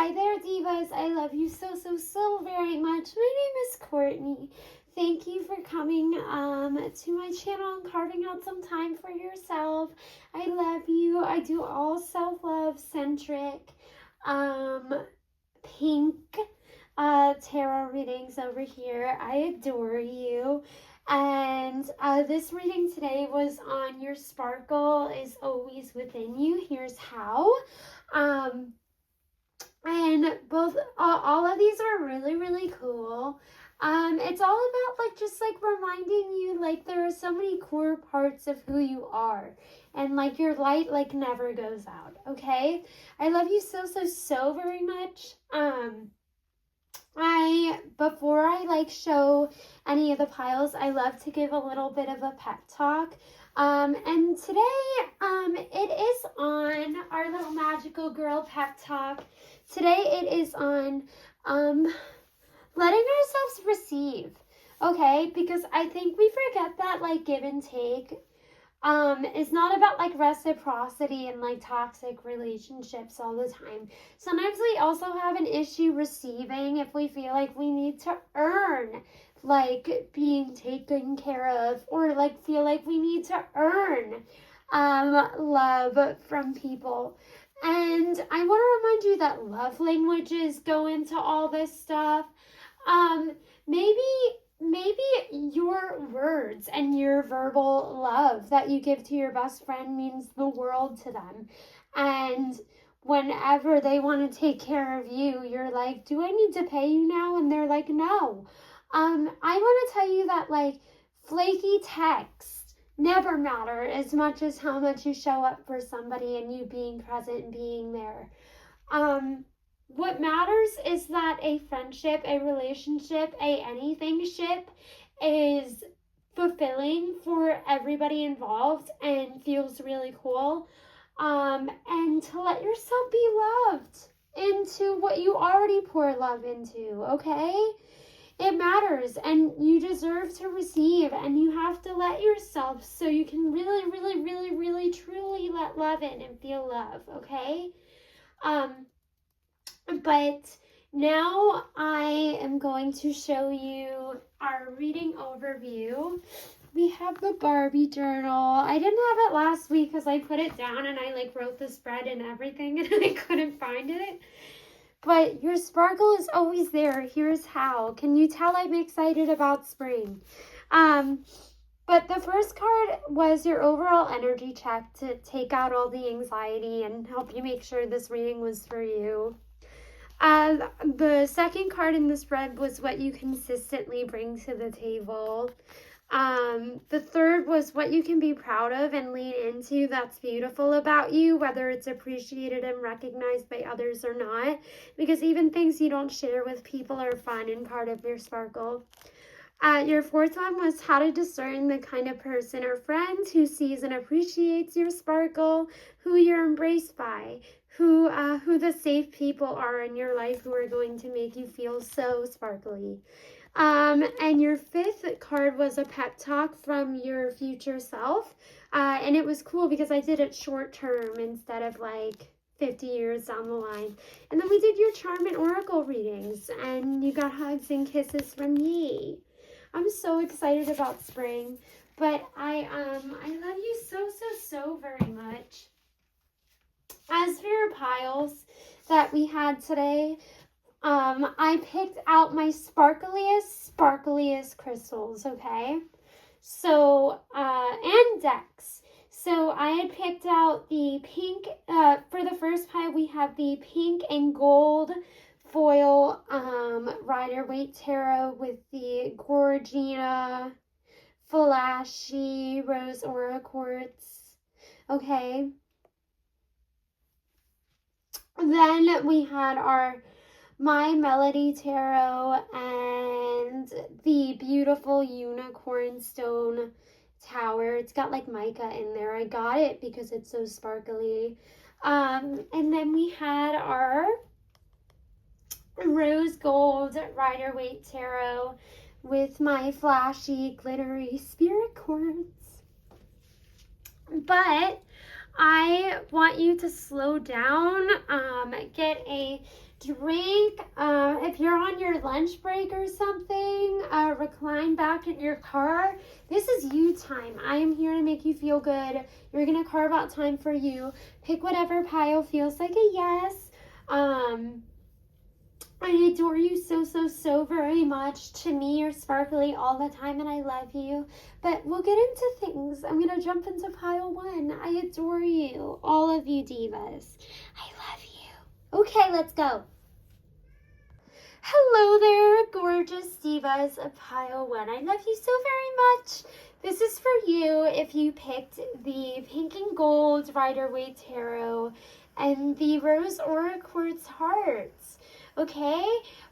Hi there, divas. I love you so, so, so very much. My name is Courtney. Thank you for coming to my channel and carving out some time for yourself. I love you. I do all self-love centric pink tarot readings over here. I adore you. And this reading today was on your sparkle is always within you. Here's how. And both, all of these are really, really cool. It's all about just reminding you there are so many core parts of who you are, and your light never goes out. Okay, I love you so, so, so very much. Before I show any of the piles, I love to give a little bit of a pep talk. And today, it is on our little magical girl pep talk. Today it is on, letting ourselves receive, okay? Because I think we forget that, give and take, is not about, reciprocity and, toxic relationships all the time. Sometimes we also have an issue receiving if we feel like we need to earn, being taken care of, or, feel like we need to earn, love from people. And I want to remind you that love languages go into all this stuff. Maybe your words and your verbal love that you give to your best friend means the world to them. And whenever they want to take care of you, you're like, do I need to pay you now? And they're like, no. I want to tell you that flaky texts never matter as much as how much you show up for somebody and you being present and being there. What matters is that a friendship, a relationship, anything ship is fulfilling for everybody involved and feels really cool. And to let yourself be loved into what you already pour love into, okay? It matters, and you deserve to receive, and you have to let yourself so you can really, really, really, really, truly let love in and feel love, okay? But now I am going to show you our reading overview. We have the Barbie journal. I didn't have it last week because I put it down and I wrote the spread and everything and I couldn't find it. But your sparkle is always there. Here's how. Can you tell I'm excited about spring? But the first card was your overall energy check to take out all the anxiety and help you make sure this reading was for you. The second card in the spread was what you consistently bring to the table. The third was what you can be proud of and lean into that's beautiful about you, whether it's appreciated and recognized by others or not, because even things you don't share with people are fun and part of your sparkle. Your fourth one was how to discern the kind of person or friend who sees and appreciates your sparkle, who you're embraced by, who the safe people are in your life who are going to make you feel so sparkly. And your fifth card was a pep talk from your future self. And it was cool because I did it short term instead of 50 years down the line. And then we did your charm and oracle readings and you got hugs and kisses from me. I'm so excited about spring, but I love you so, so, so very much. As for your piles that we had today, I picked out my sparkliest crystals, okay? So, and decks. So I had picked out the pink, for the first pile we have the pink and gold foil Rider-Waite Tarot with the Gorgina Flashy Rose Aura Quartz, okay? Then we had our My Melody Tarot and the beautiful unicorn stone tower. It's got mica in there. I got it because it's so sparkly. And then we had our rose gold Rider-Waite Tarot with my flashy glittery spirit quartz. But I want you to slow down, get a drink. If you're on your lunch break or something, recline back in your car. This is you time. I am here to make you feel good. You're going to carve out time for you. Pick whatever pile feels like a yes. I adore you so, so, so very much. To me, you're sparkly all the time and I love you. But we'll get into things. I'm going to jump into pile 1. I adore you. All of you divas. I love you. Okay, let's go. Hello there, gorgeous divas of pile 1. I love you so very much. This is for you if you picked the Pink and Gold Rider-Waite Tarot and the Rose Aura Quartz Hearts. Okay,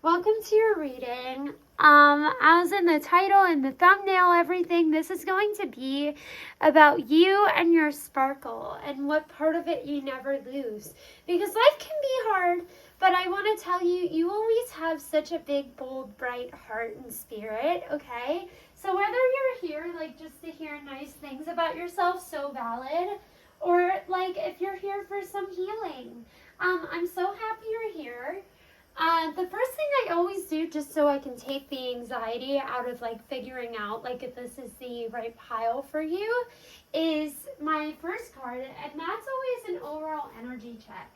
welcome to your reading. As in the title and the thumbnail, everything, this is going to be about you and your sparkle and what part of it you never lose. Because life can be hard, but I want to tell you, you always have such a big, bold, bright heart and spirit, okay? So whether you're here, like, just to hear nice things about yourself, so valid, or, like, if you're here for some healing, I'm so happy you're here. The first thing I always do, just so I can take the anxiety out of, like, figuring out, like, if this is the right pile for you, is my first card, and that's always an overall energy check.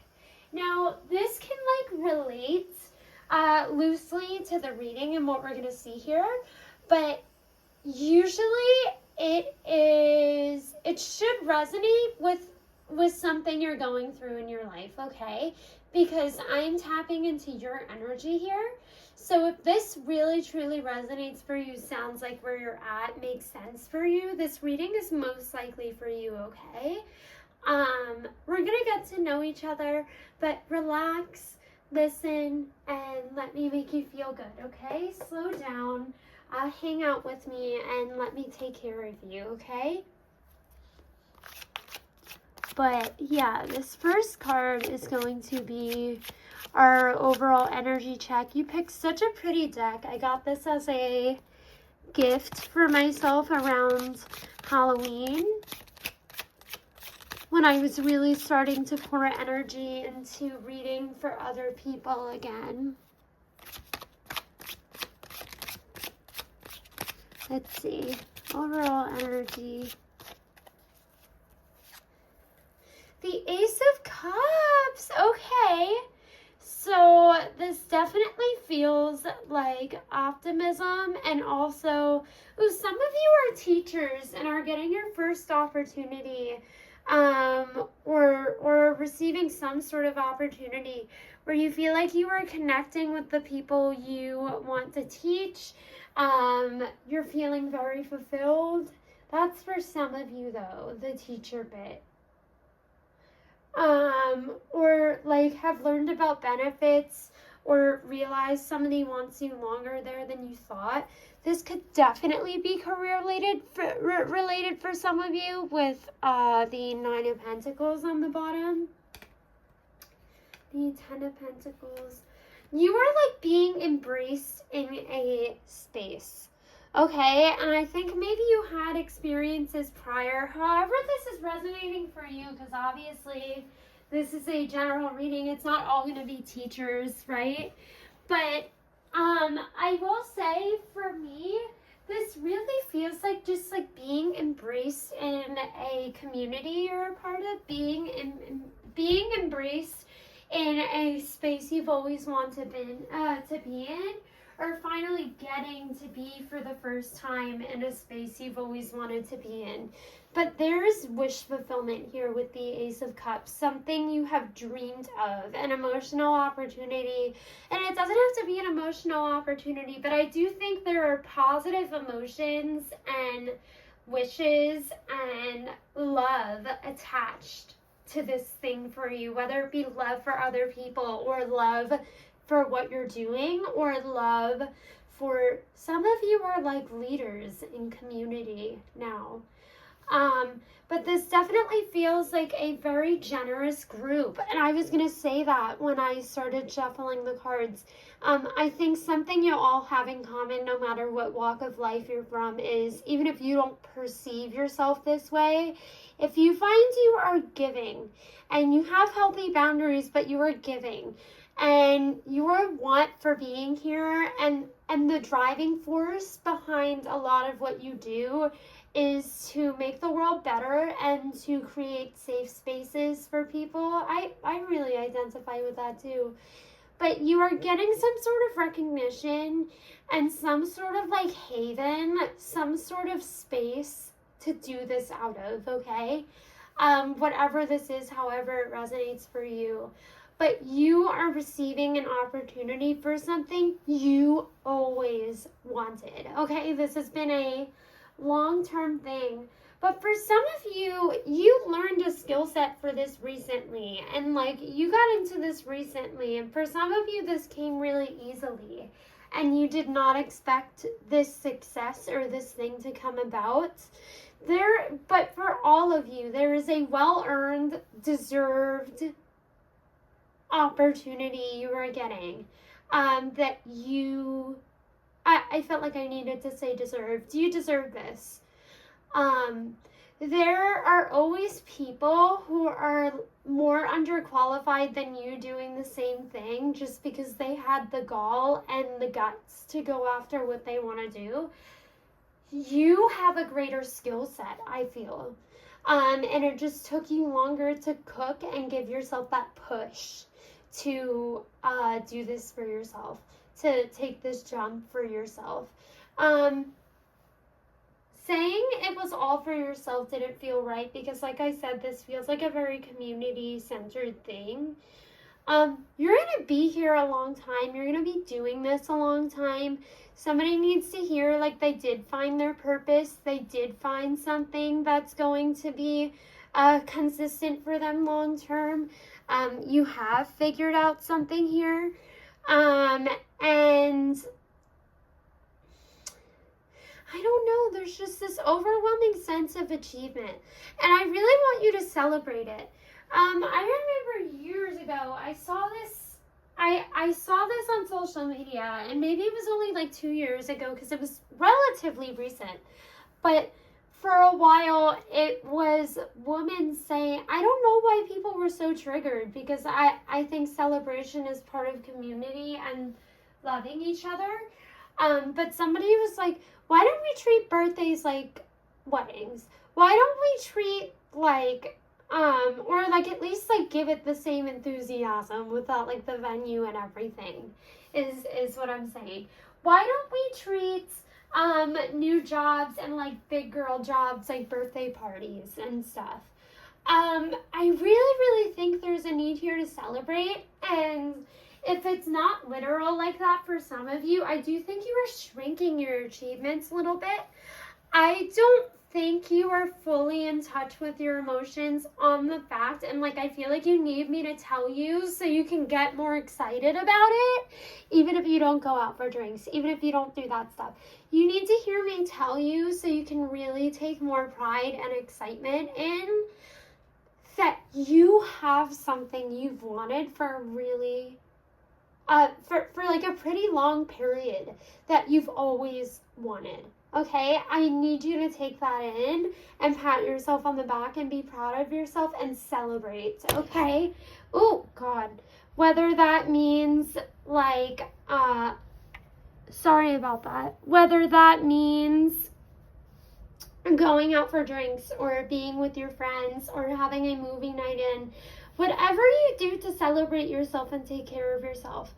Now, this can, like, relate loosely to the reading and what we're going to see here, but usually it should resonate with something you're going through in your life, okay? Because I'm tapping into your energy here. So if this really, truly resonates for you, sounds like where you're at, makes sense for you, this reading is most likely for you, okay? We're going to get to know each other, but relax, listen, and let me make you feel good, okay? Slow down, hang out with me, and let me take care of you, okay? But yeah, this first card is going to be our overall energy check. You picked such a pretty deck. I got this as a gift for myself around Halloween when I was really starting to pour energy into reading for other people again. Let's see. Overall energy. The Ace of Cups. Okay. So this definitely feels like optimism, and also, some of you are teachers and are getting your first opportunity, or receiving some sort of opportunity where you feel like you are connecting with the people you want to teach. You're feeling very fulfilled. That's for some of you though, the teacher bit. Or like have learned about benefits or realize somebody wants you longer there than you thought. This could definitely be career related for some of you with the 9 of Pentacles on the bottom. The 10 of Pentacles. You are like being embraced in a space. Okay, and I think maybe you had experiences prior. However, this is resonating for you, because obviously this is a general reading. It's not all going to be teachers, right? But I will say for me, this really feels like just like being embraced in a community you're a part of, being embraced in a space you've always wanted to be in, or finally getting to be for the first time in a space you've always wanted to be in. But there's wish fulfillment here with the Ace of Cups, something you have dreamed of, an emotional opportunity. And it doesn't have to be an emotional opportunity, but I do think there are positive emotions and wishes and love attached to this thing for you, whether it be love for other people or love for what you're doing, or love for some of you are like leaders in community now. But this definitely feels like a very generous group. And I was going to say that when I started shuffling the cards. I think something you all have in common, no matter what walk of life you're from, is even if you don't perceive yourself this way, if you find you are giving and you have healthy boundaries, but you are giving, And your want for being here and the driving force behind a lot of what you do is to make the world better and to create safe spaces for people. I really identify with that too. But you are getting some sort of recognition and some sort of like haven, some sort of space to do this out of, okay? Whatever this is, however it resonates for you. But you are receiving an opportunity for something you always wanted, okay? This has been a long-term thing. But for some of you, you learned a skill set for this recently. And like, you got into this recently. And for some of you, this came really easily. And you did not expect this success or this thing to come about. But for all of you, there is a well-earned, deserved opportunity you are getting that you... I felt like I needed to say deserved. You deserve this. There are always people who are more underqualified than you doing the same thing just because they had the gall and the guts to go after what they want to do. You have a greater skill set, I feel. And it just took you longer to cook and give yourself that push to do this for yourself, to take this jump for yourself. Saying it was all for yourself didn't feel right because, like I said, this feels like a very community-centered thing. You're going to be here a long time. You're going to be doing this a long time. Somebody needs to hear like they did find their purpose. They did find something that's going to be consistent for them long term. You have figured out something here. And I don't know, there's just this overwhelming sense of achievement. And I really want you to celebrate it. I remember years ago, I saw this on social media, and maybe it was only like 2 years ago because it was relatively recent. But for a while, it was women saying, I don't know why people were so triggered because I think celebration is part of community and loving each other. But somebody was like, why don't we treat birthdays like weddings? Why don't we treat like, or like at least like give it the same enthusiasm without like the venue and everything is what I'm saying. Why don't we treat new jobs and like big girl jobs like birthday parties and stuff? I really think there's a need here to celebrate, and if it's not literal like that for some of you, I do think you are shrinking your achievements a little bit. I don't think you are fully in touch with your emotions on the fact, and like I feel like you need me to tell you so you can get more excited about it, even if you don't go out for drinks, even if you don't do that stuff. You need to hear me tell you so you can really take more pride and excitement in that you have something you've wanted for a really for like a pretty long period that you've always wanted. Okay, I need you to take that in and pat yourself on the back and be proud of yourself and celebrate, okay? Oh, God. Whether that means, like, sorry about that. Whether that means going out for drinks or being with your friends or having a movie night in, whatever you do to celebrate yourself and take care of yourself.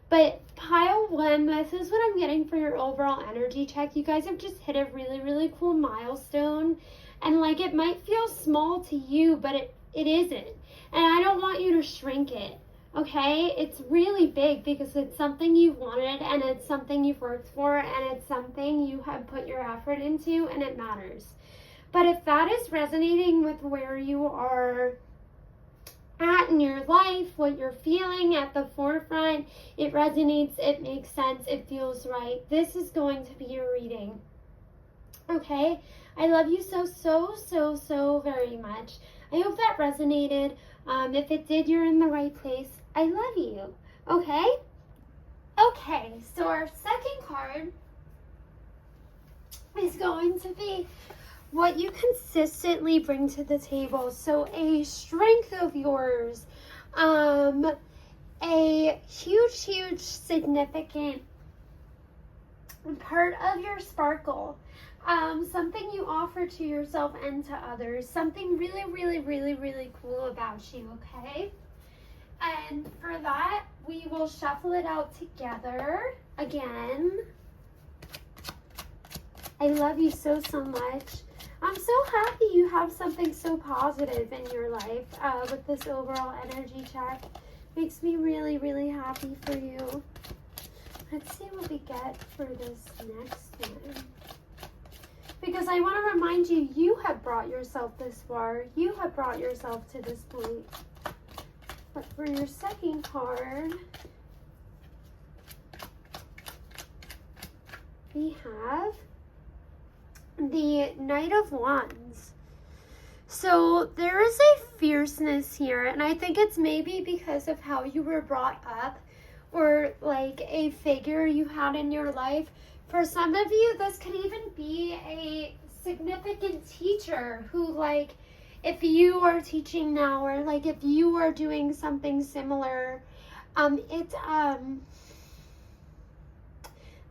But pile one, this is what I'm getting for your overall energy check. You guys have just hit a really cool milestone. And like it might feel small to you, but it isn't. And I don't want you to shrink it. Okay? It's really big because it's something you've wanted and it's something you've worked for and it's something you have put your effort into and it matters. But if that is resonating with where you are at in your life, what you're feeling at the forefront, it resonates, it makes sense, it feels right, this is going to be your reading. Okay? I love you so very much. I hope that resonated. If it did, you're in the right place. I love you. Okay? Okay, so our second card is going to be what you consistently bring to the table. So a strength of yours a huge, huge, significant part of your sparkle. Something you offer to yourself and to others. Something really, really, really, really cool about you, okay? And for that, we will shuffle it out together again. I love you so, so much. I'm so happy you have something so positive in your life with this overall energy check. Makes me really, really happy for you. Let's see what we get for this next one. Because I want to remind you, you have brought yourself this far. You have brought yourself to this point. But for your second card, we have the Knight of Wands. So there is a fierceness here, and I think it's maybe because of how you were brought up, or like a figure you had in your life. For some of you, this could even be a significant teacher who, like, if you are teaching now, or like if you are doing something similar,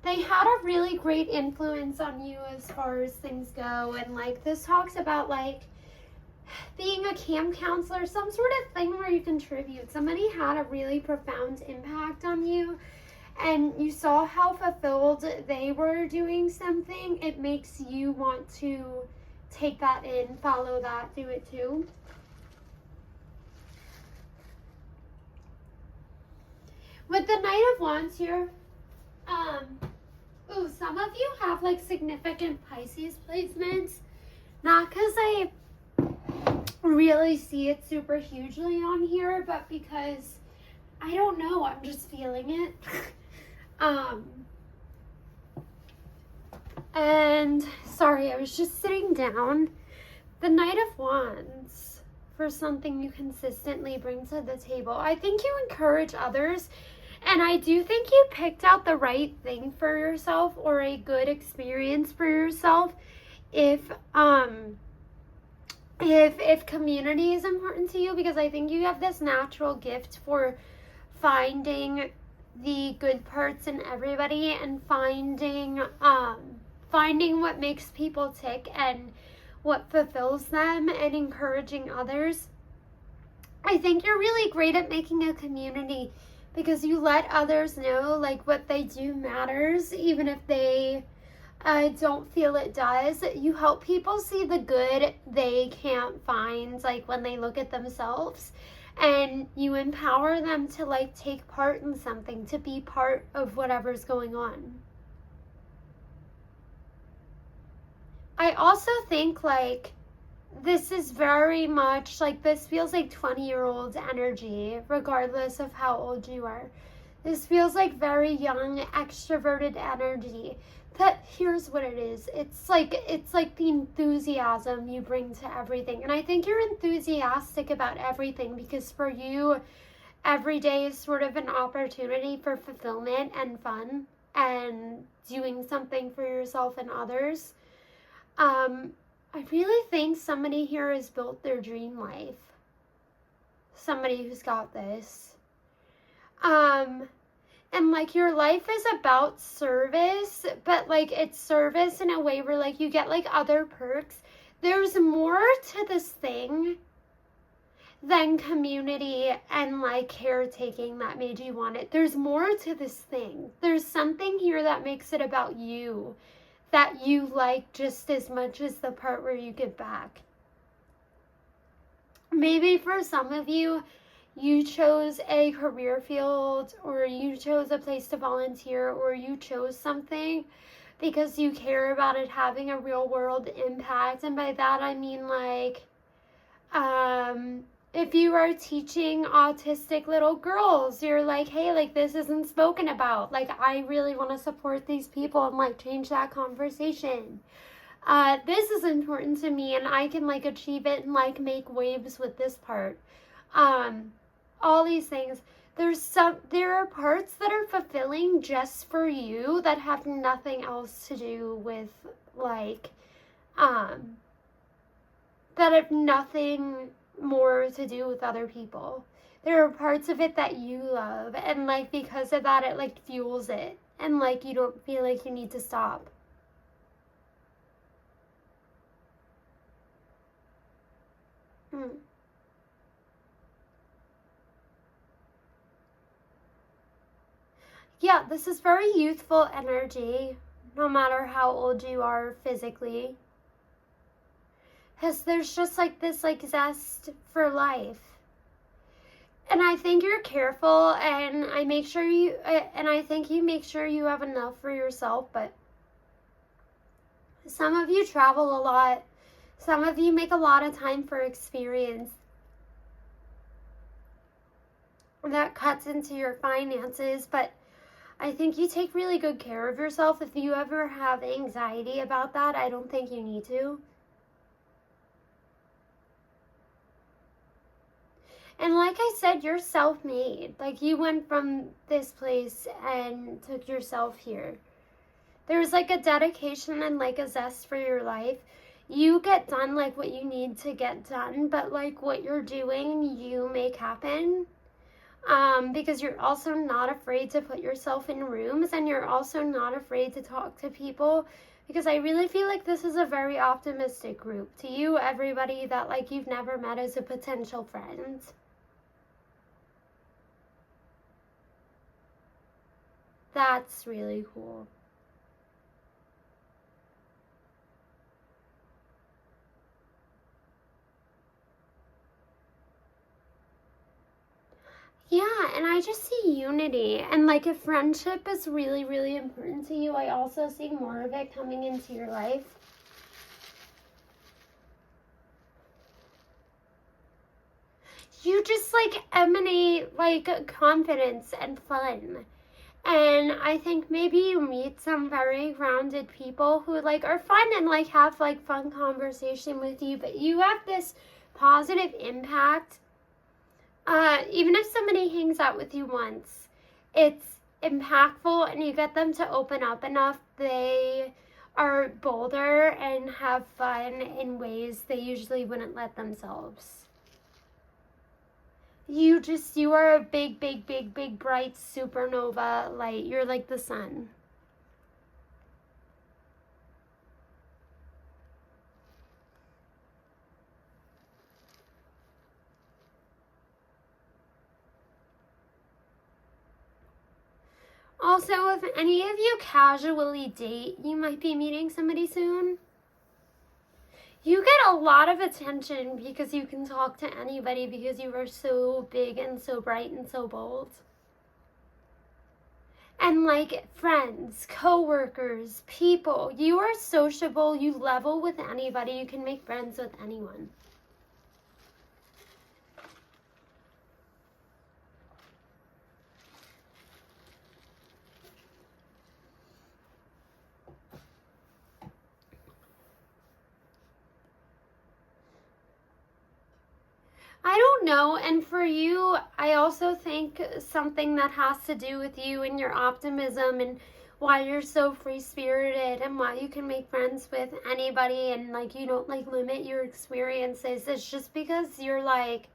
they had a really great influence on you as far as things go. And like this talks about like being a camp counselor, some sort of thing where you contribute. Somebody had a really profound impact on you, and you saw how fulfilled they were doing something. It makes you want to take that in, follow that, do it too. With the Knight of Wands here, some of you have like significant Pisces placements. Not because I really see it super hugely on here, but because I don't know, I'm just feeling it. And sorry, I was just sitting down. The Knight of Wands, for something you consistently bring to the table. I think you encourage others, and I do think you picked out the right thing for yourself, or a good experience for yourself. If community is important to you, because I think you have this natural gift for finding the good parts in everybody, and finding what makes people tick and what fulfills them, and encouraging others. I think you're really great at making a community, because you let others know like what they do matters, even if they don't feel it does. You help people see the good they can't find, like when they look at themselves, and you empower them to like take part in something, to be part of whatever's going on. I also think like this is very much like, this feels like 20-year-old energy, regardless of how old you are. This feels like very young, extroverted energy. But here's what it is. It's like the enthusiasm you bring to everything. And I think you're enthusiastic about everything, because for you, every day is sort of an opportunity for fulfillment and fun and doing something for yourself and others. I really think somebody here has built their dream life. Somebody who's got this. And like your life is about service, but like it's service in a way where like you get like other perks. There's more to this thing than community and like caretaking that made you want it. There's more to this thing. There's something here that makes it about you, that you like just as much as the part where you give back. Maybe for some of you, you chose a career field, or you chose a place to volunteer, or you chose something because you care about it having a real world impact. And by that I mean like, if you are teaching autistic little girls, you're like, hey, like this isn't spoken about. Like I really want to support these people and like change that conversation. This is important to me, and I can like achieve it and like make waves with this part. All these things. There are parts that are fulfilling just for you that have nothing else to do with like, that have nothing more to do with other people. there are parts of it that you love, and like because of that it like fuels it, and like you don't feel like you need to stop. Yeah, this is very youthful energy, no matter how old you are physically. Because there's just like this like zest for life. And I think you're careful, and I think you make sure you have enough for yourself, but some of you travel a lot. Some of you make a lot of time for experience. That cuts into your finances, but I think you take really good care of yourself. If you ever have anxiety about that, I don't think you need to. And like I said, you're self-made. Like you went from this place and took yourself here. There's like a dedication and like a zest for your life. You get done like what you need to get done, but like what you're doing, you make happen. Because you're also not afraid to put yourself in rooms, and you're also not afraid to talk to people, because I really feel like this is a very optimistic group. To you, everybody that like you've never met as a potential friend. That's really cool. Yeah, and I just see unity, and like if friendship is really, really important to you, I also see more of it coming into your life. You just like emanate like confidence and fun. And I think maybe you meet some very grounded people who like are fun and like have like fun conversation with you, but you have this positive impact. Even if somebody hangs out with you once, it's impactful, and you get them to open up enough, they are bolder and have fun in ways they usually wouldn't let themselves. You are a big, big, big, big, bright supernova light. You're like the sun. Also, if any of you casually date, you might be meeting somebody soon. You get a lot of attention because you can talk to anybody, because you are so big and so bright and so bold. And like friends, co-workers, people, you are sociable, you level with anybody, you can make friends with anyone. I don't know, and for you, I also think something that has to do with you and your optimism, and why you're so free-spirited, and why you can make friends with anybody, and like you don't like limit your experiences. It's just because you're like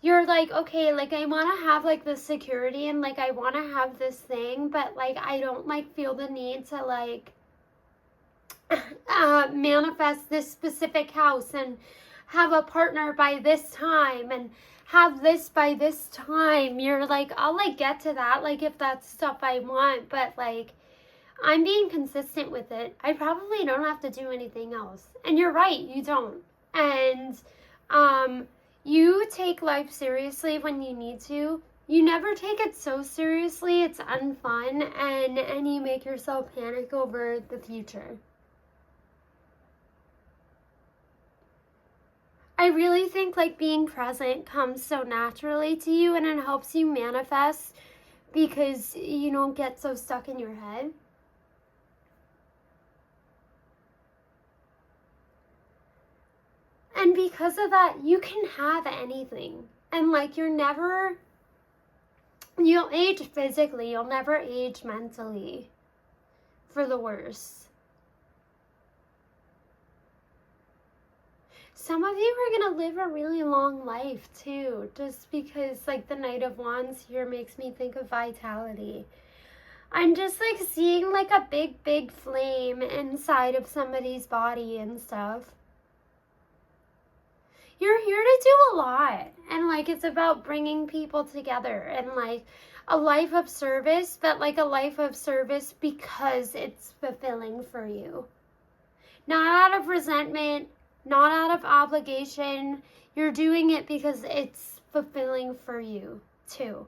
okay, like I want to have like this security, and like I want to have this thing, but like I don't like feel the need to like manifest this specific house and have a partner by this time and have this by this time. You're like, I'll like get to that, like if that's stuff I want, but like I'm being consistent with it. I probably don't have to do anything else. And you're right, you don't. And you take life seriously when you need to. You never take it so seriously, it's unfun, and you make yourself panic over the future. I really think like being present comes so naturally to you, and it helps you manifest because you don't get so stuck in your head. And because of that, you can have anything. And like you'll age physically, you'll never age mentally for the worse. Some of you are going to live a really long life too, just because like the Knight of Wands here makes me think of vitality. I'm just like seeing like a big flame inside of somebody's body and stuff. You're here to do a lot, and like it's about bringing people together and like a life of service, but like a life of service because it's fulfilling for you. Not out of resentment, not out of obligation. You're doing it because it's fulfilling for you too.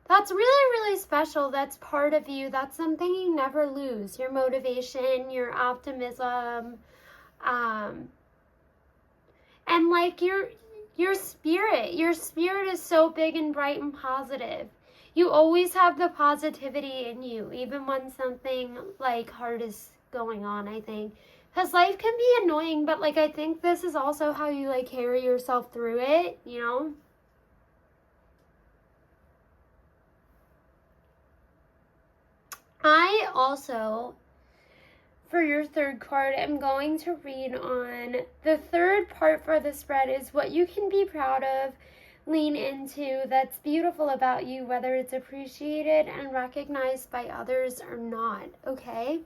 That's really special. That's part of you. That's something you never lose. Your motivation, your optimism, and like your spirit is so big and bright and positive. You always have the positivity in you, even when something like hard is going on, I think. Because life can be annoying, but like I think this is also how you like carry yourself through it, you know? I also, for your third card, I'm going to read on the third part for the spread is what you can be proud of, lean into, that's beautiful about you, whether it's appreciated and recognized by others or not, okay?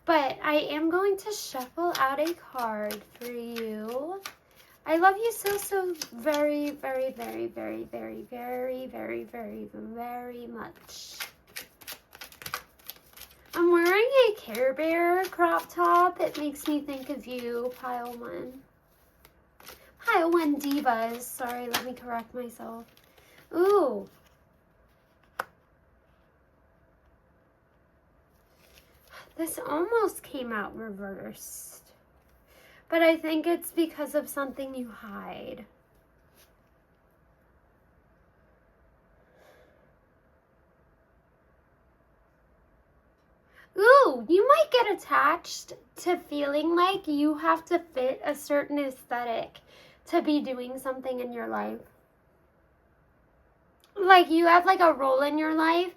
But I am going to shuffle out a card for you. I love you so very much. I'm wearing a Care Bear crop top. It makes me think of you, pile one. Pile one divas. Sorry, let me correct myself. Ooh. This almost came out reversed. But I think it's because of something you hide. Ooh, you might get attached to feeling like you have to fit a certain aesthetic to be doing something in your life. Like you have like a role in your life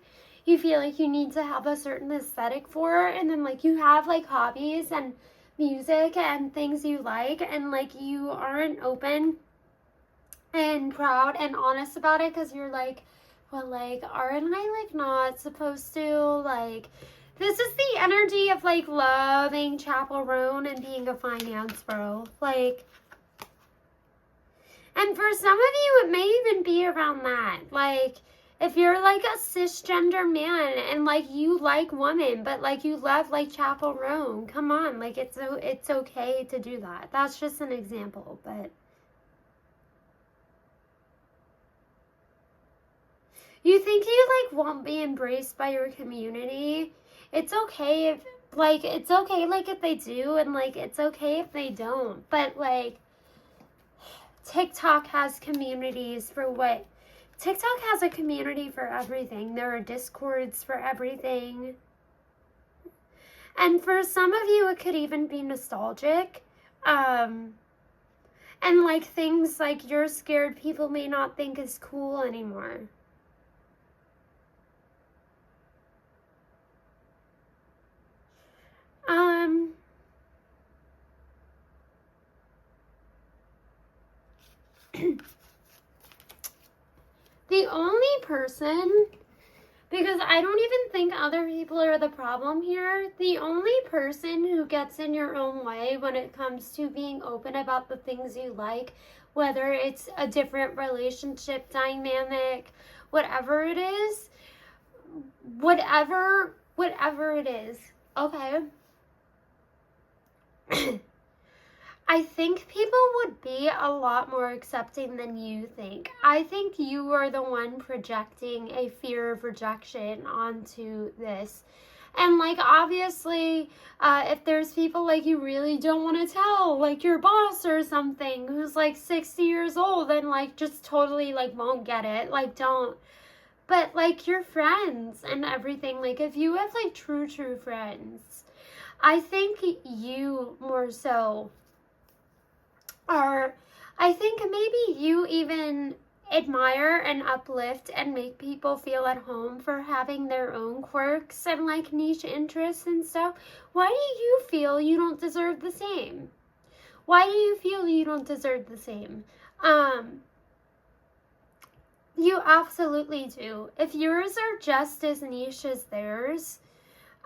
you feel like you need to have a certain aesthetic for, and then like you have like hobbies and music and things you like, and like you aren't open and proud and honest about it because you're like, well, like, aren't I like not supposed to, like, this is the energy of like loving Chapel Roan and being a finance bro, like, and for some of you it may even be around that, like, if you're like a cisgender man and like you like women, but like you love like Chapel Roan, come on, like it's okay to do that. That's just an example, but you think you like won't be embraced by your community. It's okay if like if they do, and like it's okay if they don't. But like TikTok has communities for what? TikTok has a community for everything. There are discords for everything. And for some of you, it could even be nostalgic. And like things like you're scared people may not think is cool anymore. The only person, because I don't even think other people are the problem here, the only person who gets in your own way when it comes to being open about the things you like, whether it's a different relationship dynamic, whatever it is, okay? I think people would be a lot more accepting than you think. I think you are the one projecting a fear of rejection onto this. And like obviously, if there's people like you really don't want to tell, like your boss or something who's like 60 years old and like just totally like won't get it, like don't. But like your friends and everything, like if you have like true friends, I think you more so are, I think maybe you even admire and uplift and make people feel at home for having their own quirks and like niche interests and stuff, why do you feel you don't deserve the same? Why do you feel you don't deserve the same? You absolutely do. If yours are just as niche as theirs,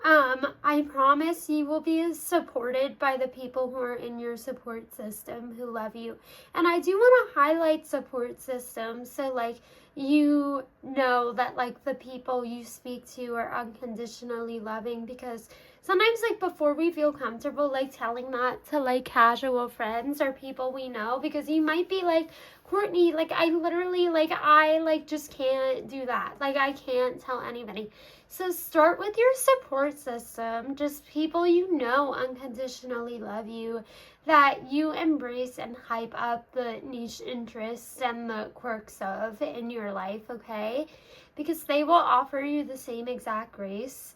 I promise you will be supported by the people who are in your support system who love you. And I do want to highlight support systems so like you know that like the people you speak to are unconditionally loving, because sometimes like before we feel comfortable like telling that to like casual friends or people we know, because you might be like, Courtney, like I literally like I like just can't do that. Like I can't tell anybody. So start with your support system, just people you know unconditionally love you, that you embrace and hype up the niche interests and the quirks of in your life, okay? Because they will offer you the same exact grace.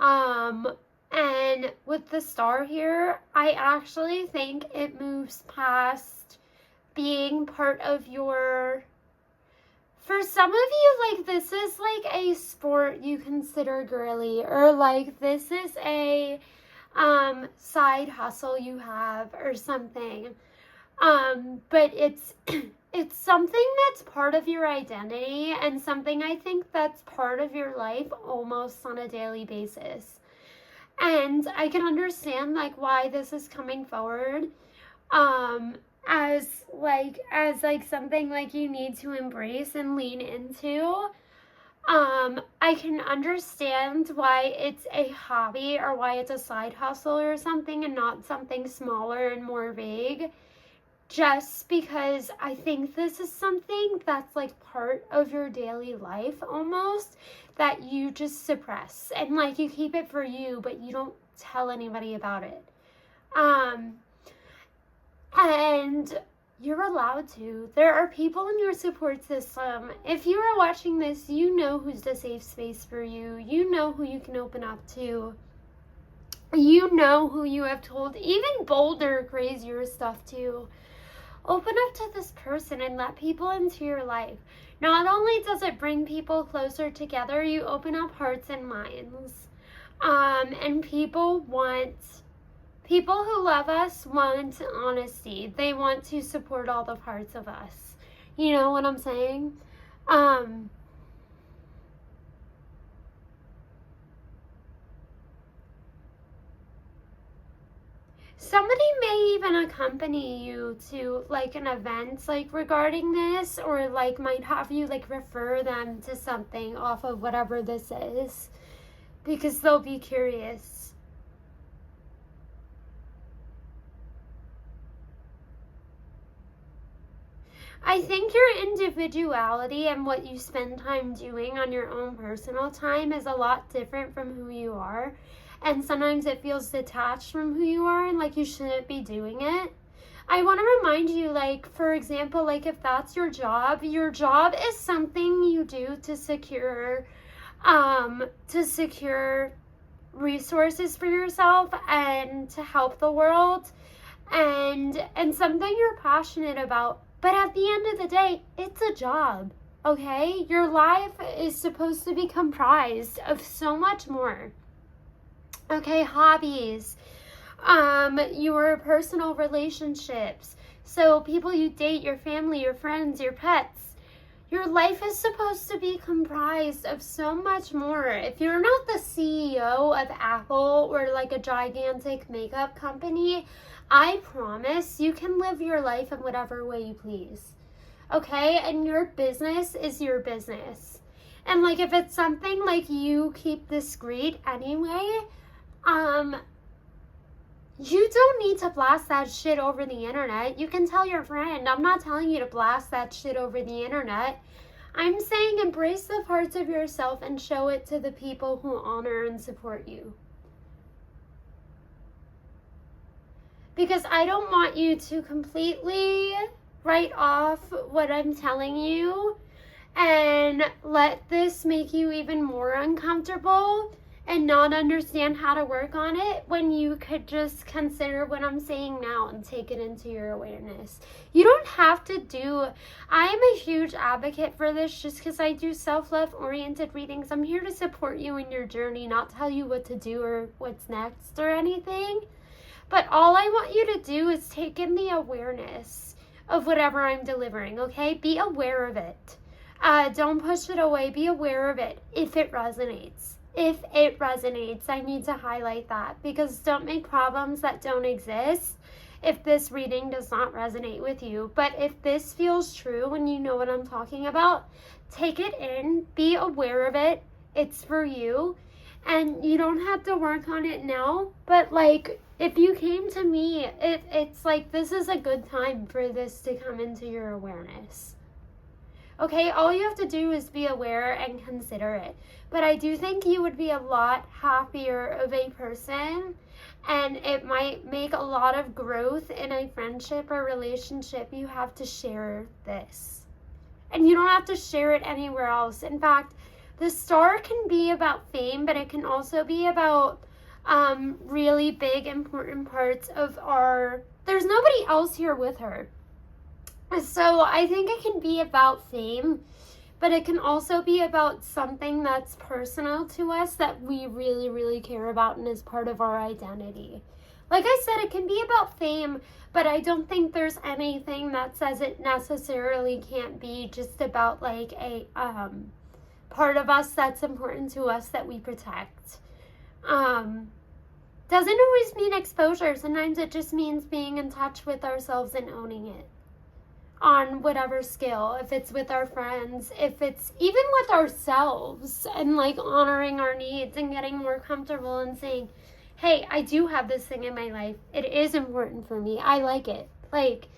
And with the star here, I actually think it moves past being part of your... For some of you, like, this is, like, a sport you consider girly, or, like, this is a, side hustle you have, or something, but it's, it's something that's part of your identity, and something I think that's part of your life almost on a daily basis, and I can understand, like, why this is coming forward, as something like you need to embrace and lean into. I can understand why it's a hobby or why it's a side hustle or something and not something smaller and more vague, just because I think this is something that's like part of your daily life almost, that you just suppress and like you keep it for you, but you don't tell anybody about it. And you're allowed to. There are people in your support system. If you are watching this, you know who's the safe space for you. You know who you can open up to. You know who you have told even bolder, crazier stuff to. Open up to this person and let people into your life. Not only does it bring people closer together, you open up hearts and minds. And people who love us want honesty. They want to support all the parts of us. You know what I'm saying? Somebody may even accompany you to like an event like regarding this, or like might have you like refer them to something off of whatever this is, because they'll be curious. I think your individuality and what you spend time doing on your own personal time is a lot different from who you are. And sometimes it feels detached from who you are and like you shouldn't be doing it. I want to remind you, like, for example, like if that's your job is something you do to secure resources for yourself and to help the world, and something you're passionate about. But at the end of the day, it's a job, okay? Your life is supposed to be comprised of so much more. Okay, hobbies, your personal relationships, so people you date, your family, your friends, your pets. Your life is supposed to be comprised of so much more. If you're not the CEO of Apple or like a gigantic makeup company, I promise you can live your life in whatever way you please. Okay? And your business is your business. And like if it's something like you keep discreet anyway, you don't need to blast that shit over the internet. You can tell your friend. I'm not telling you to blast that shit over the internet. I'm saying embrace the parts of yourself and show it to the people who honor and support you. Because I don't want you to completely write off what I'm telling you and let this make you even more uncomfortable and not understand how to work on it when you could just consider what I'm saying now and take it into your awareness. You don't have to do, I am a huge advocate for this just because I do self-love oriented readings. I'm here to support you in your journey, not tell you what to do or what's next or anything. But all I want you to do is take in the awareness of whatever I'm delivering, okay? Be aware of it. Don't push it away. Be aware of it if it resonates. If it resonates, I need to highlight that, because don't make problems that don't exist if this reading does not resonate with you. But if this feels true and you know what I'm talking about, take it in, be aware of it. It's for you, and you don't have to work on it now. But like, if you came to me, it's like, this is a good time for this to come into your awareness. Okay, all you have to do is be aware and consider it. But I do think you would be a lot happier of a person, and it might make a lot of growth in a friendship or relationship. You have to share this. And you don't have to share it anywhere else. In fact, the star can be about fame, but it can also be about really big, important parts of our... There's nobody else here with her. So I think it can be about fame, but it can also be about something that's personal to us that we really, really care about and is part of our identity. Like I said, it can be about fame, but I don't think there's anything that says it necessarily can't be just about like a part of us that's important to us that we protect. Doesn't always mean exposure. Sometimes it just means being in touch with ourselves and owning it. On whatever scale, if it's with our friends, if it's even with ourselves, and like honoring our needs and getting more comfortable and saying, hey, I do have this thing in my life. It is important for me. I like it. Like,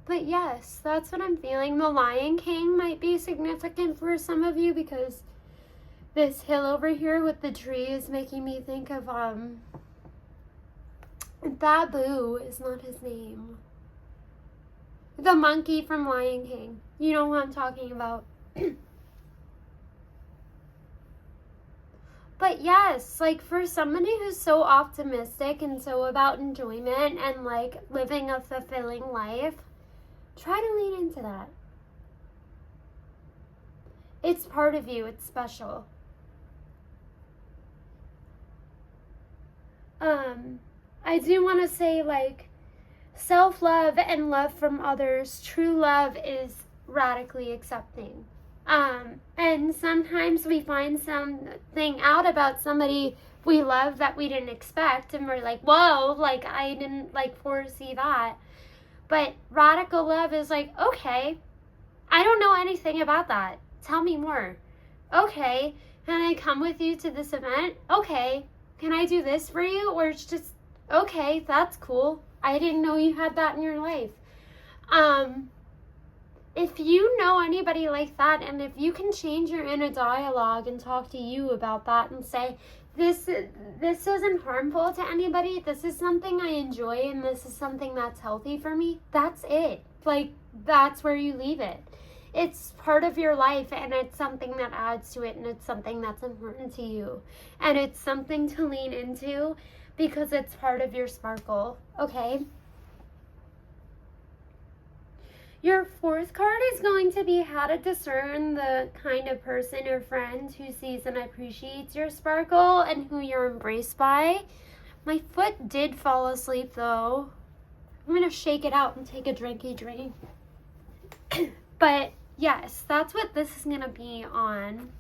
but yes, that's what I'm feeling. The Lion King might be significant for some of you, because this hill over here with the tree is making me think of, Babu is not his name. The monkey from Lion King. You know what I'm talking about. But yes, like for somebody who's so optimistic and so about enjoyment and like living a fulfilling life, try to lean into that. It's part of you. It's special. I do want to say, like, self-love and love from others, true love is radically accepting. And sometimes we find something out about somebody we love that we didn't expect, and we're like, whoa, like, I didn't, like, foresee that. But radical love is like, okay, I don't know anything about that. Tell me more. Okay, can I come with you to this event? Okay. Can I do this for you? Or it's just, okay, that's cool. I didn't know you had that in your life. If you know anybody like that, and if you can change your inner dialogue and talk to you about that and say, this isn't harmful to anybody, this is something I enjoy, and this is something that's healthy for me, that's it. Like, that's where you leave it. It's part of your life, and it's something that adds to it, and it's something that's important to you. And it's something to lean into because it's part of your sparkle, okay? Your fourth card is going to be how to discern the kind of person or friend who sees and appreciates your sparkle and who you're embraced by. My foot did fall asleep, though. I'm going to shake it out and take a drinky drink. But yes, that's what this is going to be on.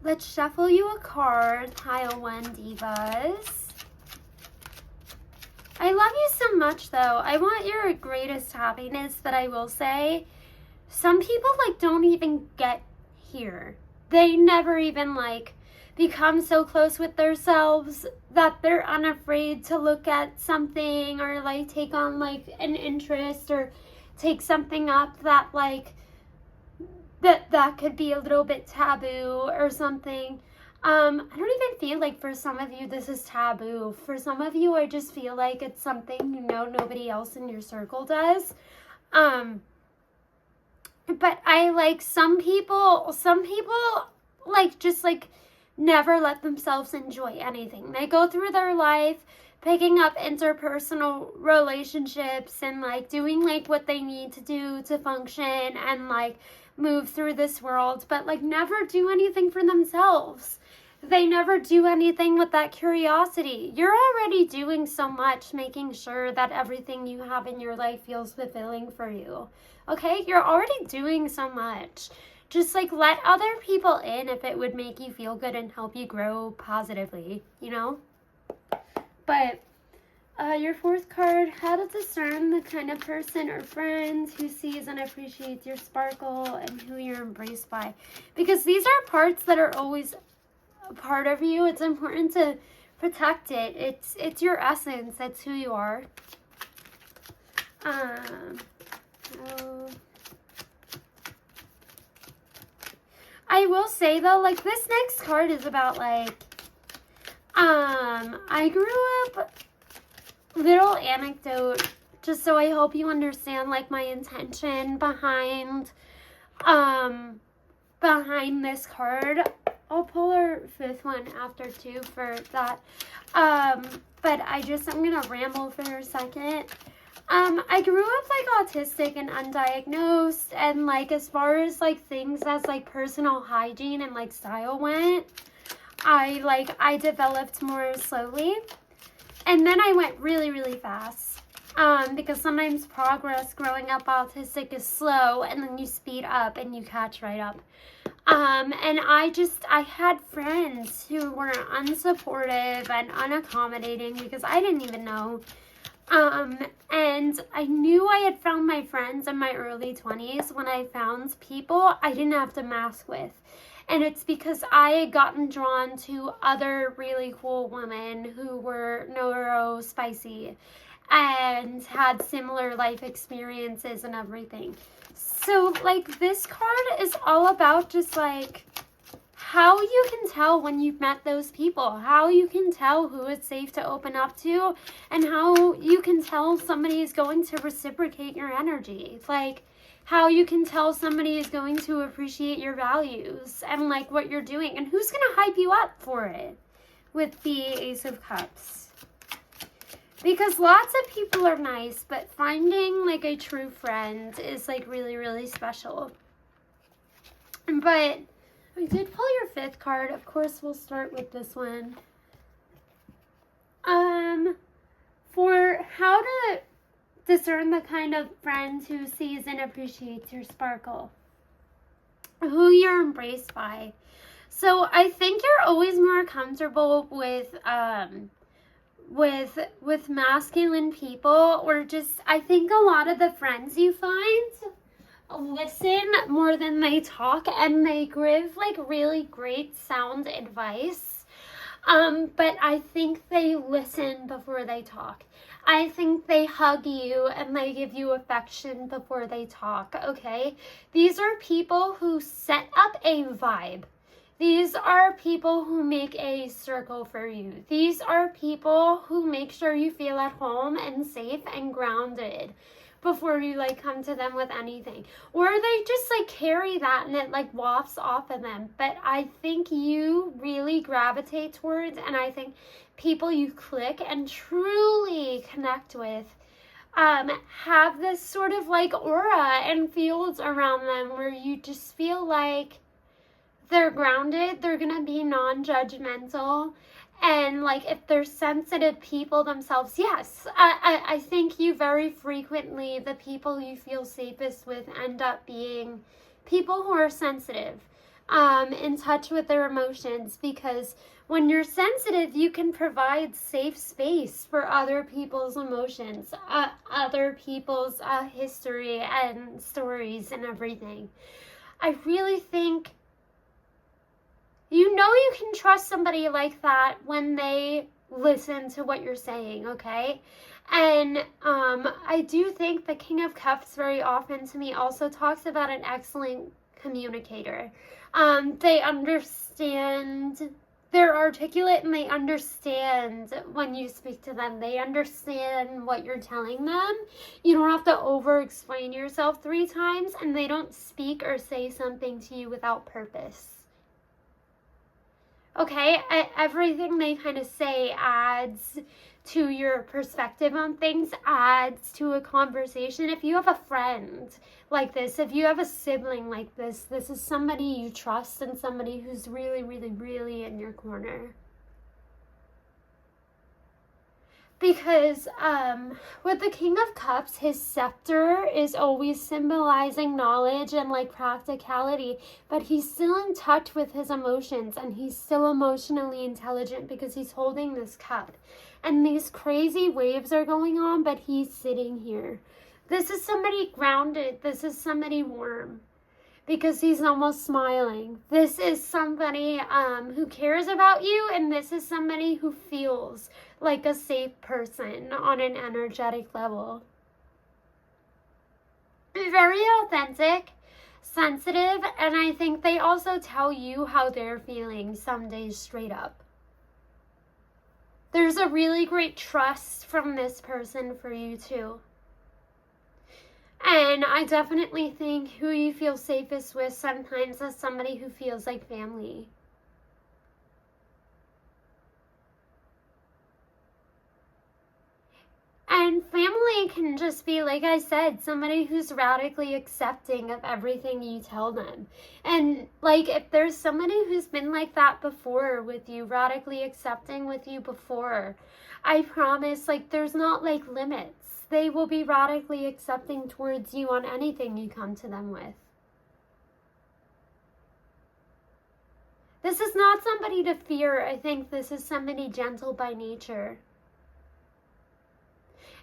Let's shuffle you a card, pile 1 divas. I love you so much, though. I want your greatest happiness, but I will say, some people, like, don't even get here. They never even, like, become so close with themselves that they're unafraid to look at something or, like, take on, like, an interest or take something up that, like, that could be a little bit taboo or something. I don't even feel like for some of you this is taboo. For some of you, I just feel like it's something nobody else in your circle does. But I like some people like just like never let themselves enjoy anything. They go through their life picking up interpersonal relationships and like doing like what they need to do to function and like move through this world, but like never do anything for themselves. They never do anything with that curiosity. You're already doing so much, making sure that everything you have in your life feels fulfilling for you. Okay? You're already doing so much. Just like let other people in if it would make you feel good and help you grow positively, But your fourth card, how to discern the kind of person or friends who sees and appreciates your sparkle and who you're embraced by. Because these are parts that are always a part of you. It's important to protect it. It's your essence. That's who you are. I will say though, like this next card is about like, I grew up, little anecdote, just so I hope you understand like my intention behind this card. I'll pull our fifth one after too for that. But I'm gonna ramble for a second. I grew up like autistic and undiagnosed, and like as far as like things as like personal hygiene and like style went, I developed more slowly, and then I went really, really fast. Because sometimes progress growing up autistic is slow, and then you speed up and you catch right up. And I had friends who were unsupportive and unaccommodating because I didn't even know. And I knew I had found my friends in my early 20s when I found people I didn't have to mask with. And it's because I had gotten drawn to other really cool women who were neurospicy and had similar life experiences and everything. So, like, this card is all about just, like, how you can tell when you've met those people, how you can tell who it's safe to open up to, and how you can tell somebody is going to reciprocate your energy. Like, how you can tell somebody is going to appreciate your values and, like, what you're doing, and who's going to hype you up for it with the Ace of Cups. Because lots of people are nice, but finding, like, a true friend is, like, really, really special. But I did pull your fifth card. Of course, we'll start with this one. For how to discern the kind of friend who sees and appreciates your sparkle. Who you're embraced by. So I think you're always more comfortable with masculine people, or just, I think a lot of the friends you find listen more than they talk, and they give like really great sound advice, but I think they listen before they talk. I think they hug you and they give you affection before they talk. Okay, these are people who set up a vibe. These are people who make a circle for you. These are people who make sure you feel at home and safe and grounded before you like come to them with anything. Or they just like carry that and it like wafts off of them. But I think you really gravitate towards, and I think people you click and truly connect with have this sort of like aura and fields around them where you just feel like they're grounded, they're gonna be non-judgmental, and like if they're sensitive people themselves, yes, I think you very frequently, the people you feel safest with end up being people who are sensitive, in touch with their emotions, because when you're sensitive, you can provide safe space for other people's emotions, other people's history and stories and everything. I really think you can trust somebody like that when they listen to what you're saying, okay? And I do think the King of Cups very often to me also talks about an excellent communicator. They understand they're articulate and they understand when you speak to them. They understand what you're telling them. You don't have to over-explain yourself 3 times, and they don't speak or say something to you without purpose. Okay? Everything they kind of say adds to your perspective on things, adds to a conversation. If you have a friend like this, if you have a sibling like this is somebody you trust and somebody who's really, really, really in your corner. Because with the King of Cups, his scepter is always symbolizing knowledge and like practicality, but he's still in touch with his emotions and he's still emotionally intelligent because he's holding this cup. And these crazy waves are going on, but he's sitting here. This is somebody grounded. This is somebody warm because he's almost smiling. This is somebody who cares about you, and this is somebody who feels like a safe person on an energetic level. Very authentic, sensitive, and I think they also tell you how they're feeling some days straight up. There's a really great trust from this person for you too. And I definitely think who you feel safest with sometimes is somebody who feels like family. And family can just be, like I said, somebody who's radically accepting of everything you tell them. And like if there's somebody who's been like that before with you, radically accepting with you before, I promise, like there's not like limits. They will be radically accepting towards you on anything you come to them with. This is not somebody to fear. I think this is somebody gentle by nature.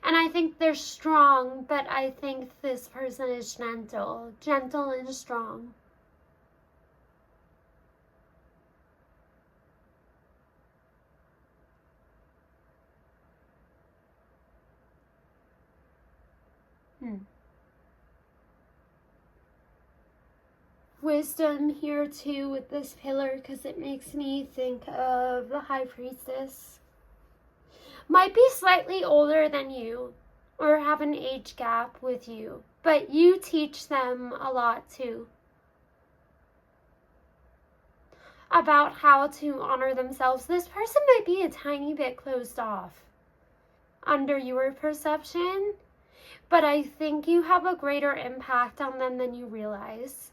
And I think they're strong, but I think this person is gentle and strong. Wisdom here too with this pillar, because it makes me think of the High Priestess. Might be slightly older than you or have an age gap with you, but you teach them a lot too about how to honor themselves. This person might be a tiny bit closed off under your perception, but I think you have a greater impact on them than you realize.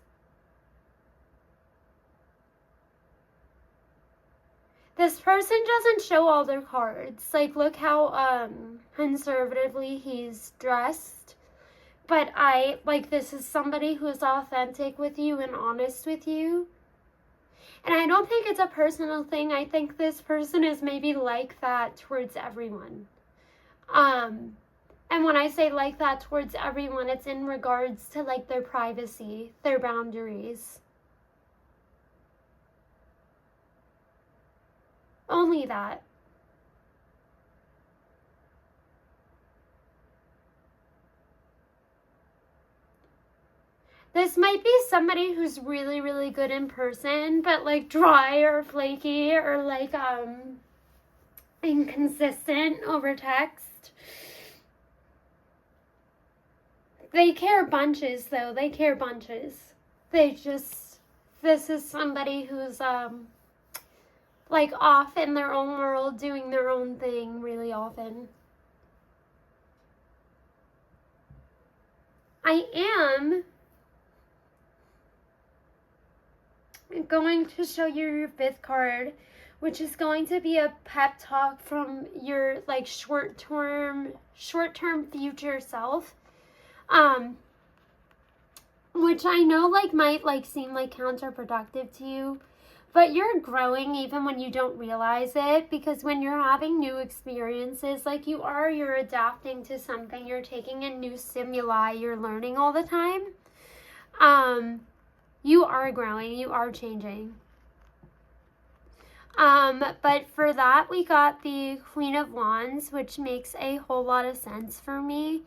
This person doesn't show all their cards. Like, look how conservatively he's dressed. But this is somebody who is authentic with you and honest with you. And I don't think it's a personal thing. I think this person is maybe like that towards everyone. And when I say like that towards everyone, it's in regards to like their privacy, their boundaries. Only that. This might be somebody who's really, really good in person, but like dry or flaky or like inconsistent over text. They care bunches though. They care bunches. This is somebody who's like off in their own world, doing their own thing really often. I am going to show you your 5th card, which is going to be a pep talk from your like short-term future self. Which I know like might like seem like counterproductive to you. But you're growing even when you don't realize it, because when you're having new experiences like you're adapting to something, you're taking in new stimuli, you're learning all the time. You are growing, you are changing. But for that, we got the Queen of Wands, which makes a whole lot of sense for me.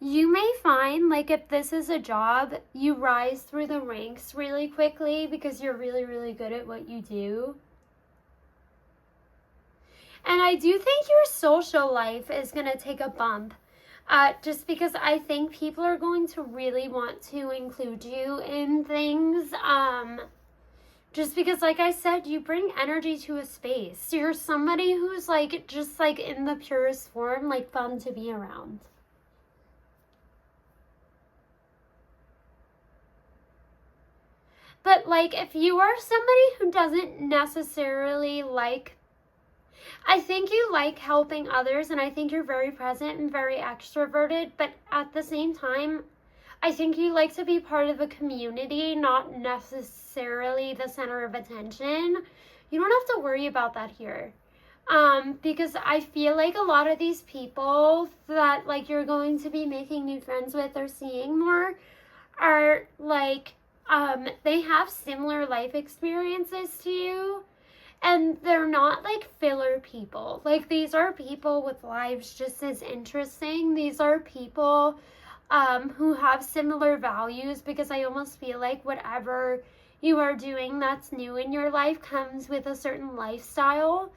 You may find, like, if this is a job, you rise through the ranks really quickly because you're really, really good at what you do. And I do think your social life is going to take a bump. Just because I think people are going to really want to include you in things. Just because, like I said, you bring energy to a space. You're somebody who's like, just like in the purest form, like fun to be around. But like, if you are somebody who doesn't necessarily like, I think you like helping others, and I think you're very present and very extroverted, but at the same time, I think you like to be part of a community, not necessarily the center of attention. You don't have to worry about that here. Because I feel like a lot of these people that like you're going to be making new friends with or seeing more are like, they have similar life experiences to you. And they're not like filler people. Like, these are people with lives just as interesting. These are people who have similar values, because I almost feel like whatever you are doing that's new in your life comes with a certain lifestyle.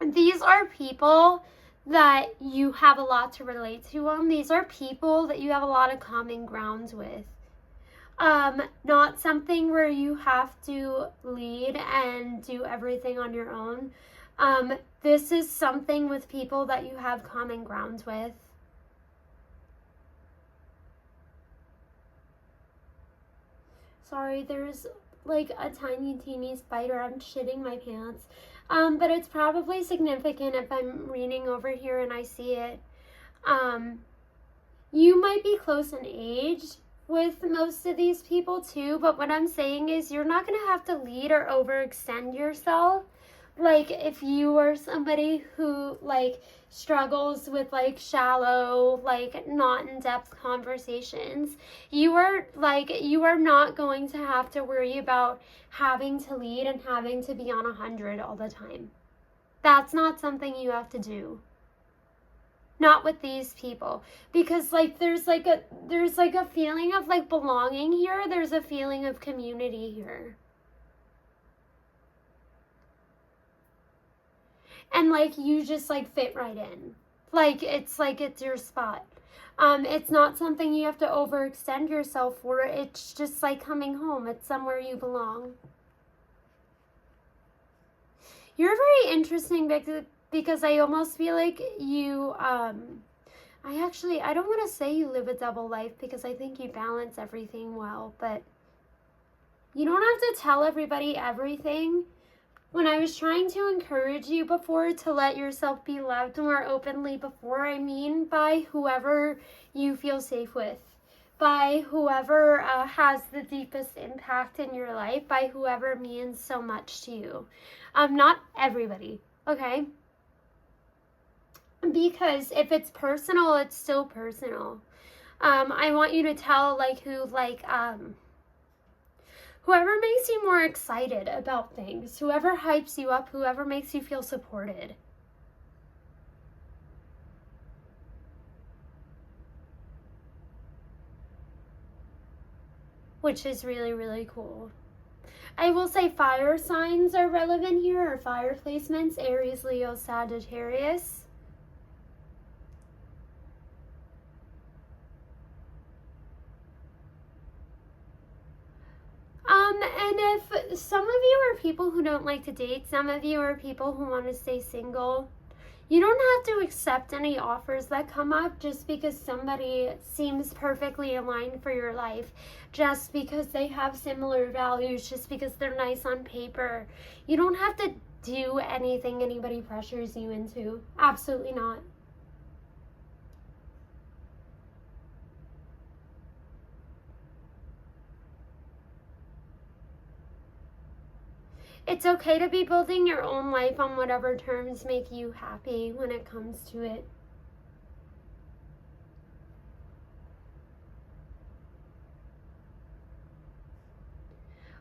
These are people that you have a lot to relate to on. These are people that you have a lot of common grounds with. Not something where you have to lead and do everything on your own. This is something with people that you have common grounds with. Sorry, there's like a tiny teeny spider. I'm shitting my pants. But it's probably significant if I'm reading over here and I see it. You might be close in age with most of these people too, but what I'm saying is you're not going to have to lead or overextend yourself. Like, if you are somebody who like struggles with like shallow, like not in-depth conversations, you are not going to have to worry about having to lead and having to be on 100 all the time. That's not something you have to do. Not with these people, because like there's like a feeling of like belonging here. There's a feeling of community here, and like you just like fit right in. Like it's your spot. It's not something you have to overextend yourself for. It's just like coming home. It's somewhere you belong. You're very interesting because I almost feel like you, I don't want to say you live a double life, because I think you balance everything well, but you don't have to tell everybody everything. When I was trying to encourage you before to let yourself be loved more openly before, I mean by whoever you feel safe with, by whoever has the deepest impact in your life, by whoever means so much to you. Not everybody, okay? Because if it's personal, it's still personal. I want you to tell like whoever makes you more excited about things, whoever hypes you up, whoever makes you feel supported. Which is really, really cool. I will say fire signs are relevant here, or fire placements: Aries, Leo, Sagittarius. And if some of you are people who don't like to date, some of you are people who want to stay single, you don't have to accept any offers that come up just because somebody seems perfectly aligned for your life, just because they have similar values, just because they're nice on paper. You don't have to do anything anybody pressures you into. Absolutely not. It's okay to be building your own life on whatever terms make you happy when it comes to it.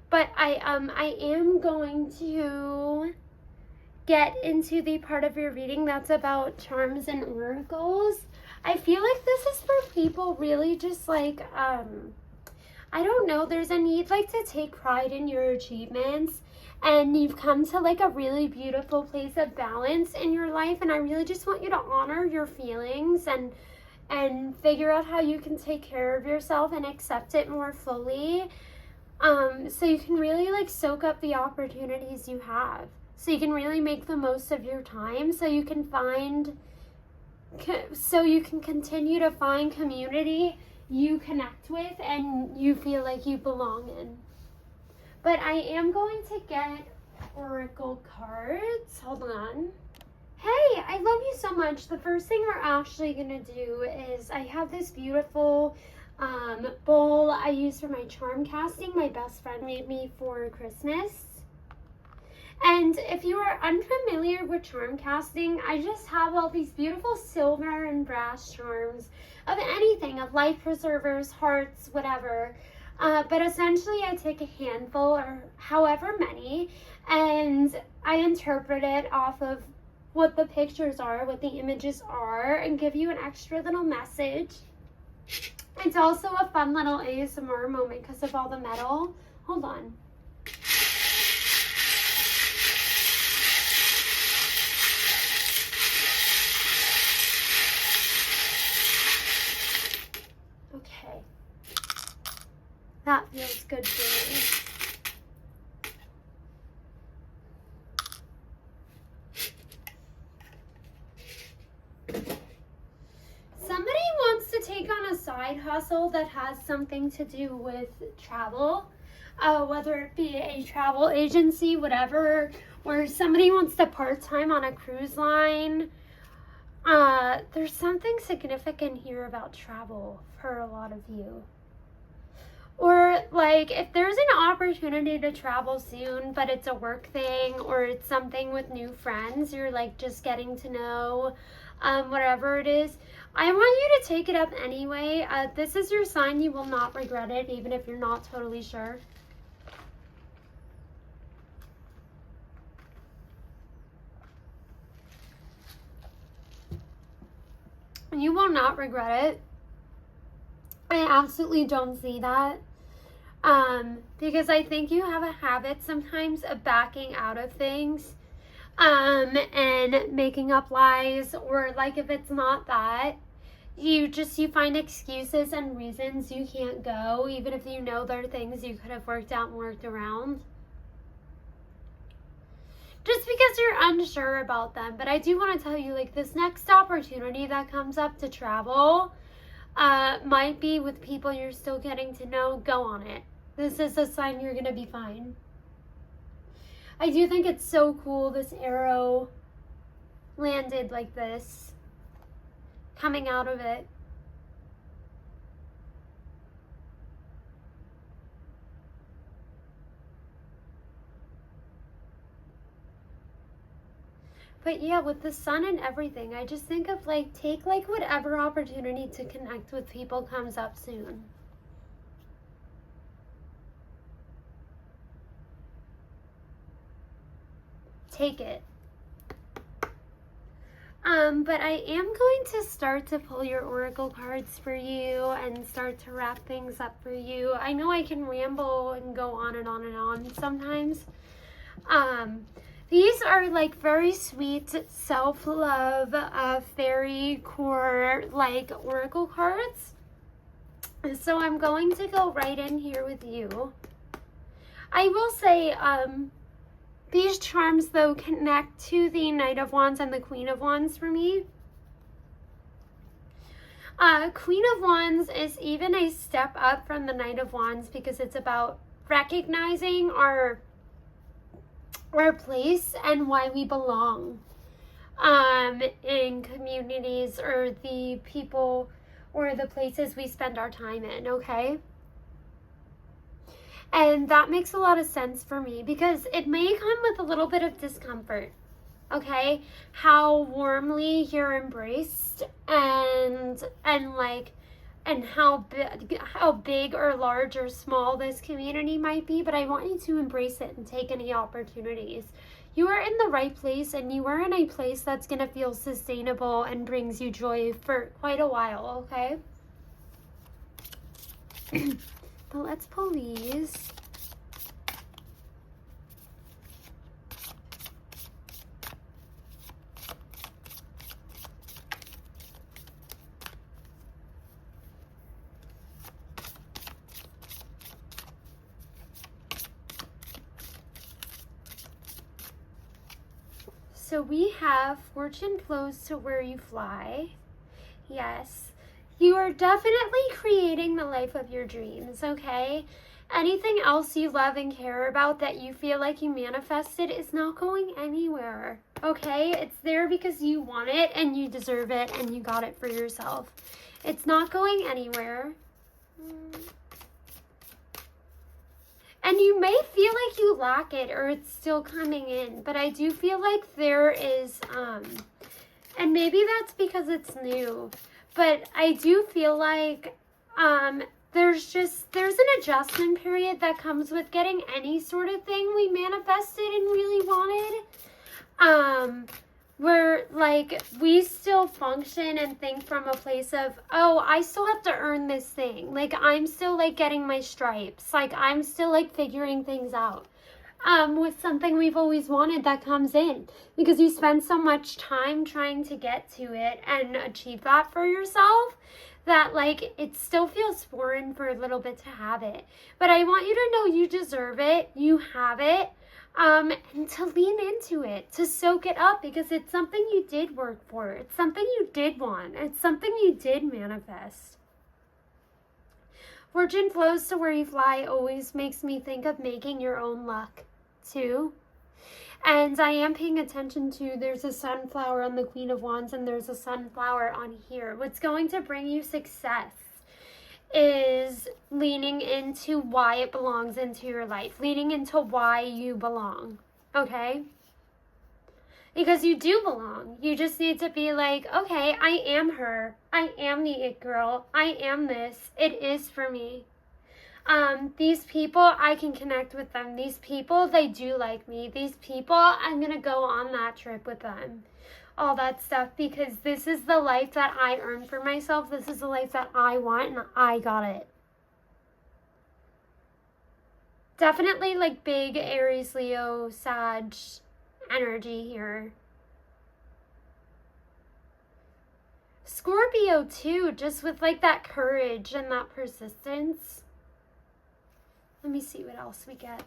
But I am going to get into the part of your reading that's about charms and oracles. I feel like this is for people really just like, I don't know, there's a need like to take pride in your achievements, and you've come to like a really beautiful place of balance in your life, and I really just want you to honor your feelings and figure out how you can take care of yourself and accept it more fully, so you can really like soak up the opportunities you have, so you can really make the most of your time, so you can continue to find community you connect with and you feel like you belong in. But I am going to get oracle cards. Hold on. Hey, I love you so much. The first thing we're actually going to do is I have this beautiful bowl I use for my charm casting. My best friend made me for Christmas. And if you are unfamiliar with charm casting, I just have all these beautiful silver and brass charms of anything, of life preservers, hearts, whatever. But essentially I take a handful or however many, and I interpret it off of what the pictures are, what the images are, and give you an extra little message. It's also a fun little ASMR moment because of all the metal. Hold on. Okay. That feels good for me. Somebody wants to take on a side hustle that has something to do with travel, whether it be a travel agency, whatever, or somebody wants to part-time on a cruise line. There's something significant here about travel for a lot of you. Or like if there's an opportunity to travel soon, but it's a work thing or it's something with new friends, you're like just getting to know, whatever it is, I want you to take it up anyway. This is your sign. You will not regret it, even if you're not totally sure. You will not regret it. I absolutely don't see that. Because I think you have a habit sometimes of backing out of things, and making up lies, or like if it's not that, you find excuses and reasons you can't go, even if you know there are things you could have worked out and worked around. Just because you're unsure about them. But I do want to tell you, like, this next opportunity that comes up to travel might be with people you're still getting to know. Go on it. This is a sign you're going to be fine. I do think it's so cool this arrow landed like this, coming out of it. But yeah, with the sun and everything, I just think of like, take like whatever opportunity to connect with people comes up soon. Take it. But I am going to start to pull your oracle cards for you and start to wrap things up for you. I know I can ramble and go on and on and on sometimes. These are like very sweet self-love, fairy core like oracle cards. So I'm going to go right in here with you. I will say, these charms, though, connect to the Knight of Wands and the Queen of Wands for me. Queen of Wands is even a step up from the Knight of Wands because it's about recognizing our place and why we belong in communities or the people or the places we spend our time in, okay? And that makes a lot of sense for me because it may come with a little bit of discomfort, okay? How warmly you're embraced and how big or large or small this community might be, but I want you to embrace it and take any opportunities. You are in the right place, and you are in a place that's going to feel sustainable and brings you joy for quite a while, okay? But let's pull these. So we have fortune flows to where you fly. Yes, you are definitely creating the life of your dreams, okay? Anything else you love and care about that you feel like you manifested is not going anywhere, okay? It's there because you want it and you deserve it and you got it for yourself. It's not going anywhere. And you may feel like you lack it or it's still coming in, but I do feel like there is, and maybe that's because it's new, but I do feel like there's an adjustment period that comes with getting any sort of thing we manifested and really wanted. Where like we still function and think from a place of, oh, I still have to earn this thing. Like I'm still like getting my stripes. Like I'm still like figuring things out. With something we've always wanted that comes in because you spend so much time trying to get to it and achieve that for yourself that like it still feels foreign for a little bit to have it. But I want you to know you deserve it. You have it. And to lean into it, to soak it up because it's something you did work for. It's something you did want. It's something you did manifest. Fortune flows to where you fly always makes me think of making your own luck too. And I am paying attention to, there's a sunflower on the Queen of Wands and there's a sunflower on here. What's going to bring you success is leaning into why it belongs into your life, leaning into why you belong, okay? Because you do belong. You just need to be like, okay, I am her. I am the it girl. I am this. It is for me. These people, I can connect with them. These people, they do like me. These people, I'm going to go on that trip with them. All that stuff, because this is the life that I earned for myself. This is the life that I want, and I got it. Definitely like big Aries, Leo, Sag energy here. Scorpio too, just with like that courage and that persistence. Let me see what else we get.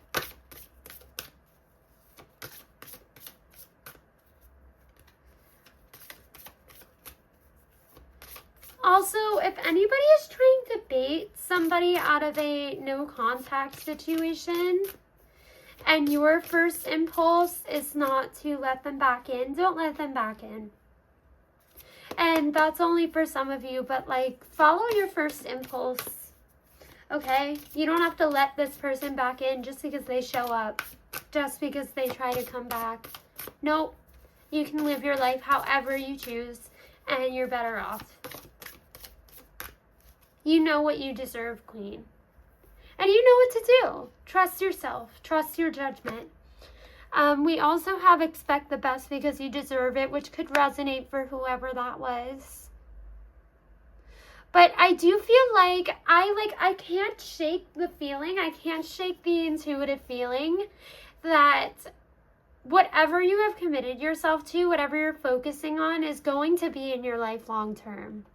Also, if anybody is trying to bait somebody out of a no contact situation and your first impulse is not to let them back in, don't let them back in. And that's only for some of you, but like follow your first impulse, okay? You don't have to let this person back in just because they show up, just because they try to come back. Nope, you can live your life however you choose and you're better off. You know what you deserve, Queen. And you know what to do. Trust yourself. Trust your judgment. We also have expect the best because you deserve it, which could resonate for whoever that was. But I do feel like I can't shake the feeling. I can't shake the intuitive feeling that whatever you have committed yourself to, whatever you're focusing on, is going to be in your life long term.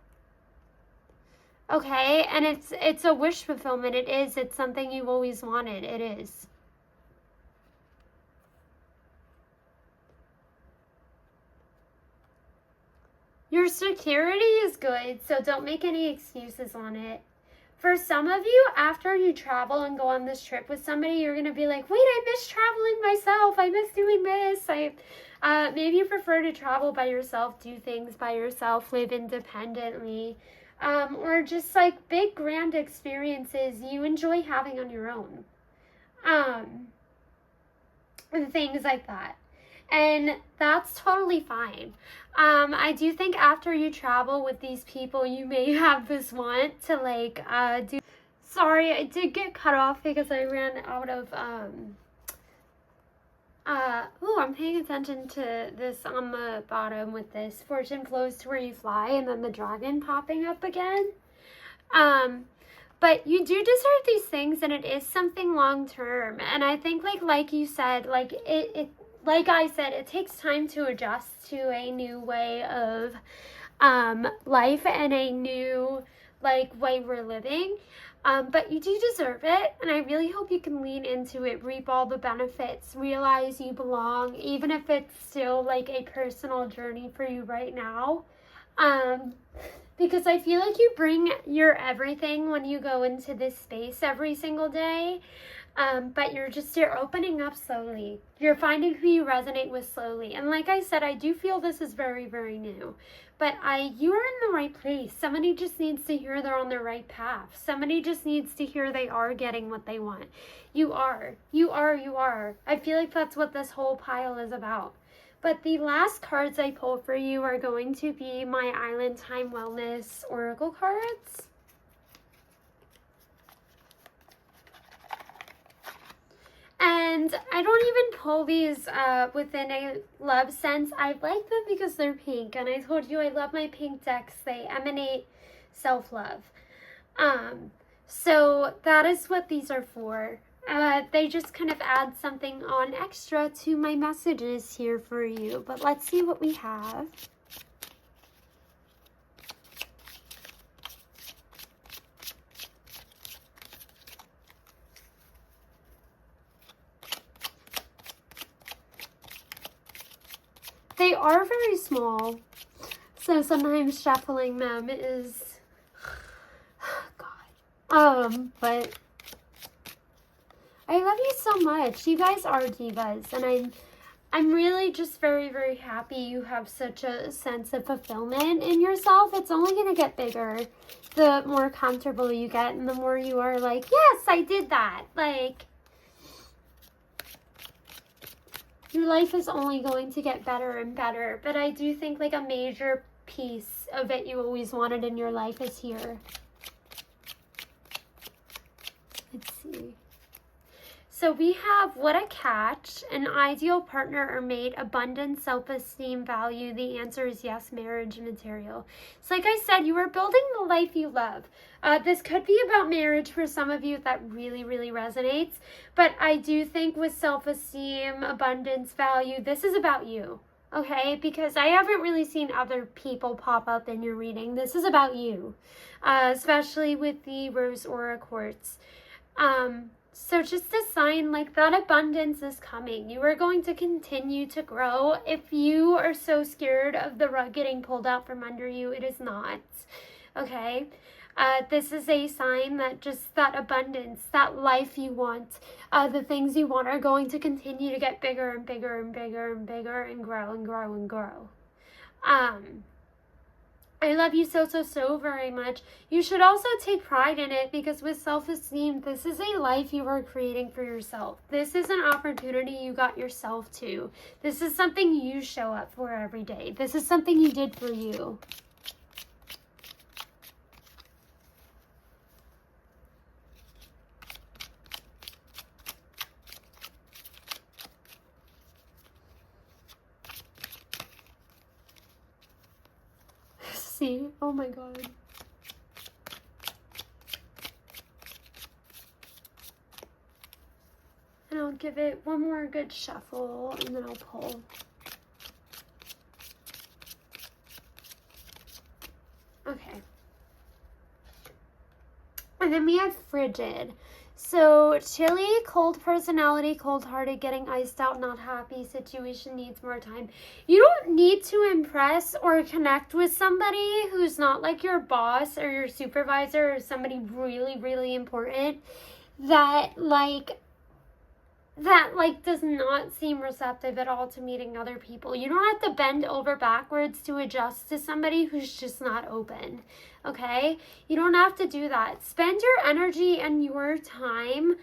Okay, and it's a wish fulfillment. It is. It's something you've always wanted. It is. Your security is good, so don't make any excuses on it. For some of you, after you travel and go on this trip with somebody, you're going to be like, wait, I miss traveling myself. I miss doing this. Maybe you prefer to travel by yourself, do things by yourself, live independently. Or just like big grand experiences you enjoy having on your own. And things like that. And that's totally fine. I do think after you travel with these people, you may have this want to like do. Sorry, I did get cut off because I ran out of I'm paying attention to this on the bottom with this. Fortune flows to where you fly, and then the dragon popping up again. But you do deserve these things, and it is something long term. And I think like you said, like like I said, it takes time to adjust to a new way of life and a new way we're living. But you do deserve it, and I really hope you can lean into it, reap all the benefits, realize you belong, even if it's still a personal journey for you right now. Because I feel like you bring your everything when you go into this space every single day. But you're opening up slowly. You're finding who you resonate with slowly. And like I said, I do feel this is very, very new. But you are in the right place. Somebody just needs to hear they're on the right path. Somebody just needs to hear they are getting what they want. You are. You are. You are. I feel like that's what this whole pile is about. But the last cards I pulled for you are going to be my Island Time Wellness Oracle cards. And I don't even pull these within a love sense. I like them because they're pink. And I told you I love my pink decks. They emanate self-love. So that is what these are for. They just kind of add something on extra to my messages here for you. But let's see what we have. They are very small, so sometimes shuffling them is, God. But I love you so much. You guys are divas, and I'm really just very, very happy you have such a sense of fulfillment in yourself. It's only going to get bigger the more comfortable you get, and the more you are like, yes, I did that. Your life is only going to get better and better. But I do think a major piece of it you always wanted in your life is here. Let's see. So we have what a catch, an ideal partner or mate, abundance, self-esteem, value. The answer is yes, marriage material. So like I said, you are building the life you love. This could be about marriage for some of you that really, really resonates. But I do think with self-esteem, abundance, value, this is about you. Okay, because I haven't really seen other people pop up in your reading. This is about you, especially with the Rose Aura Quartz. So just a sign that abundance is coming. You are going to continue to grow. If you are so scared of the rug getting pulled out from under you, it is not. Okay? This is a sign that just that abundance, that life you want, the things you want are going to continue to get bigger and bigger and bigger and bigger and grow and grow and grow. I love you so, so, so very much. You should also take pride in it because with self-esteem, this is a life you are creating for yourself. This is an opportunity you got yourself to. This is something you show up for every day. This is something you did for you. See? Oh my God. And I'll give it one more good shuffle and then I'll pull. Okay. And then we have frigid. So chilly, cold personality, cold-hearted, getting iced out, not happy, situation needs more time. You don't need to impress or connect with somebody who's not your boss or your supervisor or somebody really, really important that does not seem receptive at all to meeting other people. You don't have to bend over backwards to adjust to somebody who's just not open, okay? You don't have to do that. Spend your energy and your time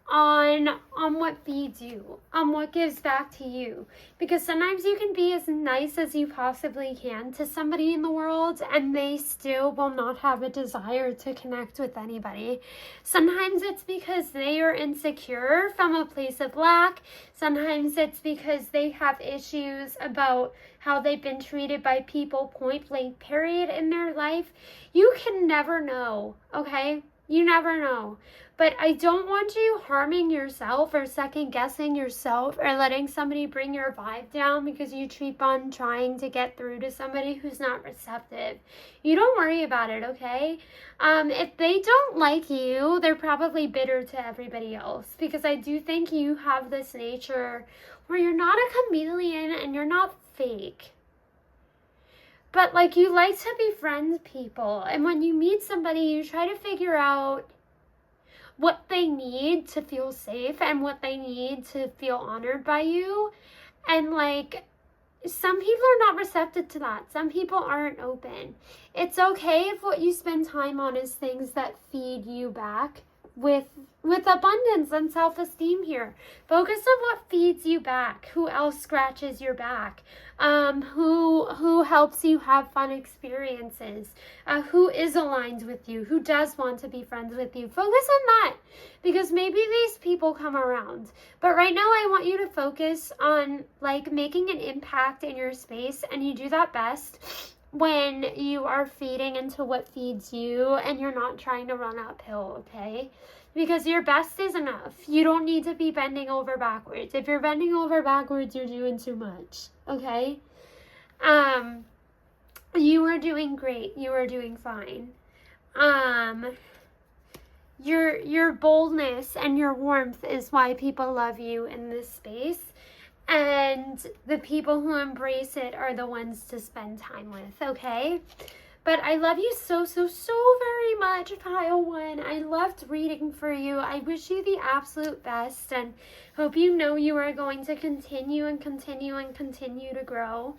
on what feeds you, on what gives back to you. Because sometimes you can be as nice as you possibly can to somebody in the world and they still will not have a desire to connect with anybody. Sometimes it's because they are insecure from a place of lack. Sometimes it's because they have issues about how they've been treated by people point blank period in their life. You can never know, okay? You never know. But I don't want you harming yourself or second guessing yourself or letting somebody bring your vibe down because you keep on trying to get through to somebody who's not receptive. You don't worry about it, okay? If they don't like you, they're probably bitter to everybody else, because I do think you have this nature where you're not a chameleon and you're not fake. But like, you like to befriend people, and when you meet somebody, you try to figure out what they need to feel safe and what they need to feel honored by you. And like, some people are not receptive to that. Some people aren't open. It's okay if what you spend time on is things that feed you back with abundance and self-esteem here. Focus on what feeds you back. Who else scratches your back? Who helps you have fun experiences? Who is aligned with you? Who does want to be friends with you? Focus on that, because maybe these people come around. But right now I want you to focus on like making an impact in your space, and you do that best when you are feeding into what feeds you and you're not trying to run uphill, okay? Because your best is enough. You don't need to be bending over backwards. If you're bending over backwards, you're doing too much, okay? You are doing great. You are doing fine. Your boldness and your warmth is why people love you in this space. And the people who embrace it are the ones to spend time with, okay? But I love you so, so, so very much, Pile 1. I loved reading for you. I wish you the absolute best, and hope you know you are going to continue and continue and continue to grow.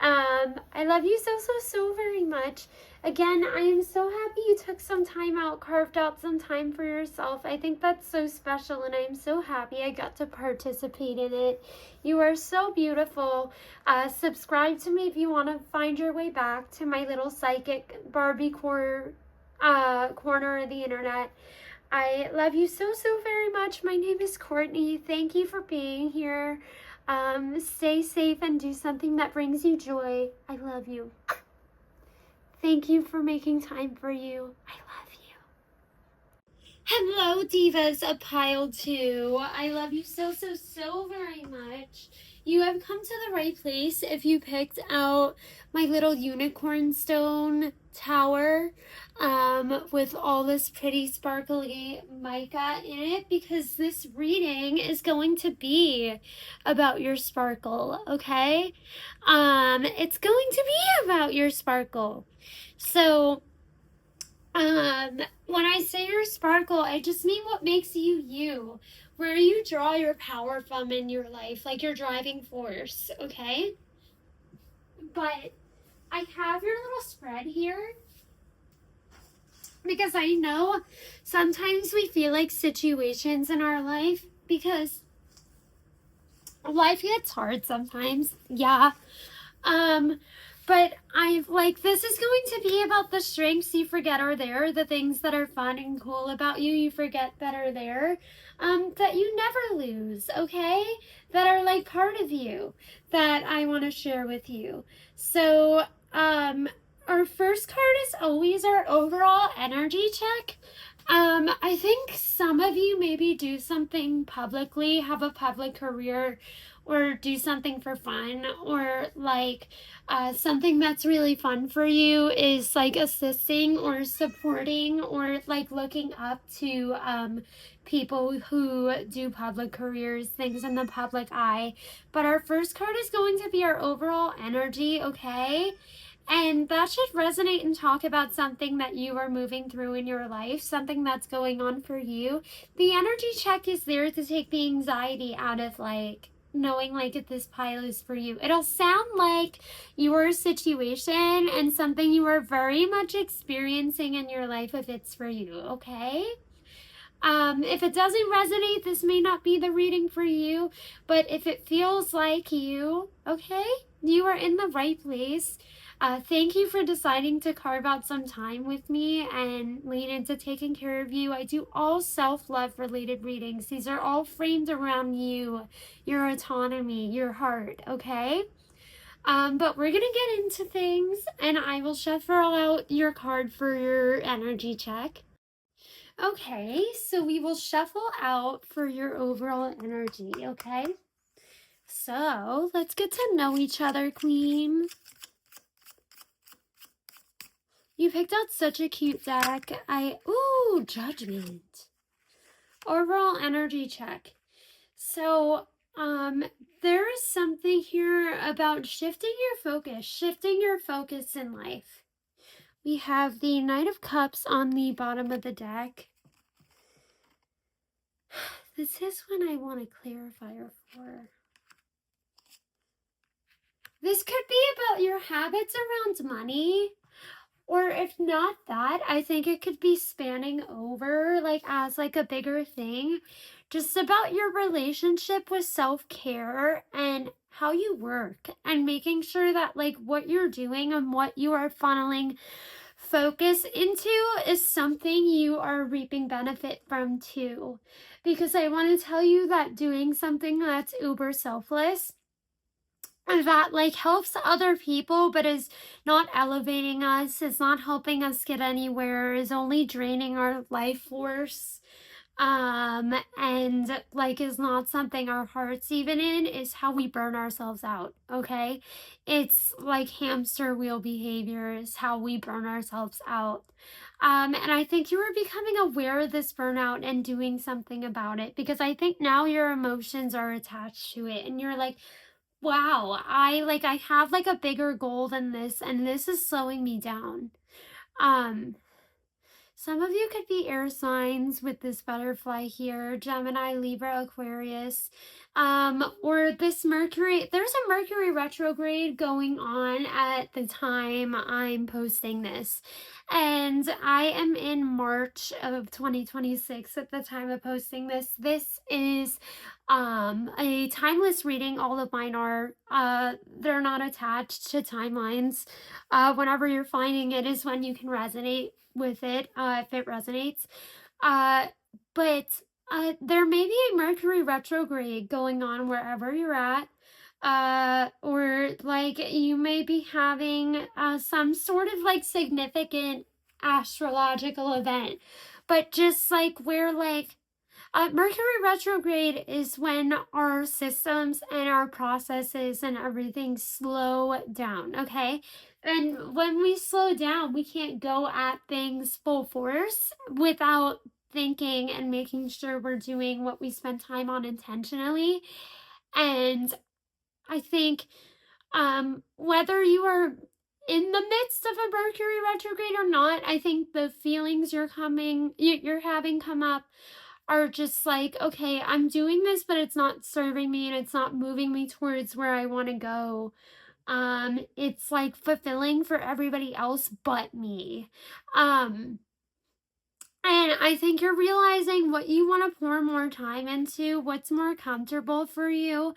I love you so, so, so very much. Again, I am so happy you took some time out, carved out some time for yourself. I think that's so special, and I'm so happy I got to participate in it. You are so beautiful. Subscribe to me if you want to find your way back to my little psychic Barbie corner of the internet. I love you so, so very much. My name is Courtney. Thank you for being here. Stay safe and do something that brings you joy. I love you. Thank you for making time for you. I love you. Hello, divas of Pile 2. I love you so, so, so very much. You have come to the right place if you picked out my little unicorn stone tower with all this pretty sparkly mica in it, because this reading is going to be about your sparkle, okay? It's going to be about your sparkle. So, when I say your sparkle, I just mean what makes you you, where you draw your power from in your life, like your driving force, okay? But I have your little spread here because I know sometimes we feel like situations in our life, because life gets hard sometimes, yeah. But I've like, this is going to be about the strengths you forget are there, the things that are fun and cool about you, you forget that are there, that you never lose, okay? That are like part of you that I want to share with you. So, our first card is always our overall energy check. I think some of you maybe do something publicly, have a public career, or do something for fun, or like something that's really fun for you is like assisting or supporting or like looking up to people who do public careers, things in the public eye. But our first card is going to be our overall energy, okay? And that should resonate and talk about something that you are moving through in your life, something that's going on for you. The energy check is there to take the anxiety out of like knowing like if this pile is for you. It'll sound like your situation and something you are very much experiencing in your life if it's for you, okay? If it doesn't resonate, this may not be the reading for you, but if it feels like you, okay, you are in the right place. Thank you for deciding to carve out some time with me and lean into taking care of you. I do all self-love related readings. These are all framed around you, your autonomy, your heart, okay? But we're gonna get into things, and I will shuffle out your card for your energy check. Okay, so we will shuffle out for your overall energy, okay? So let's get to know each other, Queen. You picked out such a cute deck. Ooh, Judgment. Overall energy check. So, there is something here about shifting your focus in life. We have the Knight of Cups on the bottom of the deck. This is one I want a clarifier for. This could be about your habits around money. Or if not that, I think it could be spanning over like as like a bigger thing. Just about your relationship with self-care and how you work and making sure that like what you're doing and what you are funneling focus into is something you are reaping benefit from too. Because I want to tell you that doing something that's uber selfless that like helps other people but is not elevating us, is not helping us get anywhere, is only draining our life force, and like is not something our heart's even in, is how we burn ourselves out. Okay, it's like hamster wheel behavior is how we burn ourselves out. And I think you are becoming aware of this burnout and doing something about it, because I think now your emotions are attached to it and you're like, wow, I have like a bigger goal than this and this is slowing me down. Um some of you could be air signs with this butterfly here, Gemini, Libra, Aquarius. Or this Mercury, there's a Mercury retrograde going on at the time I'm posting this. And I am in March of 2026 at the time of posting this. This is a timeless reading. All of mine are. They're not attached to timelines. Whenever you're finding it is when you can resonate with it, if it resonates. But there may be a Mercury retrograde going on wherever you're at. Or like you may be having some sort of like significant astrological event. But just like where like Mercury retrograde is when our systems and our processes and everything slow down, okay? And when we slow down, we can't go at things full force without thinking and making sure we're doing what we spend time on intentionally. And I think whether you are in the midst of a Mercury retrograde or not, I think the feelings you're having come up are just like, okay, I'm doing this, but it's not serving me and it's not moving me towards where I want to go. It's like fulfilling for everybody else but me. And I think you're realizing what you want to pour more time into, what's more comfortable for you,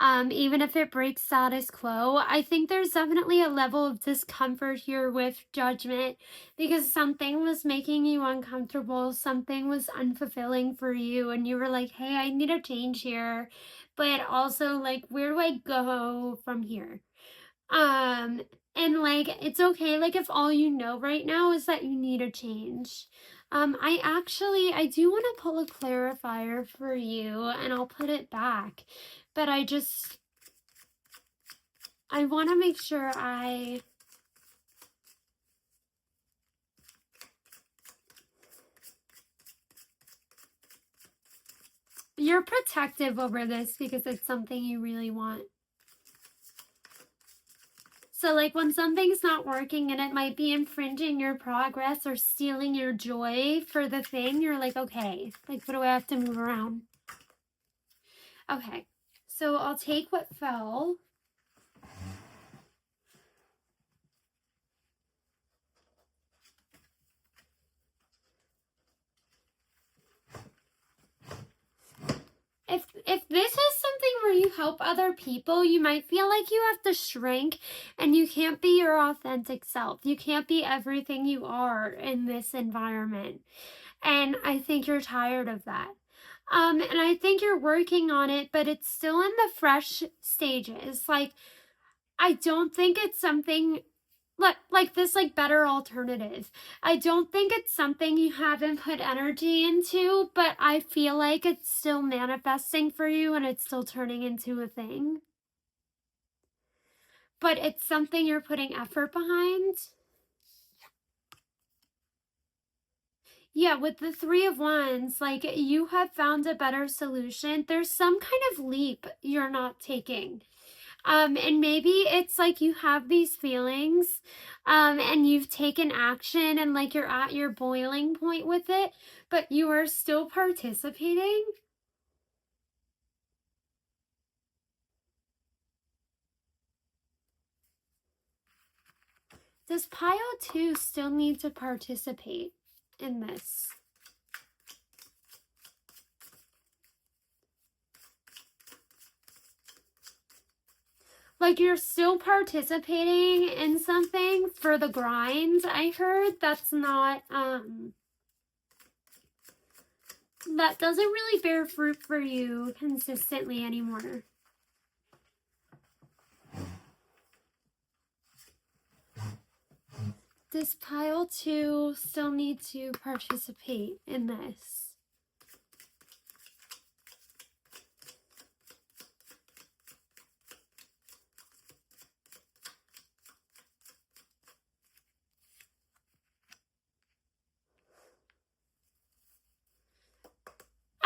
even if it breaks status quo. I think there's definitely a level of discomfort here with Judgment because something was making you uncomfortable, something was unfulfilling for you, and you were like, hey, I need a change here. But also, like, where do I go from here? And like, it's okay, like, if all you know right now is that you need a change. I do want to pull a clarifier for you and I'll put it back, but I want to make sure you're protective over this because it's something you really want. So like when something's not working and it might be infringing your progress or stealing your joy for the thing, you're like, okay, like what do I have to move around? Okay, so I'll take what fell. If this is something where you help other people, you might feel like you have to shrink and you can't be your authentic self. You can't be everything you are in this environment. And I think you're tired of that. And I think you're working on it, but it's still in the fresh stages. Like, I don't think it's something like this like better alternative. I don't think it's something you haven't put energy into, but I feel like it's still manifesting for you and it's still turning into a thing. But it's something you're putting effort behind. Yeah, with the Three of Wands, like you have found a better solution. There's some kind of leap you're not taking. And maybe it's like you have these feelings, and you've taken action and like you're at your boiling point with it, but you are still participating. Does pile 2 still need to participate in this? Like you're still participating in something for the grind, I heard. That's not, that doesn't really bear fruit for you consistently anymore. Does pile 2 still need to participate in this?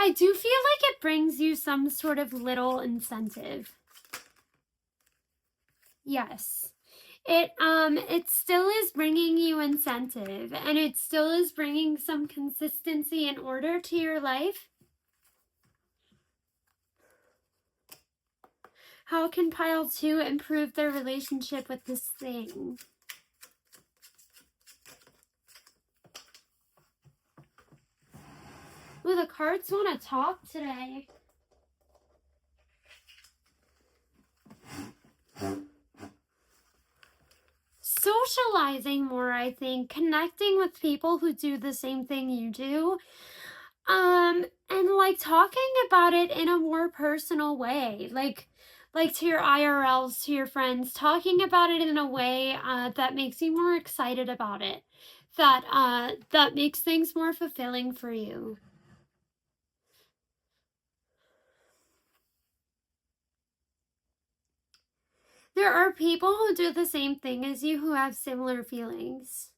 I do feel like it brings you some sort of little incentive. Yes. It still is bringing you incentive, and it still is bringing some consistency and order to your life. How can pile 2 improve their relationship with this thing? Ooh, the cards want to talk today. Socializing more, I think. Connecting with people who do the same thing you do. And like talking about it in a more personal way. Like to your IRLs, to your friends, talking about it in a way that makes you more excited about it. That makes things more fulfilling for you. There are people who do the same thing as you who have similar feelings.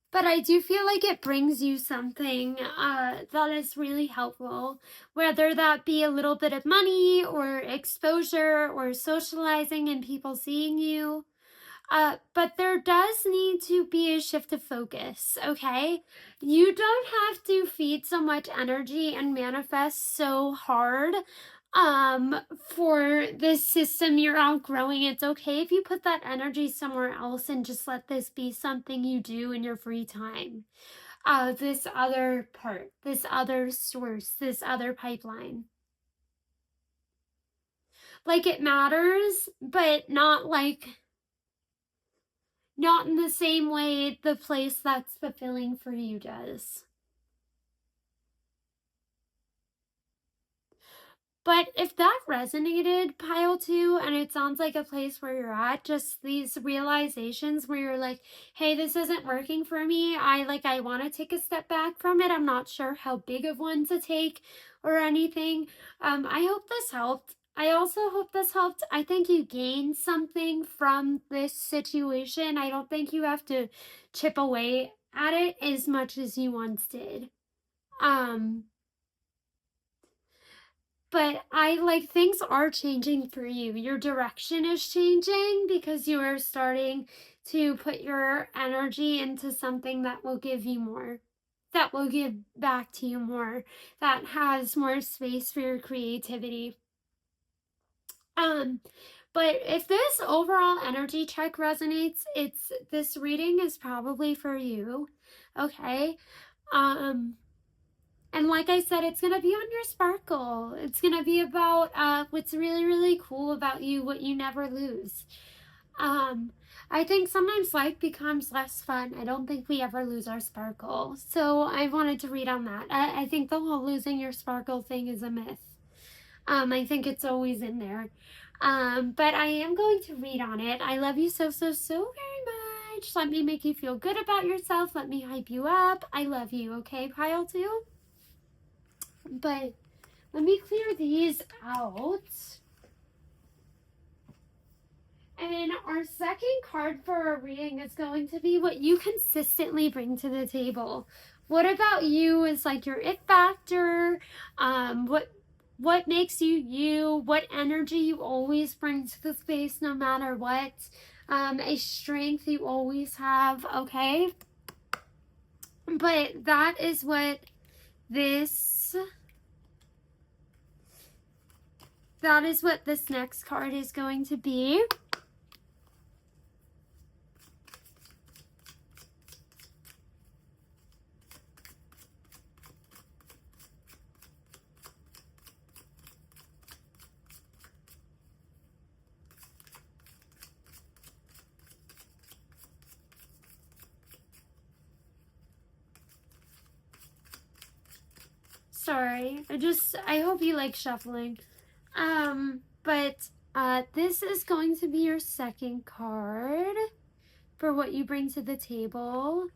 But I do feel like it brings you something that is really helpful, whether that be a little bit of money or exposure or socializing and people seeing you. But there does need to be a shift of focus, okay? You don't have to feed so much energy and manifest so hard for this system you're outgrowing. It's okay if you put that energy somewhere else and just let this be something you do in your free time. This other part, this other source, this other pipeline. Like it matters, but not in the same way the place that's fulfilling for you does. But if that resonated, pile 2, and it sounds like a place where you're at, just these realizations where you're like, hey, this isn't working for me. I want to take a step back from it. I'm not sure how big of one to take or anything. I hope this helped. I also hope this helped. I think you gained something from this situation. I don't think you have to chip away at it as much as you once did. But things are changing for you. Your direction is changing because you are starting to put your energy into something that will give you more, that will give back to you more, that has more space for your creativity. But if this overall energy check resonates, this reading is probably for you. Okay. And like I said, it's going to be on your sparkle. It's going to be about what's really, really cool about you, what you never lose. I think sometimes life becomes less fun. I don't think we ever lose our sparkle. So I wanted to read on that. I think the whole losing your sparkle thing is a myth. I think it's always in there. But I am going to read on it. I love you so, so, so very much. Let me make you feel good about yourself. Let me hype you up. I love you, okay, pile 2? But let me clear these out. And our second card for our reading is going to be what you consistently bring to the table. What about you is like your it factor? What makes you you? What energy you always bring to the space no matter what? A strength you always have, okay? But that is what this next card is going to be. Sorry, I hope you like shuffling. But this is going to be your second card for what you bring to the table.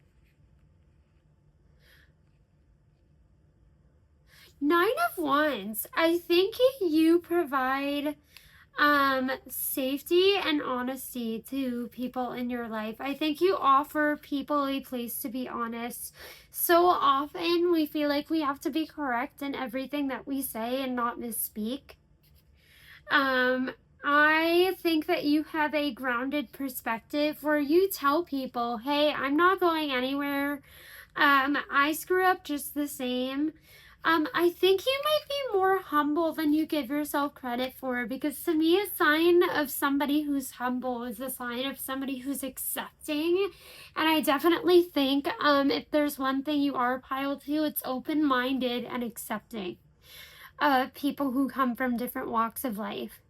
9 of Wands. I think you provide safety and honesty to people in your life. I think you offer people a place to be honest. So often we feel like we have to be correct in everything that we say and not misspeak. I think that you have a grounded perspective where you tell people, hey, I'm not going anywhere. I screw up just the same. I think you might be more humble than you give yourself credit for, because to me, a sign of somebody who's humble is a sign of somebody who's accepting. And I definitely think if there's one thing you are, pile 2, it's open-minded and accepting of people who come from different walks of life.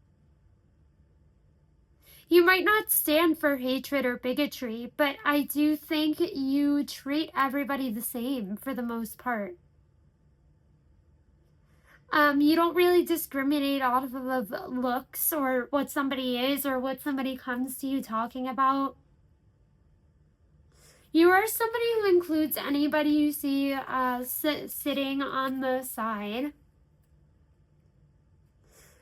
You might not stand for hatred or bigotry, but I do think you treat everybody the same for the most part. You don't really discriminate off of looks or what somebody is or what somebody comes to you talking about. You are somebody who includes anybody you see sitting on the side.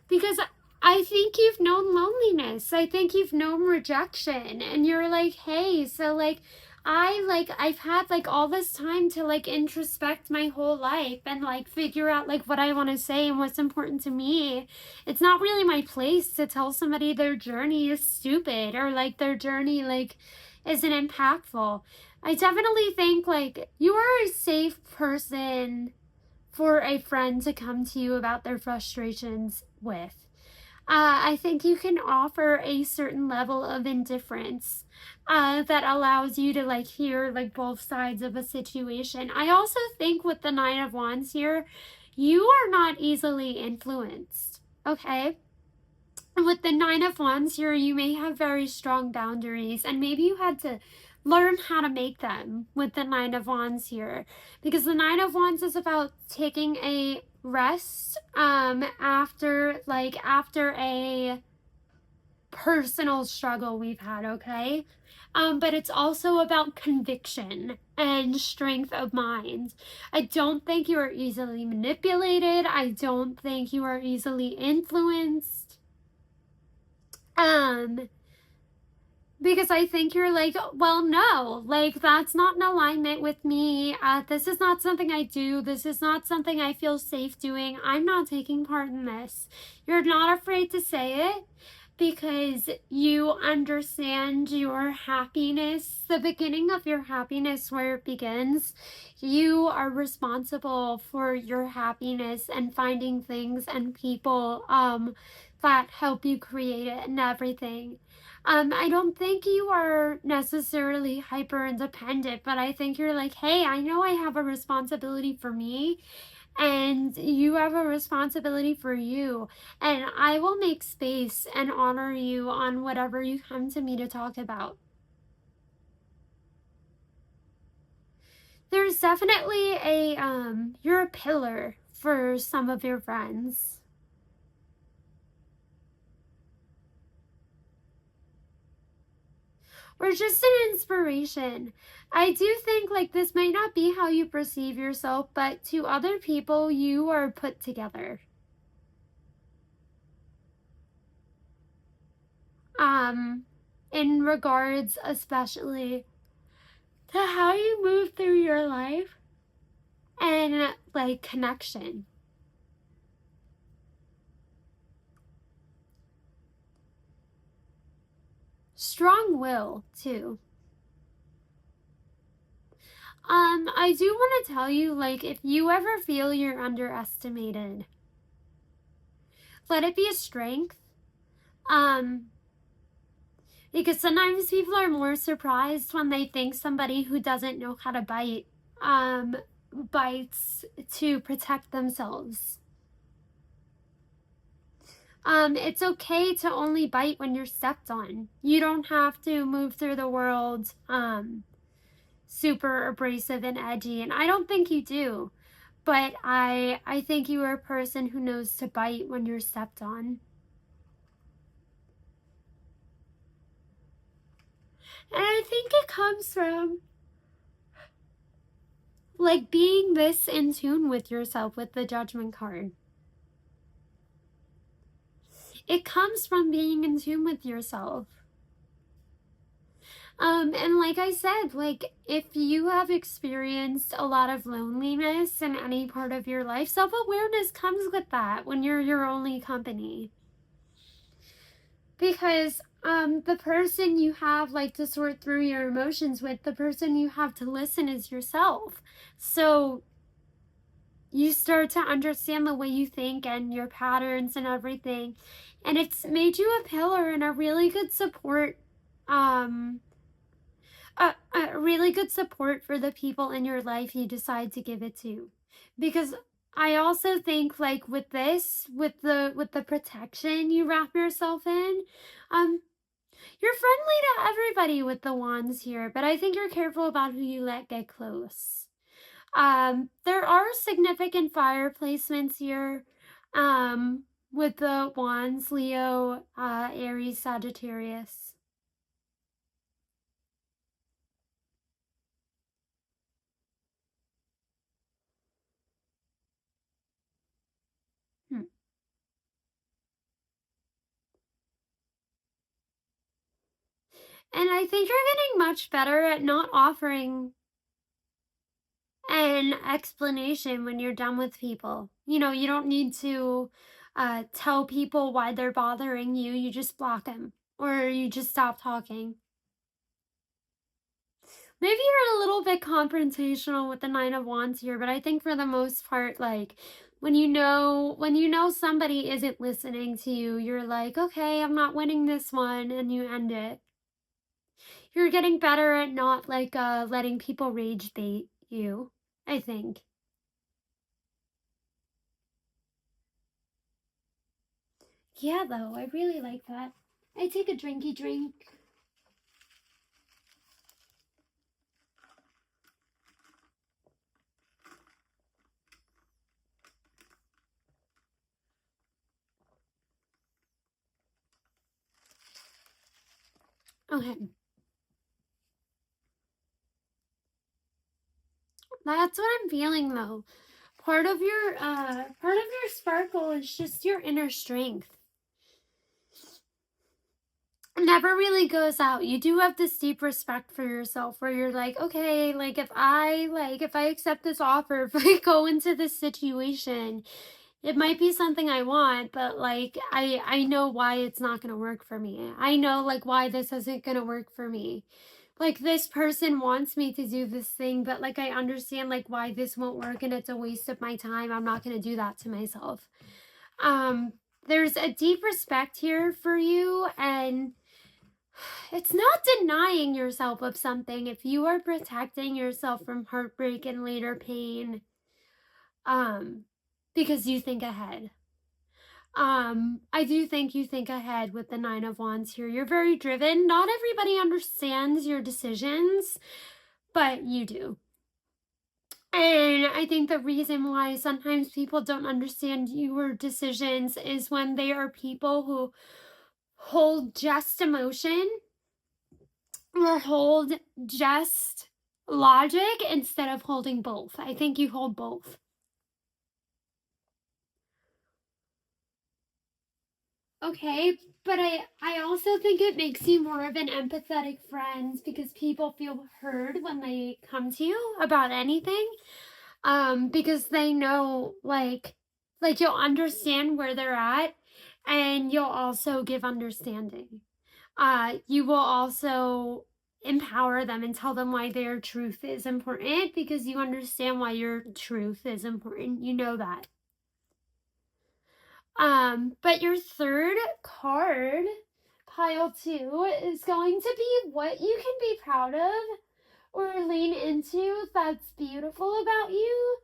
Because I think you've known loneliness. I think you've known rejection. And you're like, hey, so I've had all this time to introspect my whole life and figure out what I want to say and what's important to me. It's not really my place to tell somebody their journey is stupid or their journey isn't impactful. I definitely think you are a safe person for a friend to come to you about their frustrations with. I think you can offer a certain level of indifference that allows you to hear both sides of a situation. I also think with the 9 of Wands here, you are not easily influenced, okay? With the 9 of Wands here, you may have very strong boundaries, and maybe you had to learn how to make them with the 9 of Wands here, because the 9 of Wands is about taking a rest after a personal struggle we've had, okay? But it's also about conviction and strength of mind. I don't think you are easily manipulated. I don't think you are easily influenced. Because I think you're well, no, that's not in alignment with me. This is not something I do. This is not something I feel safe doing. I'm not taking part in this. You're not afraid to say it because you understand your happiness, the beginning of your happiness, where it begins. You are responsible for your happiness and finding things and people that help you create it and everything. I don't think you are necessarily hyper independent, but I think you're hey, I know I have a responsibility for me, and you have a responsibility for you, and I will make space and honor you on whatever you come to me to talk about. There's definitely you're a pillar for some of your friends. or just an inspiration. I do think like this might not be how you perceive yourself, but to other people, you are put together. In regards especially to how you move through your life and like connection. Strong will too. I do want to tell you, like, if you ever feel you're underestimated, let it be a strength. Because sometimes people are more surprised when they think somebody who doesn't know how to bite, bites to protect themselves. It's okay to only bite when you're stepped on. You don't have to move through the world, super abrasive and edgy, and I don't think you do. But I think you are a person who knows to bite when you're stepped on. And I think it comes from like being this in tune with yourself with the Judgment card. It comes from being in tune with yourself. And like I said, like if you have experienced a lot of loneliness in any part of your life, self-awareness comes with that when you're your only company. Because the person you have like to sort through your emotions with, the person you have to listen is yourself. So you start to understand the way you think and your patterns and everything. And it's made you a pillar and a really good support, a really good support for the people in your life you decide to give it to. Because I also think like with this, with the protection you wrap yourself in, you're friendly to everybody with the wands here, but I think you're careful about who you let get close. There are significant fire placements here, with the wands, Leo, Aries, Sagittarius. Hmm. And I think you're getting much better at not offering an explanation when you're done with people. You know, you don't need to tell people why they're bothering you. You just block them or you just stop talking. Maybe you're a little bit confrontational with the Nine of Wands here, but I think for the most part, like when you know somebody isn't listening to you, you're like, okay, I'm not winning this one, and you end it. You're getting better at not like letting people rage bait you, I think. Yeah, though, I really like that. I take a drinky drink. Okay. That's what I'm feeling though. Part of your sparkle is just your inner strength. Never really goes out. You do have this deep respect for yourself where you're like, okay, like if I accept this offer, if I go into this situation, it might be something I want, but like I know why it's not going to work for me. I know like why this isn't going to work for me. Like this person wants me to do this thing, but like I understand like why this won't work and it's a waste of my time. I'm not going to do that to myself. There's a deep respect here for you, and it's not denying yourself of something if you are protecting yourself from heartbreak and later pain, because you think ahead. I do think you think ahead with the Nine of Wands here. You're very driven. Not everybody understands your decisions, but you do. And I think the reason why sometimes people don't understand your decisions is when they are people who hold just emotion or hold just logic instead of holding both. I think you hold both. Okay, but I also think it makes you more of an empathetic friend because people feel heard when they come to you about anything. Because they know like you'll understand where they're at, and you'll also give understanding. You will also empower them and tell them why their truth is important because you understand why your truth is important. You know that. But your third card, pile two, is going to be what you can be proud of or lean into that's beautiful about you.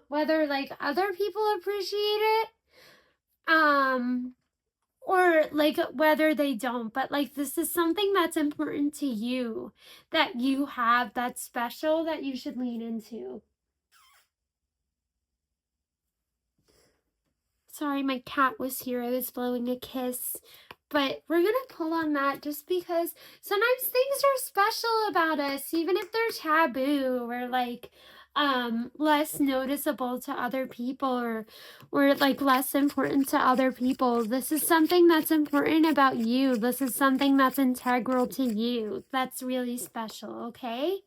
Whether like other people appreciate it, um, or like whether they don't, but like this is something that's important to you that you have that's special that you should lean into. Sorry, my cat was here. I was blowing a kiss. But we're going to pull on that just because sometimes things are special about us, even if they're taboo or like less noticeable to other people or like less important to other people. This is something that's important about you. This is something that's integral to you. That's really special, okay?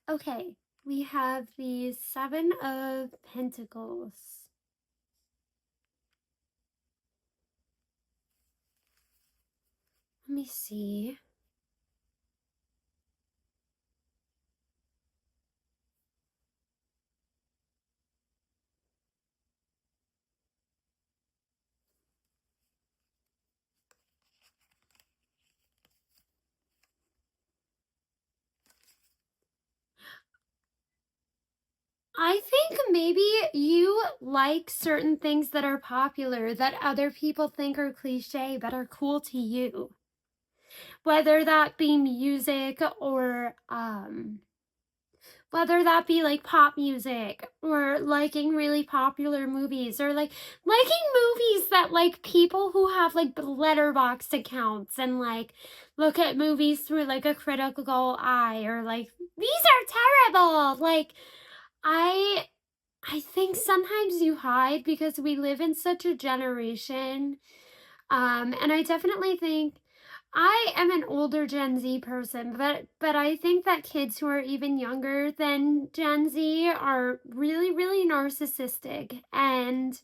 Okay, we have the Seven of Pentacles. Let me see. I think maybe you like certain things that are popular that other people think are cliche but are cool to you. Whether that be music or whether that be like pop music or liking really popular movies or like liking movies that like people who have like letterboxd accounts and like look at movies through like a critical eye or like these are terrible. Like I think sometimes you hide because we live in such a generation. And I definitely think I am an older Gen Z person, but I think that kids who are even younger than Gen Z are really, really narcissistic. And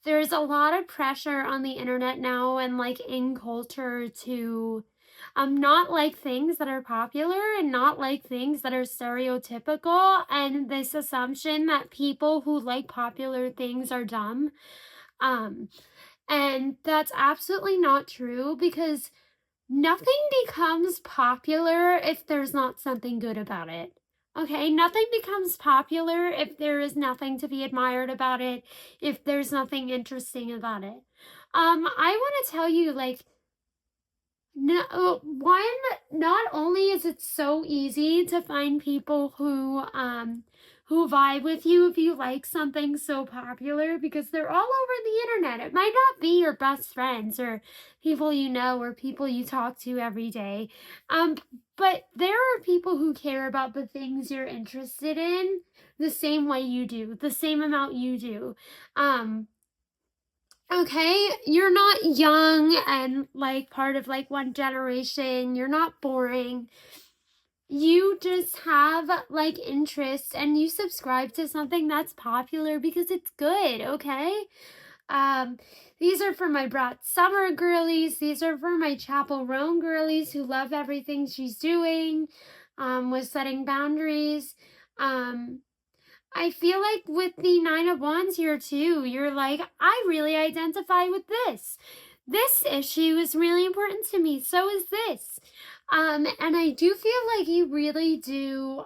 there's a lot of pressure on the internet now and like in culture to not like things that are popular and not like things that are stereotypical, and this assumption that people who like popular things are dumb. Um and that's absolutely not true because nothing becomes popular if there's not something good about it. Okay, nothing becomes popular if there is nothing to be admired about it, if there's nothing interesting about it. I want to tell you, like, no, one, not only is it so easy to find people who vibe with you if you like something so popular because they're all over the internet. It might not be your best friends or people you know or people you talk to every day. Um, but there are people who care about the things you're interested in the same way you do, the same amount you do. Okay, you're not young and like part of like one generation. You're not boring. You just have like interest and you subscribe to something that's popular because it's good, okay? Um, these are for my Brat Summer girlies. These are for my Chapel Roan girlies who love everything she's doing, with setting boundaries. Um, I feel like with the Nine of Wands here too, you're like, I really identify with this. This issue is really important to me. So is this. And I do feel like you really do,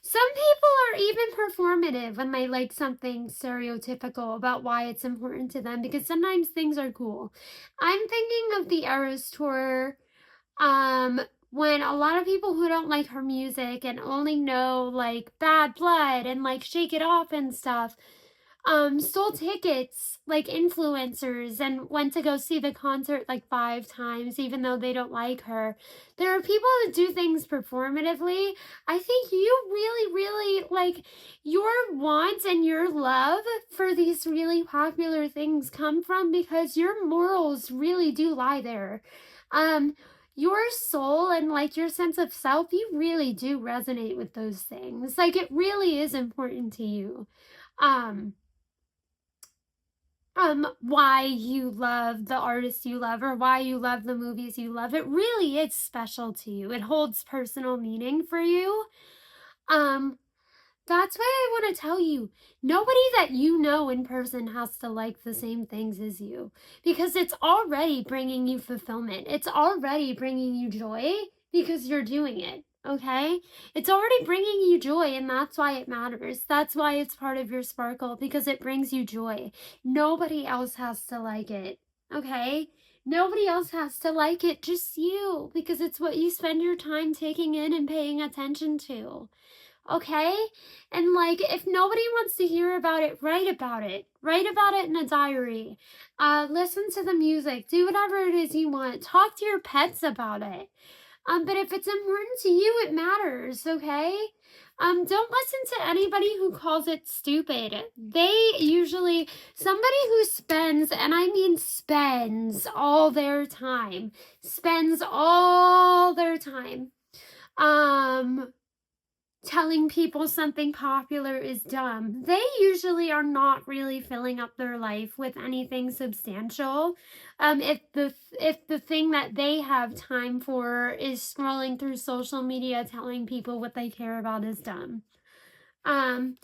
Some people are even performative when they like something stereotypical about why it's important to them, because sometimes things are cool. I'm thinking of the Eras tour, um, when a lot of people who don't like her music and only know like Bad Blood and like Shake It Off and stuff, stole tickets like influencers and went to go see the concert like 5 times even though they don't like her. There are people that do things performatively. I think you really like your want and your love for these really popular things come from because your morals really do lie there. Your soul and like your sense of self, you really do resonate with those things. Like it really is important to you. Um, why you love the artists you love or why you love the movies you love. It really is special to you. It holds personal meaning for you. Um, that's why I want to tell you, nobody that you know in person has to like the same things as you because it's already bringing you fulfillment. It's already bringing you joy because you're doing it. Okay? It's already bringing you joy, and that's why it matters. That's why it's part of your sparkle, because it brings you joy. Nobody else has to like it. Okay? Nobody else has to like it, just you, because it's what you spend your time taking in and paying attention to. Okay? And like, if nobody wants to hear about it, write about it. Write about it in a diary. Listen to the music. Do whatever it is you want. Talk to your pets about it. But if it's important to you, it matters, okay? Don't listen to anybody who calls it stupid. They usually, somebody who spends, and I mean spends all their time, telling people something popular is dumb. They usually are not really filling up their life with anything substantial. If the thing that they have time for is scrolling through social media telling people what they care about is dumb. On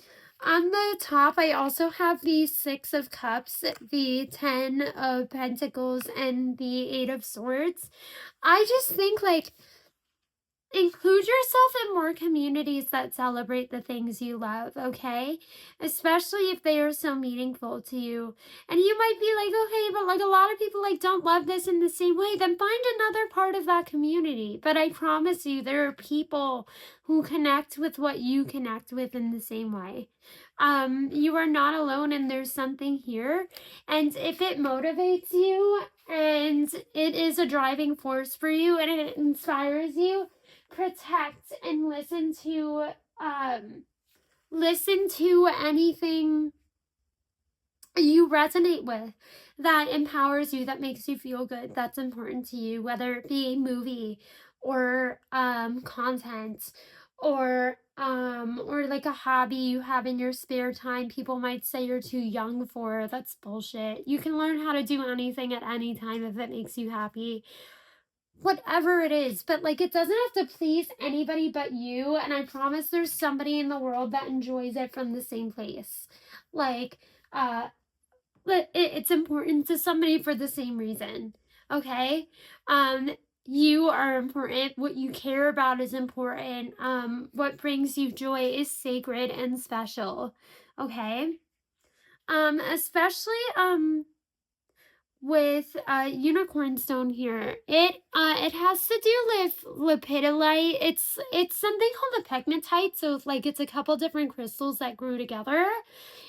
the top, I also have the 6 of Cups, the 10 of Pentacles, and the 8 of Swords. I just think like, include yourself in more communities that celebrate the things you love, okay? Especially if they are so meaningful to you. And you might be like, okay, but like a lot of people like don't love this in the same way. Then find another part of that community. But I promise you, there are people who connect with what you connect with in the same way. You are not alone, and there's something here. And if it motivates you and it is a driving force for you and it inspires you, protect and listen to anything you resonate with that empowers you, that makes you feel good, that's important to you, whether it be a movie or content or like a hobby you have in your spare time people might say you're too young for. That's bullshit. You can learn how to do anything at any time if it makes you happy, whatever it is. But like, it doesn't have to please anybody but you, and I promise there's somebody in the world that enjoys it from the same place. Like, but it's important to somebody for the same reason. Okay? You are important. What you care about is important. What brings you joy is sacred and special. Okay? Especially with unicorn stone here. It has to do with lepidolite. It's something called a pegmatite, so like it's a couple different crystals that grew together.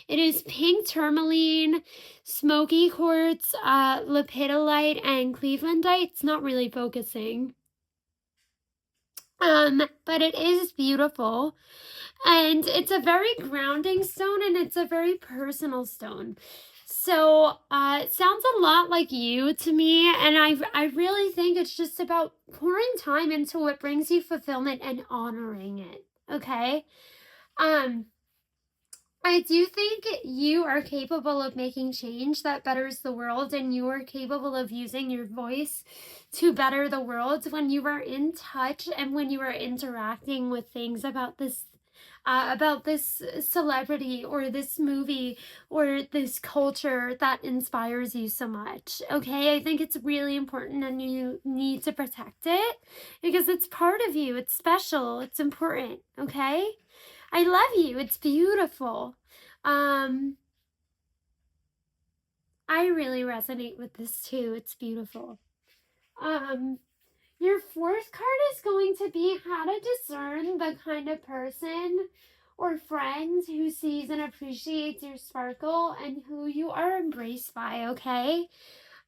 It is pink tourmaline, smoky quartz, lepidolite, and clevelandite. It's not really focusing. But it is beautiful. And it's a very grounding stone, and it's a very personal stone. So it sounds a lot like you to me, and I really think it's just about pouring time into what brings you fulfillment and honoring it. Okay? I do think you are capable of making change that betters the world, and you are capable of using your voice to better the world when you are in touch and when you are interacting with things about this celebrity or this movie or this culture that inspires you so much. Okay, I think it's really important, and you need to protect it because it's part of you. It's special. It's important. Okay. I love you. It's beautiful. I really resonate with this too. It's beautiful. Your fourth card is going to be how to discern the kind of person or friend who sees and appreciates your sparkle and who you are embraced by, okay?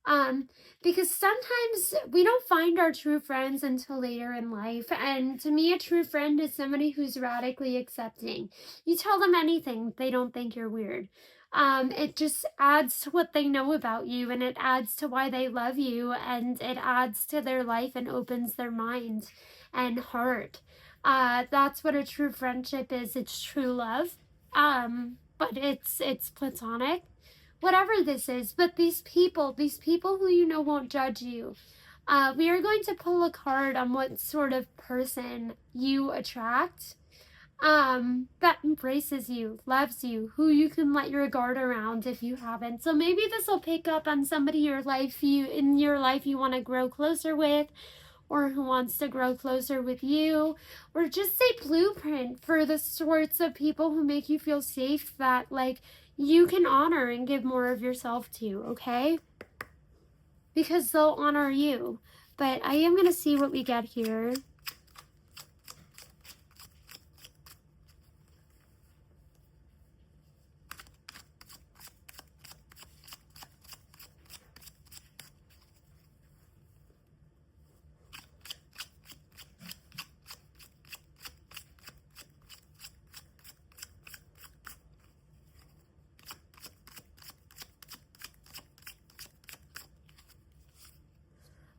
Um, because sometimes we don't find our true friends until later in life. And to me, a true friend is somebody who's radically accepting. You tell them anything, they don't think you're weird. It just adds to what they know about you, and it adds to why they love you, and it adds to their life and opens their mind and heart. That's what a true friendship is. It's true love. But it's platonic, whatever this is. But these people who you know won't judge you. We are going to pull a card on what sort of person you attract, that embraces you, loves you, who you can let your guard around if you haven't. So maybe this will pick up on somebody in your life you want to grow closer with, or who wants to grow closer with you, or just a blueprint for the sorts of people who make you feel safe, that like you can honor and give more of yourself to, okay? Because they'll honor you. But I am going to see what we get here.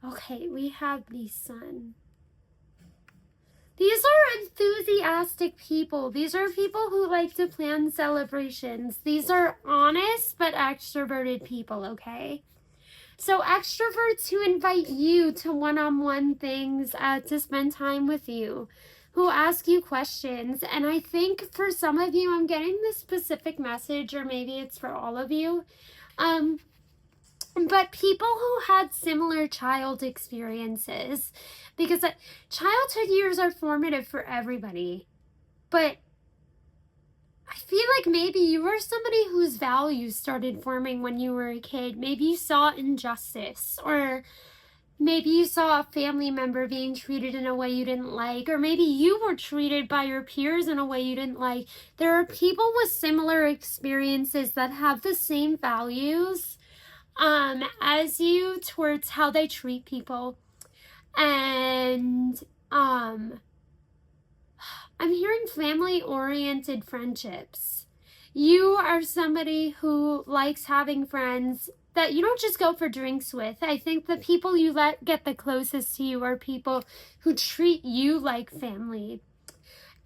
Okay, we have the Sun. These are enthusiastic people. These are people who like to plan celebrations. These are honest but extroverted people, okay? So extroverts who invite you to one-on-one things, to spend time with you, who ask you questions. And I think for some of you, I'm getting this specific message, or maybe it's for all of you. But people who had similar child experiences, because childhood years are formative for everybody. But I feel like maybe you were somebody whose values started forming when you were a kid. Maybe you saw injustice, or maybe you saw a family member being treated in a way you didn't like, or maybe you were treated by your peers in a way you didn't like. There are people with similar experiences that have the same values as you towards how they treat people. And I'm hearing family-oriented friendships. You are somebody who likes having friends that you don't just go for drinks with. I think the people you let get the closest to you are people who treat you like family.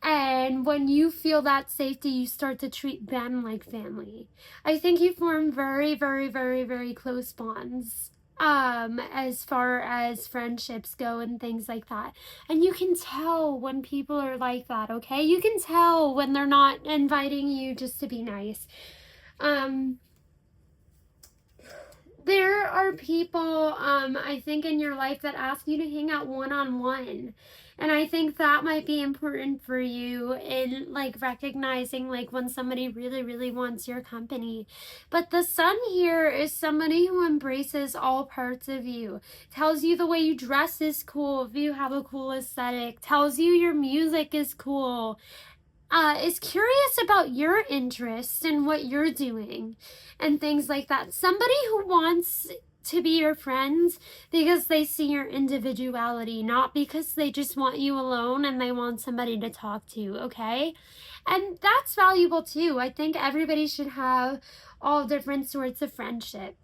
And when you feel that safety, you start to treat them like family. I think you form very, very, very, very close bonds, as far as friendships go and things like that. And you can tell when people are like that, okay? You can tell when they're not inviting you just to be nice. There are people, I think, in your life that ask you to hang out one-on-one. And I think that might be important for you in, like, recognizing, like, when somebody really, really wants your company. But the Sun here is somebody who embraces all parts of you. Tells you the way you dress is cool if you have a cool aesthetic. Tells you your music is cool. Is curious about your interests and what you're doing and things like that. Somebody who wants to be your friends because they see your individuality, not because they just want you alone and they want somebody to talk to, okay? And that's valuable too. I think everybody should have all different sorts of friendship.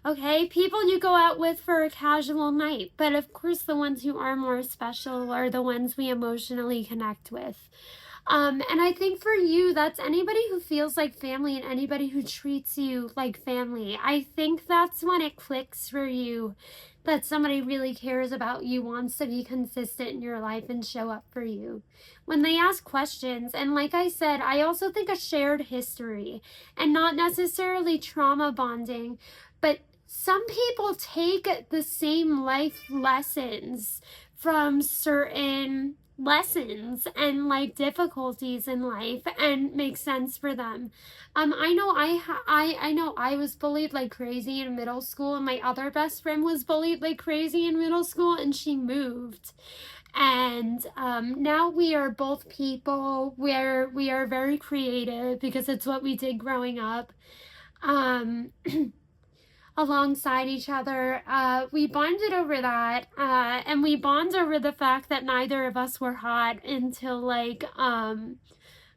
Okay, people you go out with for a casual night, but of course the ones who are more special are the ones we emotionally connect with. And I think for you, that's anybody who feels like family and anybody who treats you like family. I think that's when it clicks for you, that somebody really cares about you, wants to be consistent in your life and show up for you. When they ask questions, and like I said, I also think a shared history, and not necessarily trauma bonding, but some people take the same life lessons from certain lessons and like difficulties in life and make sense for them. I know I know I was bullied like crazy in middle school, and my other best friend was bullied like crazy in middle school, and she moved. And now we are both people where we are very creative because it's what we did growing up. Um, alongside each other. We bonded over that, and we bond over the fact that neither of us were hot until like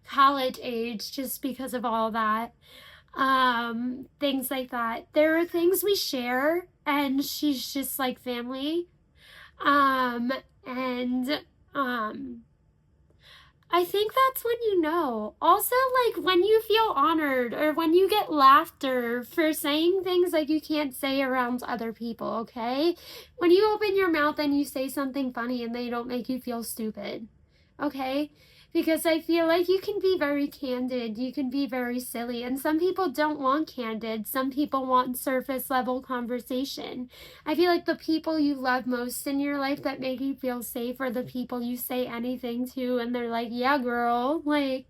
college age, just because of all that. Things like that. There are things we share, and she's just like family. Um, and um, I think that's when you know. Also, like when you feel honored or when you get laughter for saying things like you can't say around other people, okay? When you open your mouth and you say something funny and they don't make you feel stupid, okay? Because I feel like you can be very candid, you can be very silly, and some people don't want candid. Some people want surface level conversation. I feel like the people you love most in your life that make you feel safe are the people you say anything to and they're like, yeah, girl. Like,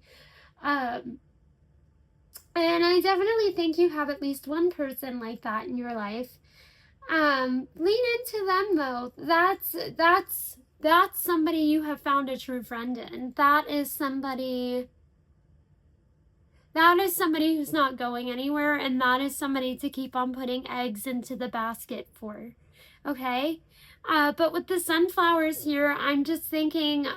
um, and I definitely think you have at least one person like that in your life. Lean into them though. That's somebody you have found a true friend in. That is somebody who's not going anywhere, and that is somebody to keep on putting eggs into the basket for. Okay? But with the sunflowers here, I'm just thinking,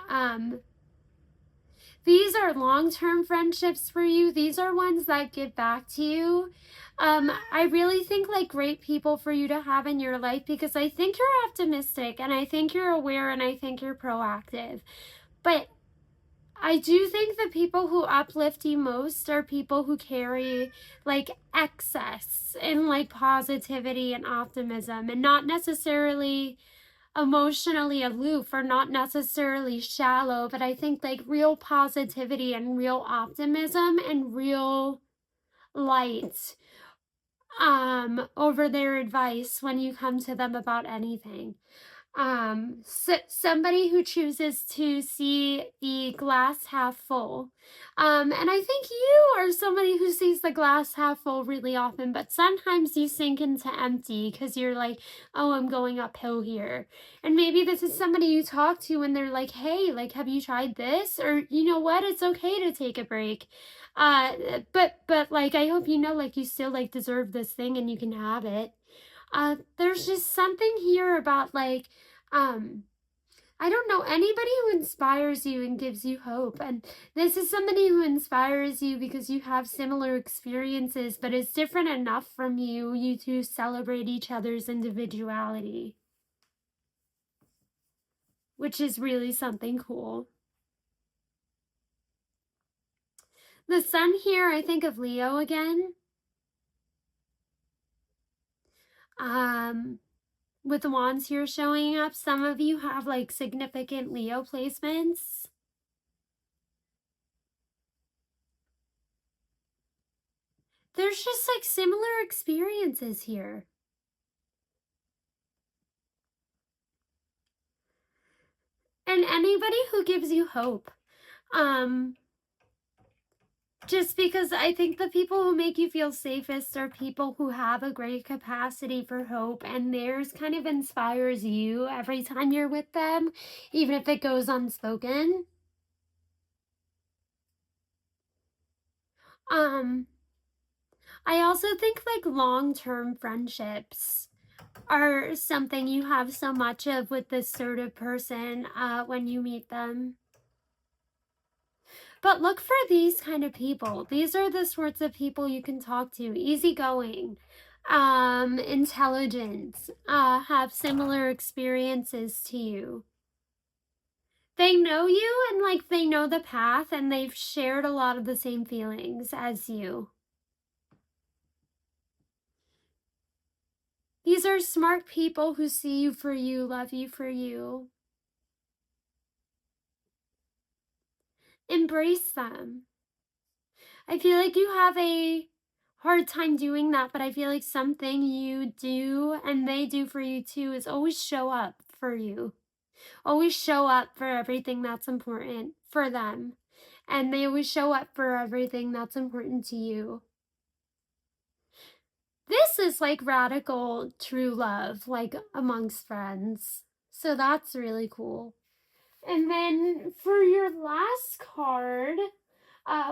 these are long-term friendships for you. These are ones that give back to you. I really think like great people for you to have in your life, because I think you're optimistic and I think you're aware and I think you're proactive. But I do think the people who uplift you most are people who carry like excess and like positivity and optimism, and not necessarily emotionally aloof or not necessarily shallow, but I think like real positivity and real optimism and real light over their advice when you come to them about anything. Somebody who chooses to see the glass half full. And I think you are somebody who sees the glass half full really often, but sometimes you sink into empty because you're like, oh, I'm going uphill here. And maybe this is somebody you talk to and they're like, hey, like, have you tried this? Or, you know what? It's okay to take a break. But like, I hope you know, like, you still like deserve this thing and you can have it. There's just something here about like, I don't know, anybody who inspires you and gives you hope. And this is somebody who inspires you because you have similar experiences, but is different enough from you, you two celebrate each other's individuality, which is really something cool. The sun here, I think of Leo again. With the wands here showing up, some of you have like significant Leo placements. There's just like similar experiences here. And anybody who gives you hope. Just because I think the people who make you feel safest are people who have a great capacity for hope, and theirs kind of inspires you every time you're with them, even if it goes unspoken. I also think like long-term friendships are something you have so much of with this sort of person when you meet them. But look for these kind of people. These are the sorts of people you can talk to. Easygoing, intelligent, have similar experiences to you. They know you and like they know the path, and they've shared a lot of the same feelings as you. These are smart people who see you for you, love you for you. Embrace them. I feel like you have a hard time doing that, but I feel like something you do and they do for you too is always show up for you. always show up for everything that's important for them. And they always show up for everything that's important to you. This is like radical true love, like amongst friends. So that's really cool. And then for your last card,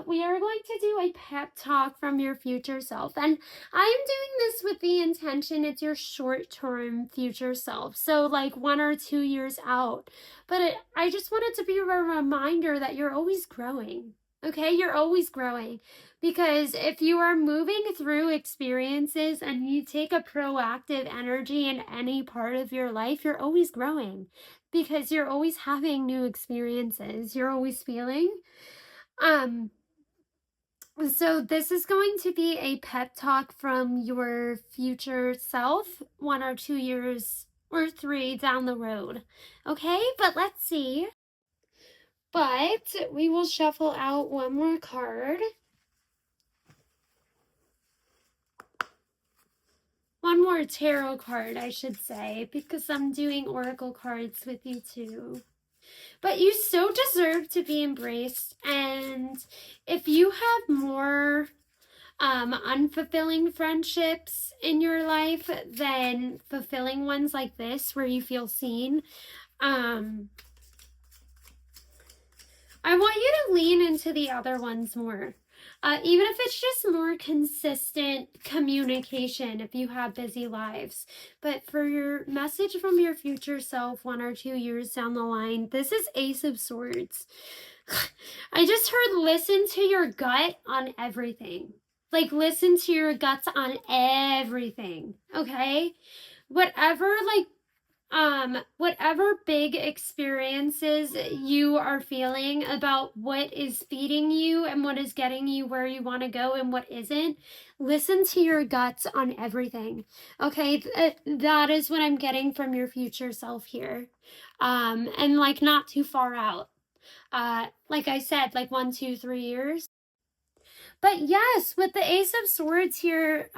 we are going to do a pep talk from your future self. And I am doing this with the intention it's your short-term future self. So like 1 or 2 years out. But I just want it to be a reminder that you're always growing. Okay, you're always growing. Because if you are moving through experiences and you take a proactive energy in any part of your life, you're always growing. Because you're always having new experiences. You're always feeling. So this is going to be a pep talk from your future self 1 or 2 years or 3 down the road. Okay, but let's see. But we will shuffle out one more card. One more tarot card, I should say, because I'm doing oracle cards with you too. But you so deserve to be embraced, and if you have more unfulfilling friendships in your life than fulfilling ones like this where you feel seen, I want you to lean into the other ones more. Even if it's just more consistent communication if you have busy lives. But for your message from your future self 1 or 2 years down the line, this is Ace of Swords. I just heard listen to your gut on everything. Like listen to your guts on everything, okay? Whatever whatever big experiences you are feeling about what is feeding you and what is getting you where you want to go and what isn't, listen to your guts on everything. Okay, that is what I'm getting from your future self here. And like not too far out. Like I said, like 1, 2, 3 years. But yes, with the Ace of Swords here,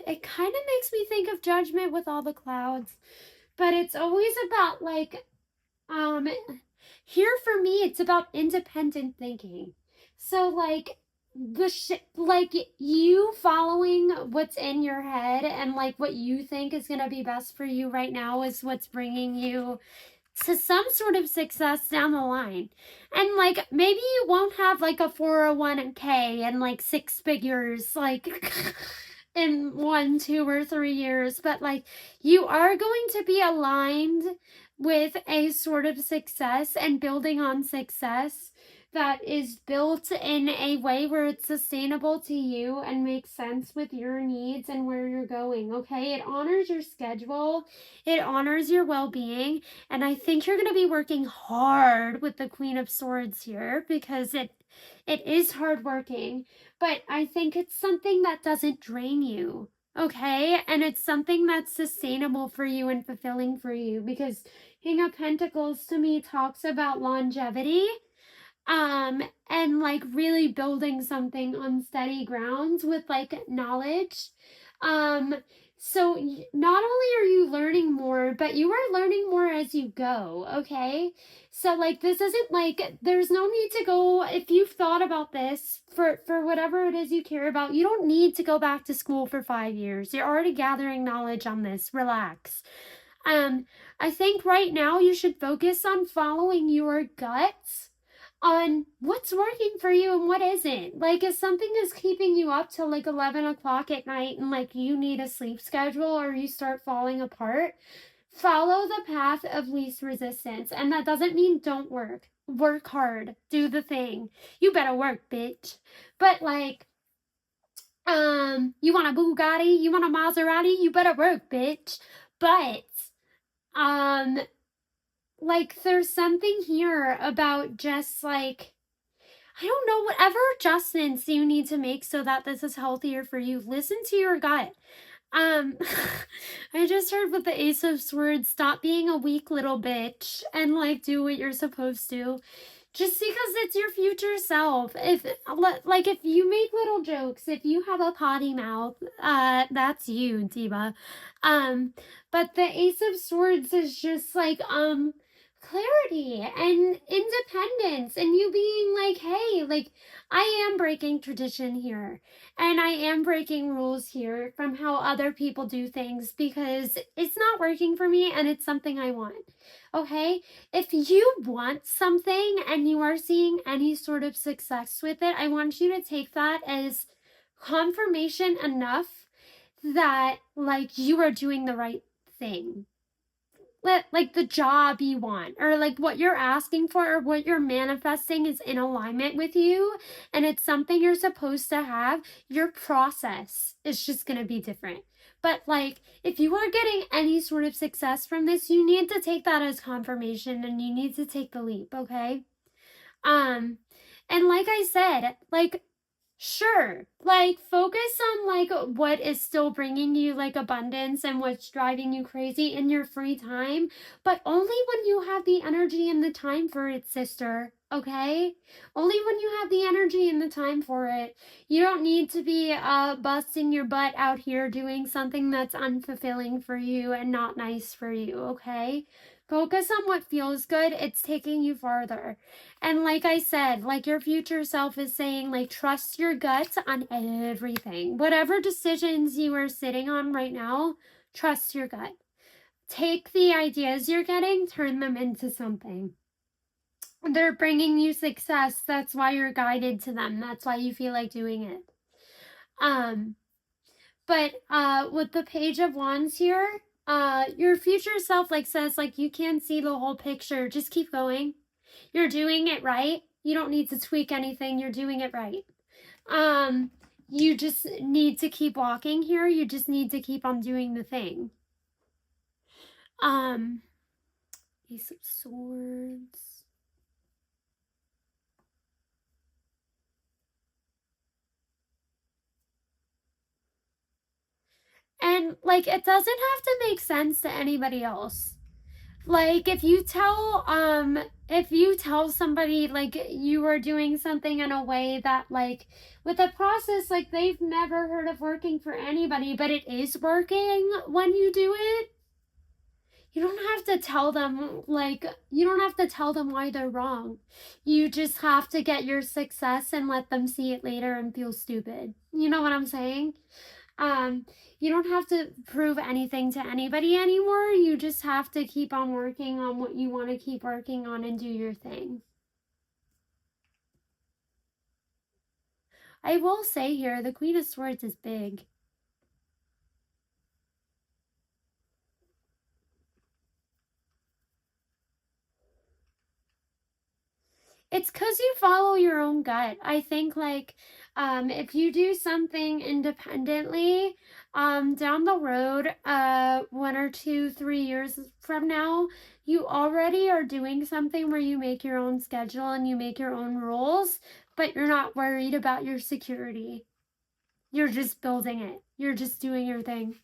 it kind of makes me think of Judgment with all the clouds. But it's always about like, here for me, it's about independent thinking. So like like you following what's in your head and like what you think is going to be best for you right now is what's bringing you to some sort of success down the line. And like maybe you won't have like a 401k and like 6 figures like in 1, 2, or 3 years, but like you are going to be aligned with a sort of success and building on success that is built in a way where it's sustainable to you and makes sense with your needs and where you're going. Okay, it honors your schedule, it honors your well-being, and I think you're going to be working hard with the Queen of Swords here because it is hard working, but I think it's something that doesn't drain you. Okay, and it's something that's sustainable for you and fulfilling for you because King of Pentacles to me talks about longevity and like really building something on steady grounds with like knowledge. So not only are you learning more, but you are learning more as you go, okay? So like this isn't like there's no need to go if you've thought about this for whatever it is you care about, you don't need to go back to school for 5 years. You're already gathering knowledge on this. Relax. I think right now you should focus on following your guts on what's working for you and what isn't. Like if something is keeping you up till like 11 o'clock at night and like you need a sleep schedule or you start falling apart, follow the path of least resistance. And that doesn't mean don't work. Work hard. Do the thing. You better work, bitch. But like, you want a Bugatti? You want a Maserati? You better work, bitch. But, like there's something here about just like, I don't know, whatever adjustments you need to make so that this is healthier for you, listen to your gut. I just heard with the Ace of Swords, stop being a weak little bitch and like do what you're supposed to. Just because it's your future self. If you make little jokes, if you have a potty mouth, that's you, diva. Um, but the Ace of Swords is just like clarity and independence, and you being like, hey, like, I am breaking tradition here, and I am breaking rules here from how other people do things because it's not working for me and it's something I want. Okay? If you want something and you are seeing any sort of success with it, I want you to take that as confirmation enough that like you are doing the right thing. Like the job you want, or like what you're asking for, or what you're manifesting is in alignment with you, and it's something you're supposed to have. Your process is just going to be different. But like, if you are getting any sort of success from this, you need to take that as confirmation and you need to take the leap, okay? And like I said, like, sure, like, focus on like what is still bringing you like abundance and what's driving you crazy in your free time, but only when you have the energy and the time for it, sister. Okay? Only when you have the energy and the time for it. You don't need to be busting your butt out here doing something that's unfulfilling for you and not nice for you, okay? Focus on what feels good. It's taking you farther. And like I said, like your future self is saying, like, trust your gut on everything. Whatever decisions you are sitting on right now, trust your gut. Take the ideas you're getting, turn them into something. They're bringing you success. That's why you're guided to them. That's why you feel like doing it. But with the Page of Wands here, your future self like says like you can't see the whole picture. Just keep going. You're doing it right. You don't need to tweak anything. You're doing it right. You just need to keep walking here. You just need to keep on doing the thing. Ace of Swords. And like it doesn't have to make sense to anybody else. Like if you tell somebody like you are doing something in a way that like with a process like they've never heard of working for anybody, but it is working when you do it, you don't have to tell them why they're wrong. You just have to get your success and let them see it later and feel stupid. You know what I'm saying? You don't have to prove anything to anybody anymore. You just have to keep on working on what you want to keep working on and do your thing. I will say here, the Queen of Swords is big. It's because you follow your own gut. I think like if you do something independently down the road 1 or 2 3 years from now, you already are doing something where you make your own schedule and you make your own rules, but you're not worried about your security. You're just building it. You're just doing your thing.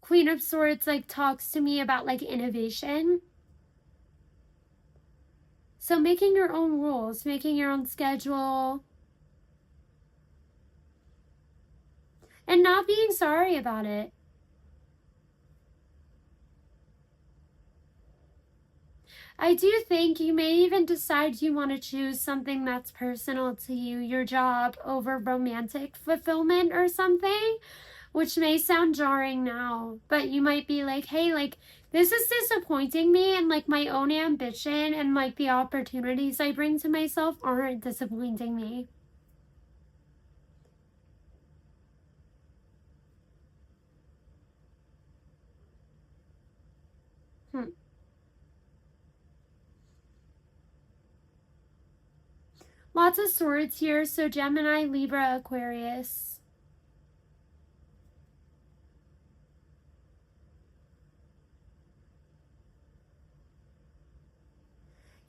Queen of Swords like talks to me about like innovation. So making your own rules, making your own schedule, and not being sorry about it. I do think you may even decide you want to choose something that's personal to you, your job, over romantic fulfillment or something, which may sound jarring now, but you might be like, hey, like, this is disappointing me, and like my own ambition and like the opportunities I bring to myself aren't disappointing me. Lots of swords here, so Gemini, Libra, Aquarius.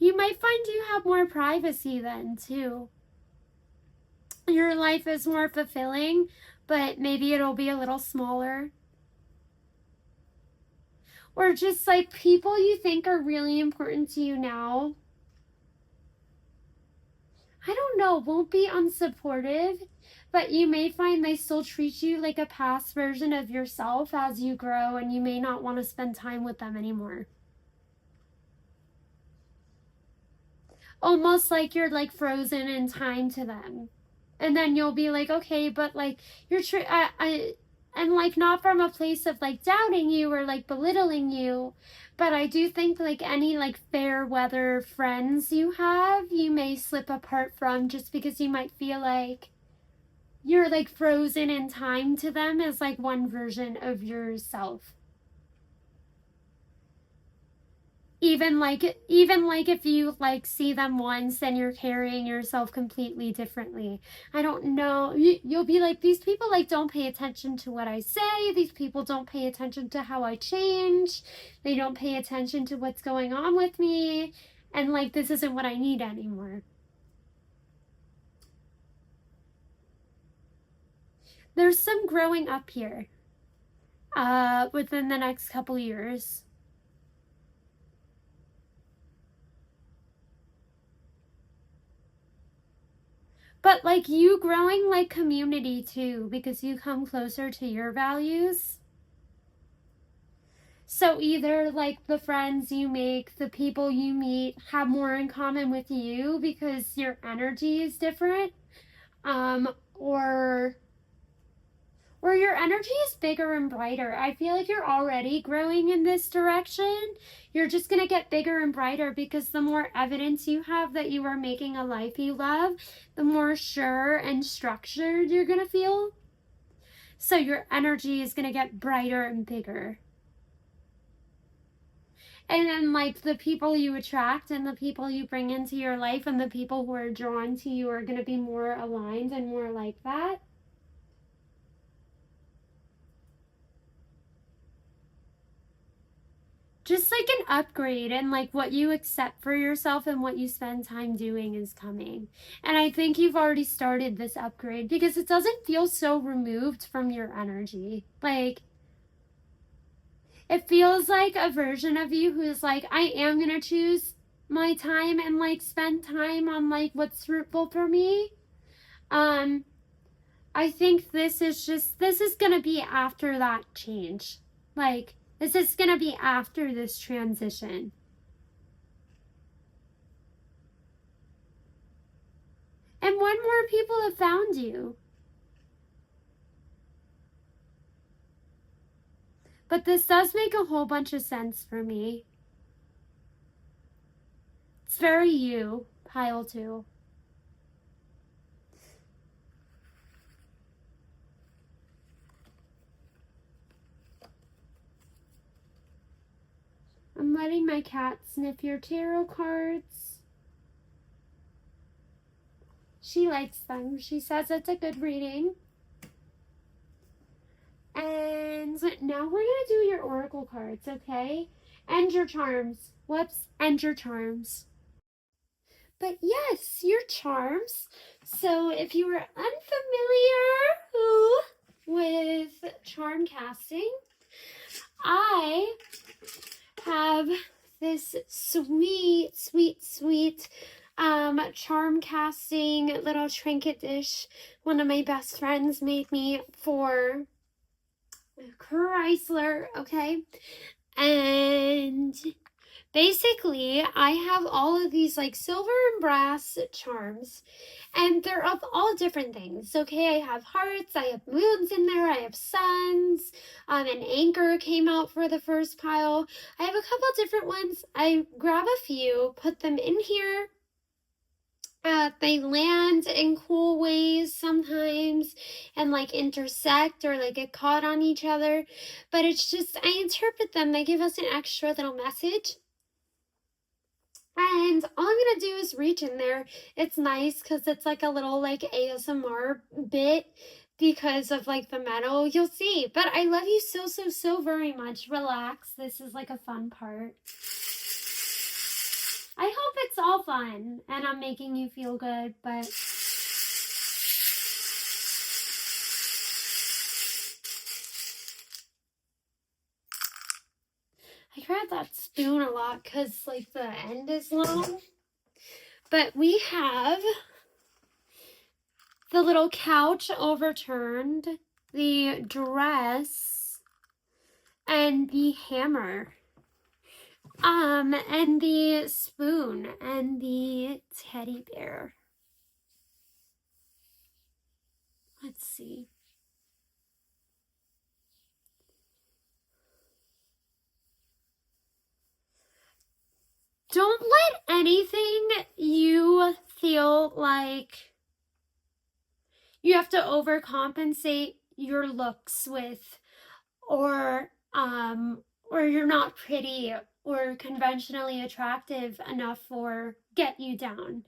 You might find you have more privacy then, too. Your life is more fulfilling, but maybe it'll be a little smaller. or just like people you think are really important to you now, I don't know, won't be unsupportive, but you may find they still treat you like a past version of yourself as you grow, and you may not want to spend time with them anymore. Almost like you're like frozen in time to them. And then you'll be like, okay, but like you're and like not from a place of like doubting you or like belittling you, but I do think like any like fair weather friends you have, you may slip apart from, just because you might feel like you're like frozen in time to them as like one version of yourself. Even like if you like see them once, then you're carrying yourself completely differently. I don't know, you'll be like, these people like don't pay attention to what I say, these people don't pay attention to how I change, they don't pay attention to what's going on with me, and like this isn't what I need anymore. There's some growing up here within the next couple years. But like you growing like community too, because you come closer to your values. So either like the friends you make, the people you meet have more in common with you because your energy is different, or your energy is bigger and brighter. I feel like you're already growing in this direction. You're just going to get bigger and brighter because the more evidence you have that you are making a life you love, the more sure and structured you're going to feel. So your energy is going to get brighter and bigger. And then like the people you attract and the people you bring into your life and the people who are drawn to you are going to be more aligned and more like that. Just like an upgrade, and like what you accept for yourself and what you spend time doing is coming. And I think you've already started this upgrade because it doesn't feel so removed from your energy. Like it feels like a version of you who's like, I am going to choose my time and like spend time on like what's fruitful for me. I think this is going to be after that change. Like this is going to be after this transition. And when more people have found you. But this does make a whole bunch of sense for me. It's very you, pile 2. I'm letting my cat sniff your tarot cards. She likes them. She says it's a good reading. And now we're going to do your oracle cards, okay? And your charms. Whoops, and your charms. But yes, your charms. So if you were unfamiliar with charm casting, I have this sweet charm casting little trinket dish one of my best friends made me for Chrysler, okay? And basically, I have all of these like silver and brass charms, and they're of all different things, okay? I have hearts, I have moons in there, I have suns, an anchor came out for the first pile. I have a couple different ones. I grab a few, put them in here. They land in cool ways sometimes and like intersect or like get caught on each other, but it's just, I interpret them, they give us an extra little message. And all I'm gonna do is reach in there. It's nice because it's like a little like ASMR bit because of like the metal. You'll see. But I love you so very much. Relax. This is like a fun part. I hope it's all fun and I'm making you feel good, but I grab that spoon a lot because, like, the end is long. But we have the little couch overturned, the dress, and the hammer. And the spoon and the teddy bear. Let's see. Don't let anything you feel like you have to overcompensate your looks with, or you're not pretty or conventionally attractive enough for, get you down.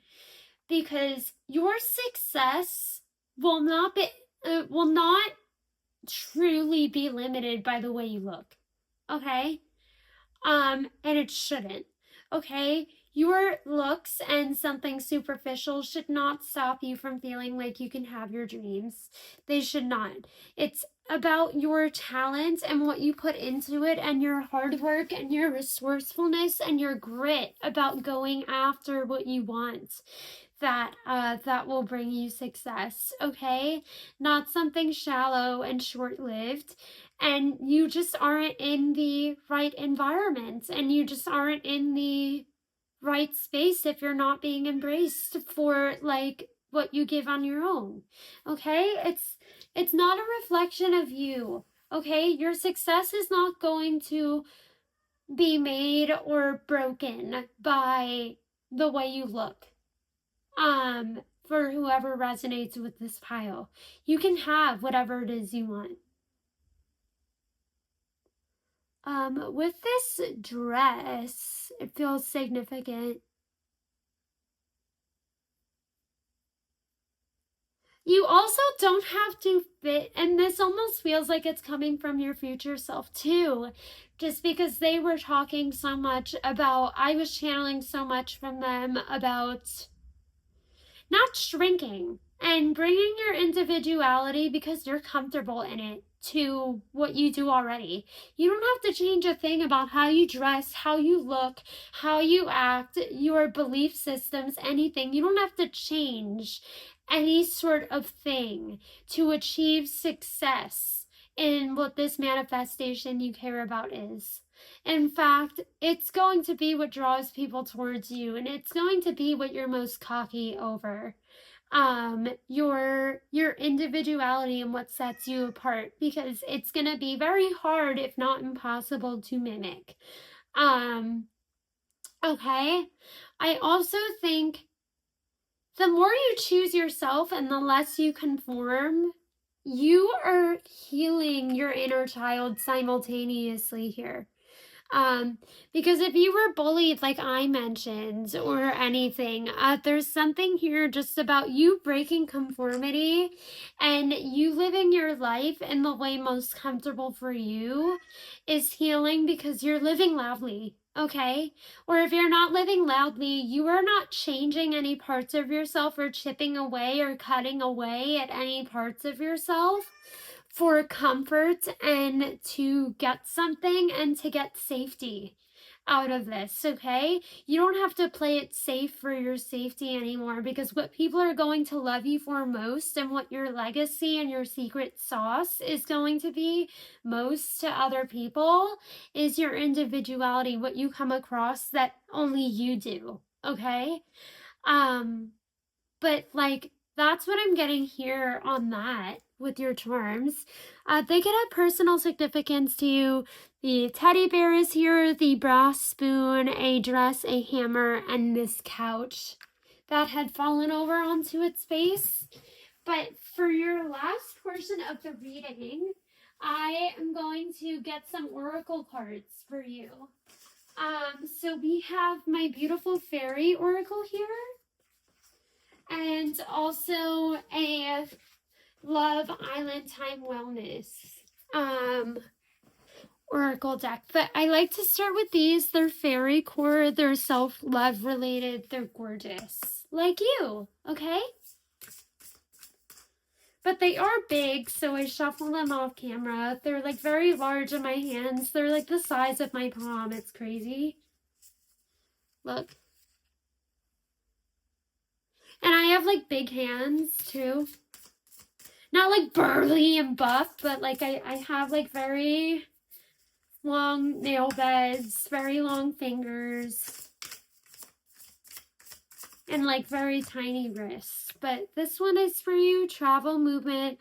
Because your success will not truly be limited by the way you look. Okay? And it shouldn't. Okay? Your looks and something superficial should not stop you from feeling like you can have your dreams. They should not. It's about your talent and what you put into it, and your hard work and your resourcefulness and your grit about going after what you want. That will bring you success, okay? Not something shallow and short-lived. And you just aren't in the right environment, and you just aren't in the right space if you're not being embraced for, like, what you give on your own. Okay? It's not a reflection of you. Okay? Your success is not going to be made or broken by the way you look. For whoever resonates with this pile, you can have whatever it is you want. With this dress, it feels significant. You also don't have to fit, and this almost feels like it's coming from your future self too, just because they were talking so much about, I was channeling so much from them about not shrinking and bringing your individuality, because you're comfortable in it, to what you do already. You don't have to change a thing about how you dress, how you look, how you act, your belief systems, anything. You don't have to change any sort of thing to achieve success in what this manifestation you care about is. In fact, it's going to be what draws people towards you, and it's going to be what you're most cocky over. Your individuality and what sets you apart, because it's going to be very hard, if not impossible, to mimic. Okay. I also think the more you choose yourself and the less you conform, you are healing your inner child simultaneously here. Because if you were bullied, like I mentioned, or anything, there's something here just about you breaking conformity and you living your life in the way most comfortable for you is healing, because you're living loudly. Okay? Or if you're not living loudly, you are not changing any parts of yourself or chipping away or cutting away at any parts of yourself for comfort and to get something and to get safety out of this, okay? You don't have to play it safe for your safety anymore, because what people are going to love you for most, and what your legacy and your secret sauce is going to be most to other people, is your individuality, what you come across that only you do, okay? But, like, that's what I'm getting here on that with your charms. They could have personal significance to you. The teddy bear is here, the brass spoon, a dress, a hammer, and this couch that had fallen over onto its face. But for your last portion of the reading, I am going to get some oracle cards for you. So we have my beautiful fairy oracle here, and also a Love Island Time Wellness oracle deck. But I like to start with these. They're fairy core, they're self-love related, they're gorgeous. Like you, okay? But they are big, so I shuffle them off camera. They're like very large in my hands. They're like the size of my palm. It's crazy. Look. And I have like big hands too. Not like burly and buff, but like I have like very long nail beds, very long fingers, and like very tiny wrists. But this one is for you: travel, movement,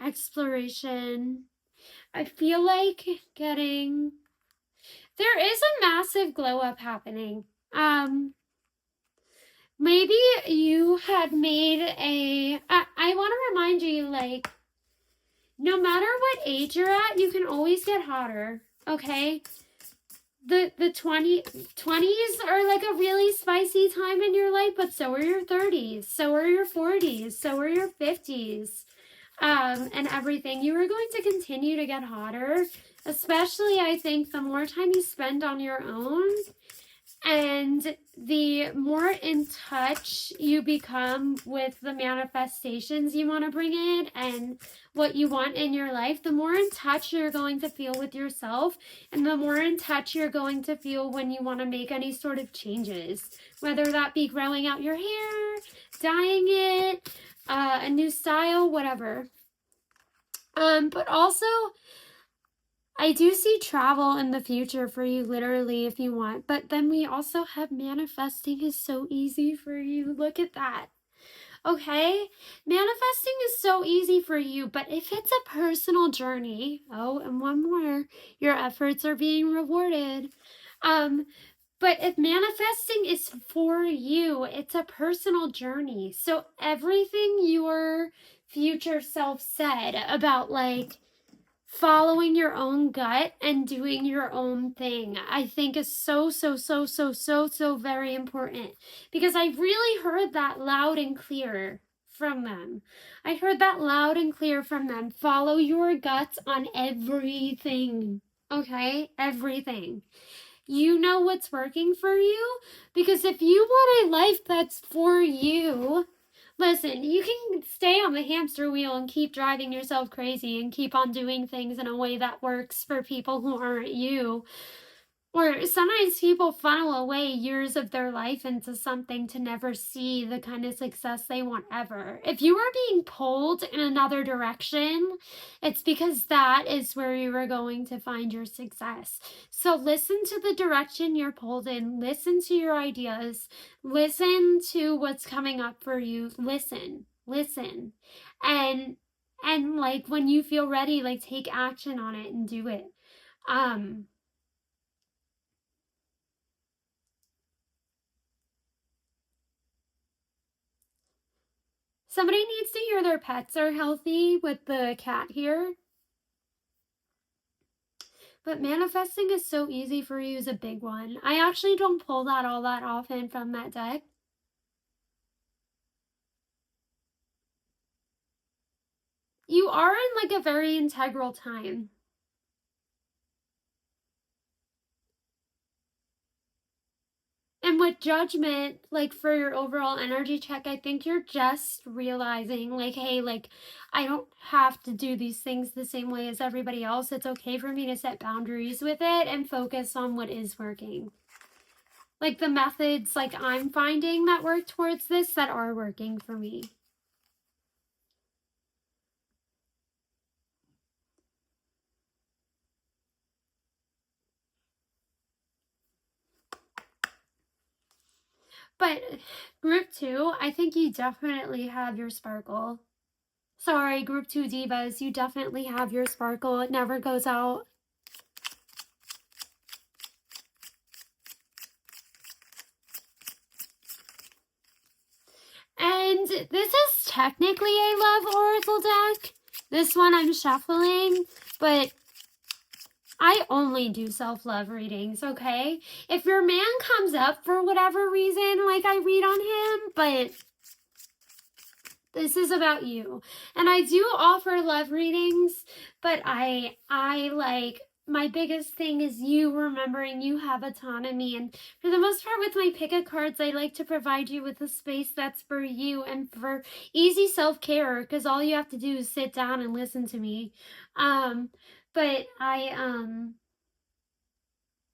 exploration. I feel like getting, there is a massive glow up happening. Maybe you had made I want to remind you, like, no matter what age you're at, you can always get hotter, okay? The 20s are like a really spicy time in your life, but so are your 30s, so are your 40s, so are your 50s, and everything. You are going to continue to get hotter, especially, I think, the more time you spend on your own. And the more in touch you become with the manifestations you want to bring in and what you want in your life, the more in touch you're going to feel with yourself, and the more in touch you're going to feel when you want to make any sort of changes, whether that be growing out your hair, dyeing it, a new style, whatever. But also, I do see travel in the future for you, literally, if you want. But then we also have manifesting is so easy for you. Look at that. Okay? Manifesting is so easy for you, but if it's a personal journey, oh, and one more, your efforts are being rewarded. But if manifesting is for you, it's a personal journey. So everything your future self said about, like, following your own gut and doing your own thing, I think is so very important, because I really heard that loud and clear from them. I heard that loud and clear from them. Follow your guts on everything, okay? Everything. You know what's working for you, because if you want a life that's for you, listen, you can stay on the hamster wheel and keep driving yourself crazy and keep on doing things in a way that works for people who aren't you. Or sometimes people funnel away years of their life into something to never see the kind of success they want ever. If you are being pulled in another direction, it's because that is where you are going to find your success. So listen to the direction you're pulled in. Listen to your ideas. Listen to what's coming up for you. Listen. And like, when you feel ready, like, take action on it and do it. Somebody needs to hear their pets are healthy with the cat here. But manifesting is so easy for you is a big one. I actually don't pull that all that often from that deck. You are in like a very integral time. And with judgment, like, for your overall energy check, I think you're just realizing, like, hey, like, I don't have to do these things the same way as everybody else. It's okay for me to set boundaries with it and focus on what is working. Like, the methods, like, I'm finding that work towards this that are working for me. But group 2, I think you definitely have your sparkle. Sorry, group 2 divas, you definitely have your sparkle. It never goes out. And this is technically a love oracle deck. This one I'm shuffling, but I only do self-love readings, okay? If your man comes up for whatever reason, like, I read on him, but this is about you. And I do offer love readings, but I like my biggest thing is you remembering you have autonomy. And for the most part with my pick-a cards, I like to provide you with a space that's for you and for easy self-care, because all you have to do is sit down and listen to me. But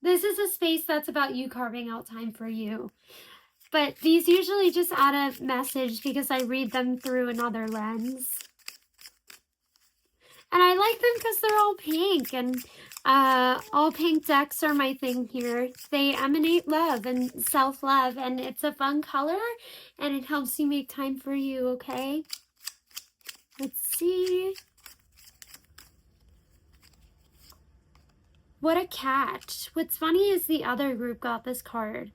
this is a space that's about you carving out time for you. But these usually just add a message because I read them through another lens. And I like them because they're all pink, and all pink decks are my thing here. They emanate love and self-love, and it's a fun color, and it helps you make time for you, okay? Let's see. What a catch. What's funny is the other group got this card.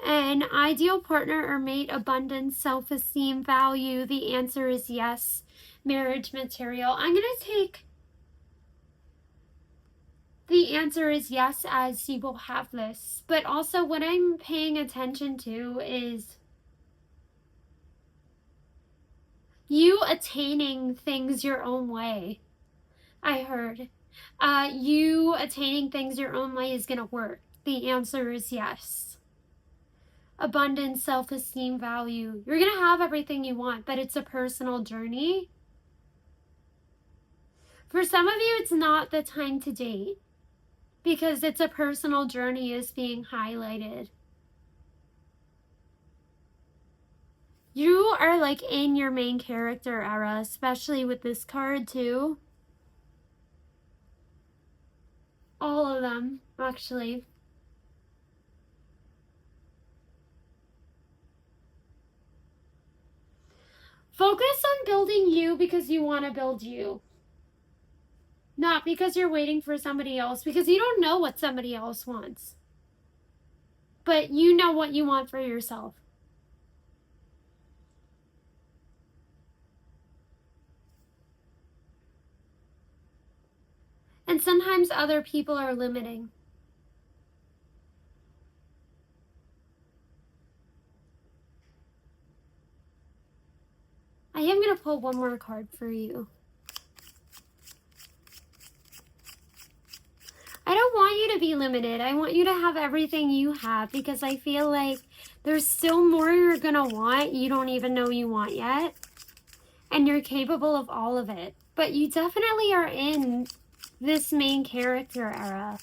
An ideal partner or mate, abundance, self-esteem, value. The answer is yes. Marriage material. I'm going to take the answer is yes, as you will have this. But also what I'm paying attention to is you attaining things your own way. I heard. You attaining things your own way is going to work. The answer is yes. Abundance, self-esteem, value. You're going to have everything you want, but it's a personal journey. For some of you, it's not the time to date because it's a personal journey is being highlighted. You are like in your main character era, especially with this card too. All of them, actually. Focus on building you because you want to build you. Not because you're waiting for somebody else, because you don't know what somebody else wants. But you know what you want for yourself. And sometimes other people are limiting. I am going to pull one more card for you. I don't want you to be limited. I want you to have everything you have, because I feel like there's still more you're going to want you don't even know you want yet. And you're capable of all of it. But you definitely are in this main character era.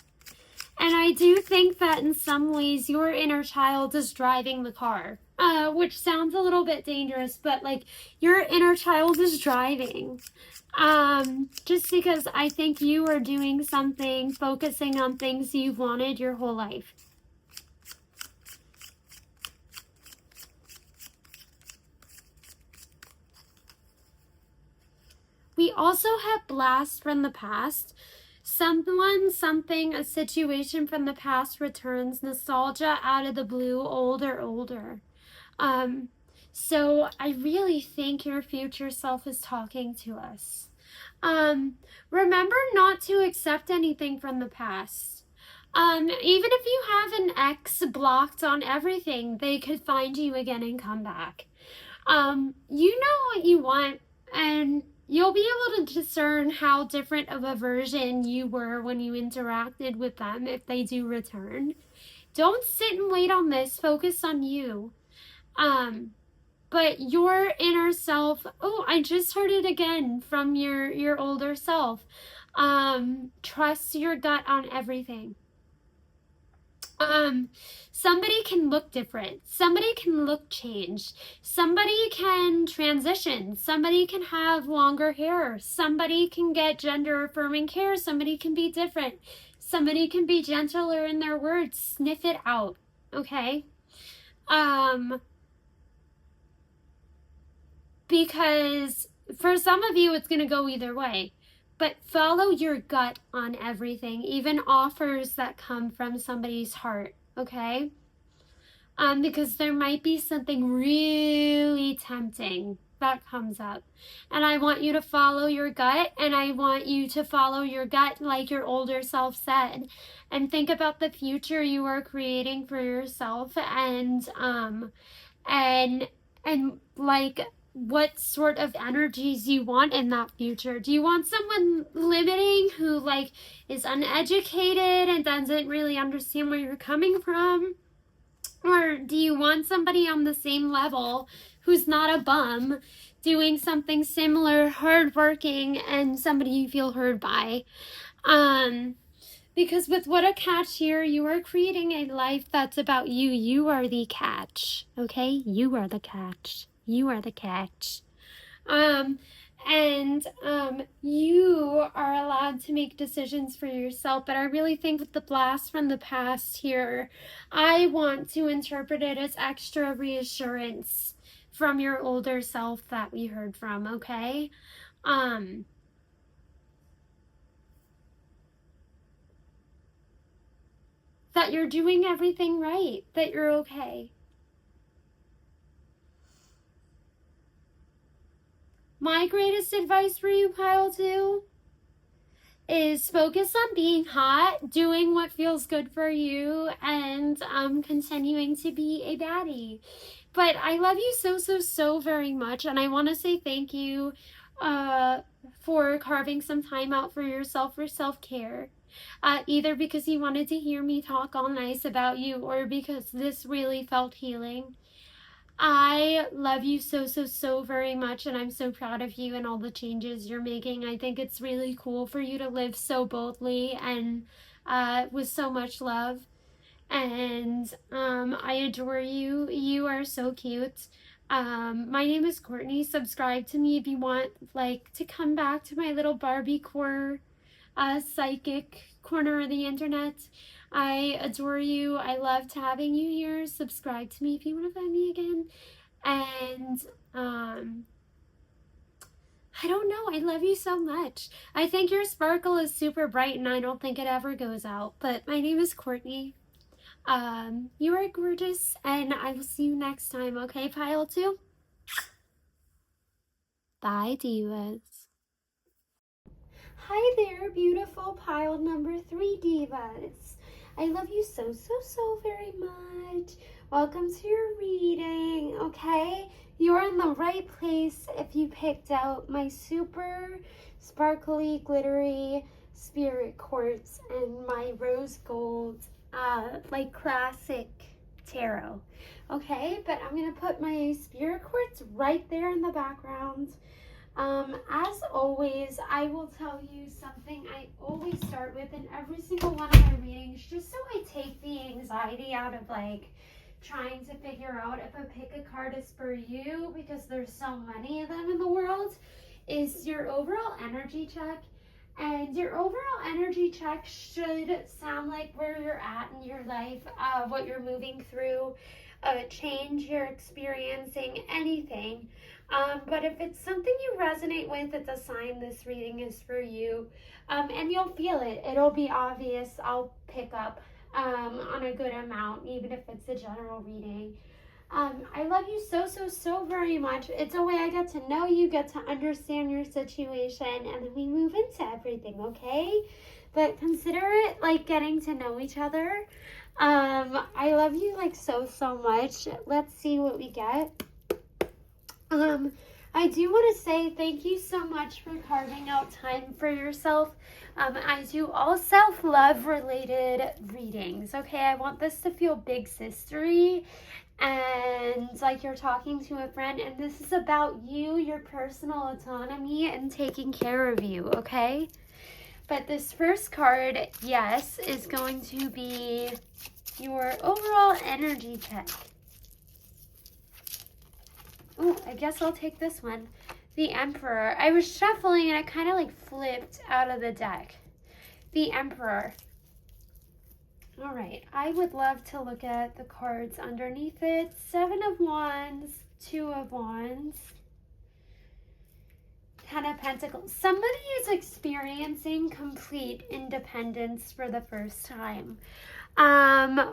And I do think that in some ways your inner child is driving the car. Which sounds a little bit dangerous, but like your inner child is driving. Just because I think you are doing something, focusing on things you've wanted your whole life. We also have blast from the past. Someone, something, a situation from the past returns. Nostalgia out of the blue, older. So I really think your future self is talking to us. Remember not to accept anything from the past. Even if you have an ex blocked on everything, they could find you again and come back. You know what you want, and you'll be able to discern how different of a version you were when you interacted with them if they do return. Don't sit and wait on this. Focus on you. But your inner self, oh, I just heard it again from your older self. Trust your gut on everything. Somebody can look different. Somebody can look changed. Somebody can transition. Somebody can have longer hair. Somebody can get gender affirming care. Somebody can be different. Somebody can be gentler in their words. Sniff it out. Okay? Because for some of you, it's going to go either way. But follow your gut on everything, even offers that come from somebody's heart, okay? Because there might be something really tempting that comes up. And I want you to follow your gut, and I want you to follow your gut like your older self said. And think about the future you are creating for yourself, and like what sort of energies you want in that future. Do you want someone limiting who like is uneducated and doesn't really understand where you're coming from? Or do you want somebody on the same level who's not a bum, doing something similar, hardworking, and somebody you feel heard by? Because with What a Catch here, you are creating a life that's about you. You are the catch, okay? You are the catch. You are the catch. You are allowed to make decisions for yourself, but I really think with the blast from the past here, I want to interpret it as extra reassurance from your older self that we heard from, okay? That you're doing everything right, that you're okay. My greatest advice for you, Pile 2, is focus on being hot, doing what feels good for you, and continuing to be a baddie. But I love you so very much, and I want to say thank you for carving some time out for yourself for self-care. Either because you wanted to hear me talk all nice about you, or because this really felt healing. I love you so very much, and I'm so proud of you and all the changes you're making. I think it's really cool for you to live so boldly and with so much love. And I adore you. You are so cute. My name is Courtney. Subscribe to me if you want, like, to come back to my little Barbie core psychic corner of the internet. I adore you. I loved having you here. Subscribe to me if you want to find me again. And I don't know. I love you so much. I think your sparkle is super bright, and I don't think it ever goes out. But my name is Courtney. You are gorgeous, and I will see you next time. Okay, Pile 2? Bye, divas. Hi there, beautiful pile number 3 divas. I love you so very much. Welcome to your reading, okay? You're in the right place if you picked out my super sparkly, glittery spirit quartz and my rose gold, like classic tarot, okay? But I'm gonna put my spirit quartz right there in the background. As always, I will tell you something I always start with in every single one of my readings, just so I take the anxiety out of like trying to figure out if a pick a card is for you, because there's so many of them in the world, is your overall energy check. And your overall energy check should sound like where you're at in your life, what you're moving through, change you're experiencing, anything. But if it's something you resonate with, it's a sign this reading is for you. And you'll feel it. It'll be obvious. I'll pick up on a good amount, even if it's a general reading. I love you so very much. It's a way I get to know you, get to understand your situation, and then we move into everything, okay? But consider it like getting to know each other. I love you like so much. Let's see what we get. I do want to say thank you so much for carving out time for yourself. I do all self-love related readings, okay? I want this to feel big sistery and like you're talking to a friend, and this is about you, your personal autonomy, and taking care of you, okay? But this first card, yes, is going to be your overall energy check. Oh, I guess I'll take this one. The Emperor. I was shuffling and it kind of like flipped out of the deck. The Emperor. All right, I would love to look at the cards underneath it. 7 of Wands, 2 of Wands, 10 of Pentacles. Somebody is experiencing complete independence for the first time.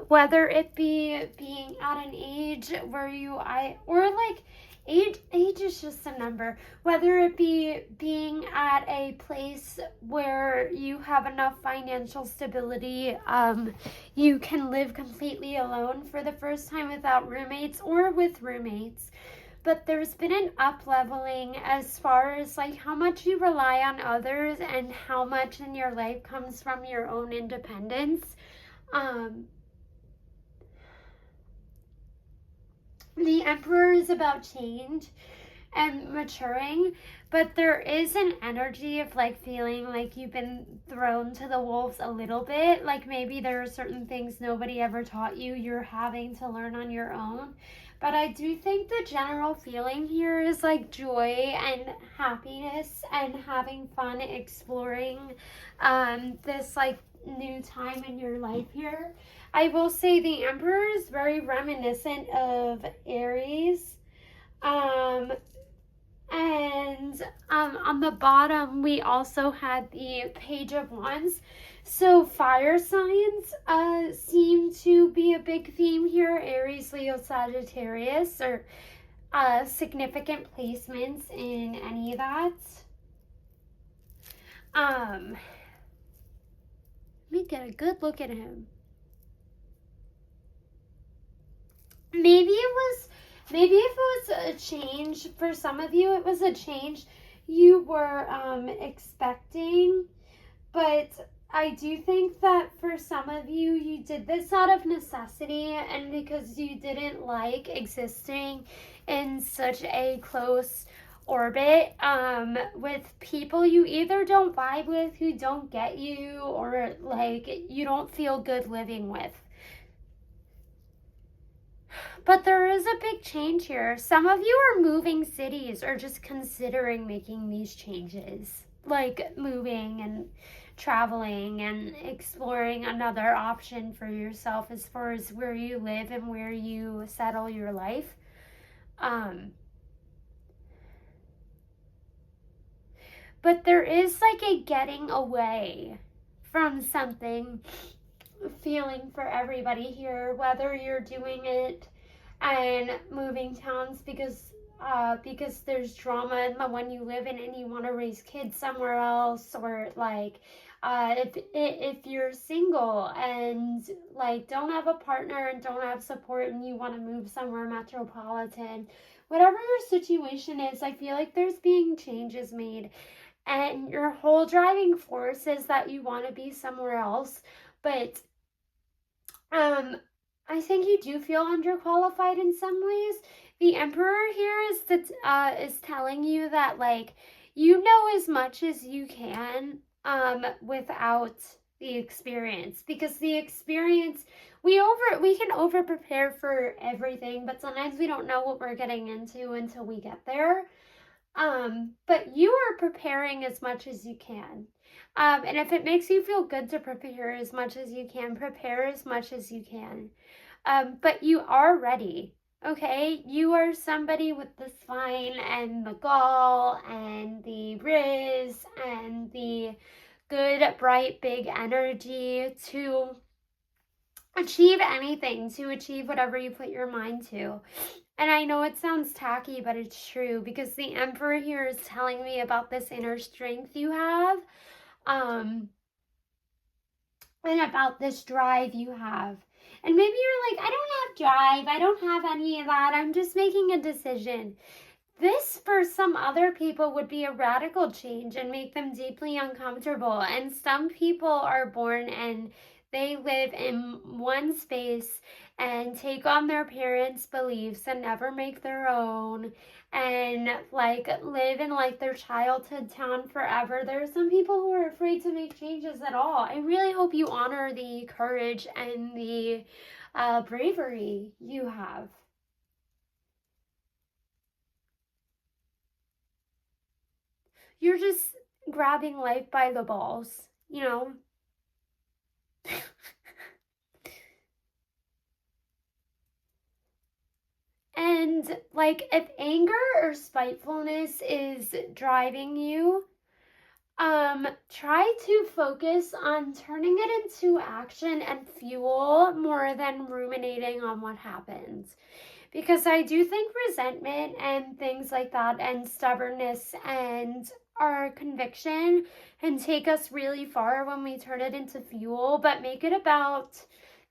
Whether it be being at an age where age is just a number. Whether it be being at a place where you have enough financial stability, you can live completely alone for the first time without roommates, or with roommates. but there's been an up-leveling as far as like how much you rely on others and how much in your life comes from your own independence. The Emperor is about change and maturing, but there is an energy of like feeling like you've been thrown to the wolves a little bit. Like maybe there are certain things nobody ever taught you, you're having to learn on your own. But I do think the general feeling here is like joy and happiness and having fun exploring this like new time in your life here. I will say the Emperor is very reminiscent of Aries. And on the bottom, we also had the Page of Wands. So fire signs seem to be a big theme here. Aries, Leo, Sagittarius, or significant placements in any of that. Let me get a good look at him. Maybe if it was a change for some of you, it was a change you were expecting, but I do think that for some of you, you did this out of necessity and because you didn't like existing in such a close orbit with people you either don't vibe with, who don't get you, or like you don't feel good living with. But there is a big change here. Some of you are moving cities or just considering making these changes, like moving and traveling and exploring another option for yourself as far as where you live and where you settle your life. But there is like a getting away from something feeling for everybody here, whether you're doing it and moving towns because there's drama in the one you live in and you want to raise kids somewhere else, or like if you're single and like don't have a partner and don't have support and you want to move somewhere metropolitan, whatever your situation is, I feel like there's being changes made and your whole driving force is that you want to be somewhere else, but I think you do feel underqualified in some ways. The Emperor here is telling you that like you know as much as you can without the experience, because the experience we can over prepare for everything, but sometimes we don't know what we're getting into until we get there. But you are preparing as much as you can. And if it makes you feel good to prepare as much as you can, prepare as much as you can. But you are ready, okay? You are somebody with the spine and the gall and the riz and the good, bright, big energy to achieve anything, to achieve whatever you put your mind to. And I know it sounds tacky, but it's true, because the Emperor here is telling me about this inner strength you have, and about this drive you have. And maybe you're like, I don't have drive, I don't have any of that, I'm just making a decision. This, for some other people, would be a radical change and make them deeply uncomfortable. And some people are born and they live in one space and take on their parents' beliefs and never make their own and like live in like their childhood town forever. There are some people who are afraid to make changes at all. I really hope you honor the courage and the bravery you have. You're just grabbing life by the balls, you know? And like if anger or spitefulness is driving you, try to focus on turning it into action and fuel more than ruminating on what happened. Because I do think resentment and things like that and stubbornness and our conviction can take us really far when we turn it into fuel, but make it about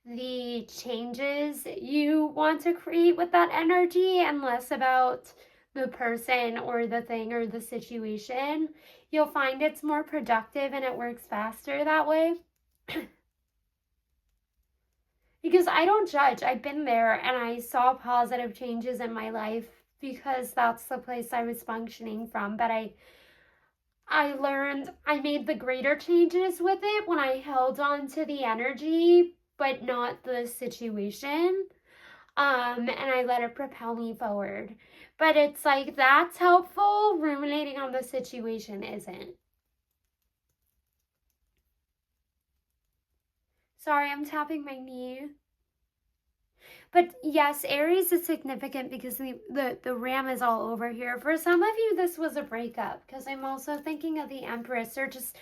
the changes you want to create with that energy and less about the person or the thing or the situation. You'll find it's more productive and it works faster that way. Because I don't judge. I've been there and I saw positive changes in my life because that's the place I was functioning from. But I learned I made the greater changes with it when I held on to the energy, but not the situation. And I let it propel me forward. But it's like, that's helpful. Ruminating on the situation isn't. Sorry, I'm tapping my knee. But yes, Aries is significant because the ram is all over here. For some of you, this was a breakup because I'm also thinking of the Empress or just,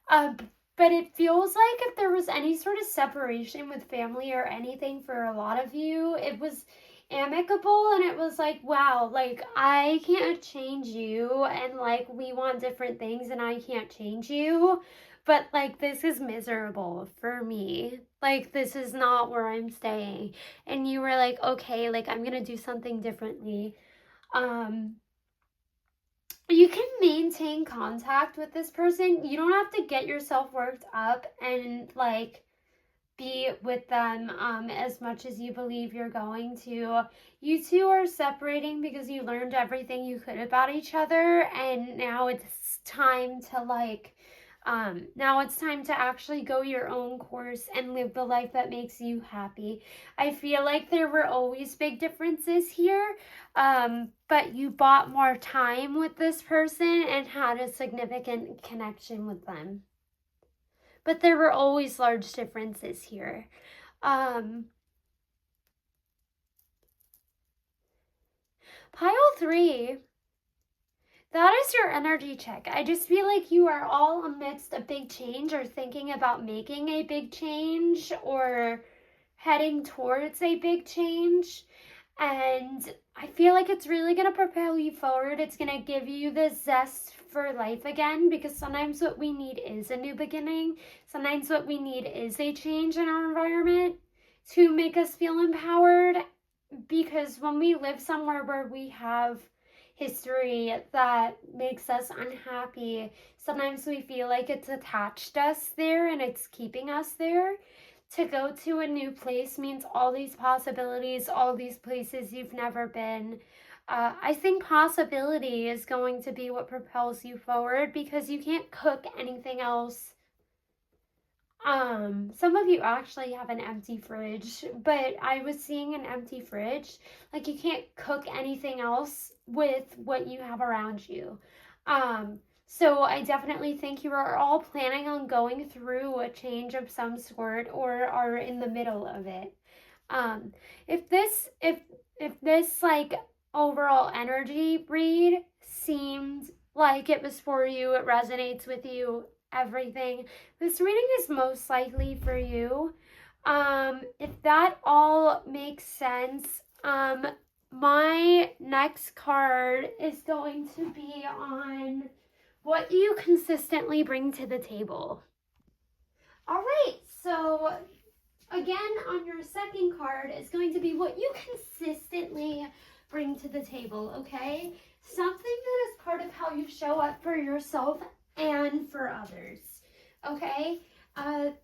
but it feels like if there was any sort of separation with family or anything for a lot of you, it was amicable and it was like, wow, like I can't change you and like we want different things and I can't change you. But like this is miserable for me. Like this is not where I'm staying. And you were like, okay, like I'm gonna do something differently. You can maintain contact with this person. You don't have to get yourself worked up and like be with them as much as you believe you're going to. You two are separating because you learned everything you could about each other, and now it's time to like now it's time to actually go your own course and live the life that makes you happy. I feel like there were always big differences here, but you bought more time with this person and had a significant connection with them. But there were always large differences here. Pile 3, that is your energy check. I just feel like you are all amidst a big change or thinking about making a big change or heading towards a big change. And I feel like it's really going to propel you forward. It's going to give you the zest for life again, because sometimes what we need is a new beginning. Sometimes what we need is a change in our environment to make us feel empowered. Because when we live somewhere where we have history that makes us unhappy, sometimes we feel like it's attached us there and it's keeping us there. To go to a new place means all these possibilities, all these places you've never been. I think possibility is going to be what propels you forward because you can't cook anything else. Some of you actually have an empty fridge, but I was seeing an empty fridge. Like you can't cook anything else with what you have around you. So I definitely think you are all planning on going through a change of some sort or are in the middle of it. If this like overall energy read seemed like it was for you, it resonates with you, everything, this reading is most likely for you. If that all makes sense, my next card is going to be on what you consistently bring to the table. All right, so again, on your second card is going to be what you consistently bring to the table, okay? Something that is part of how you show up for yourself and for others, okay?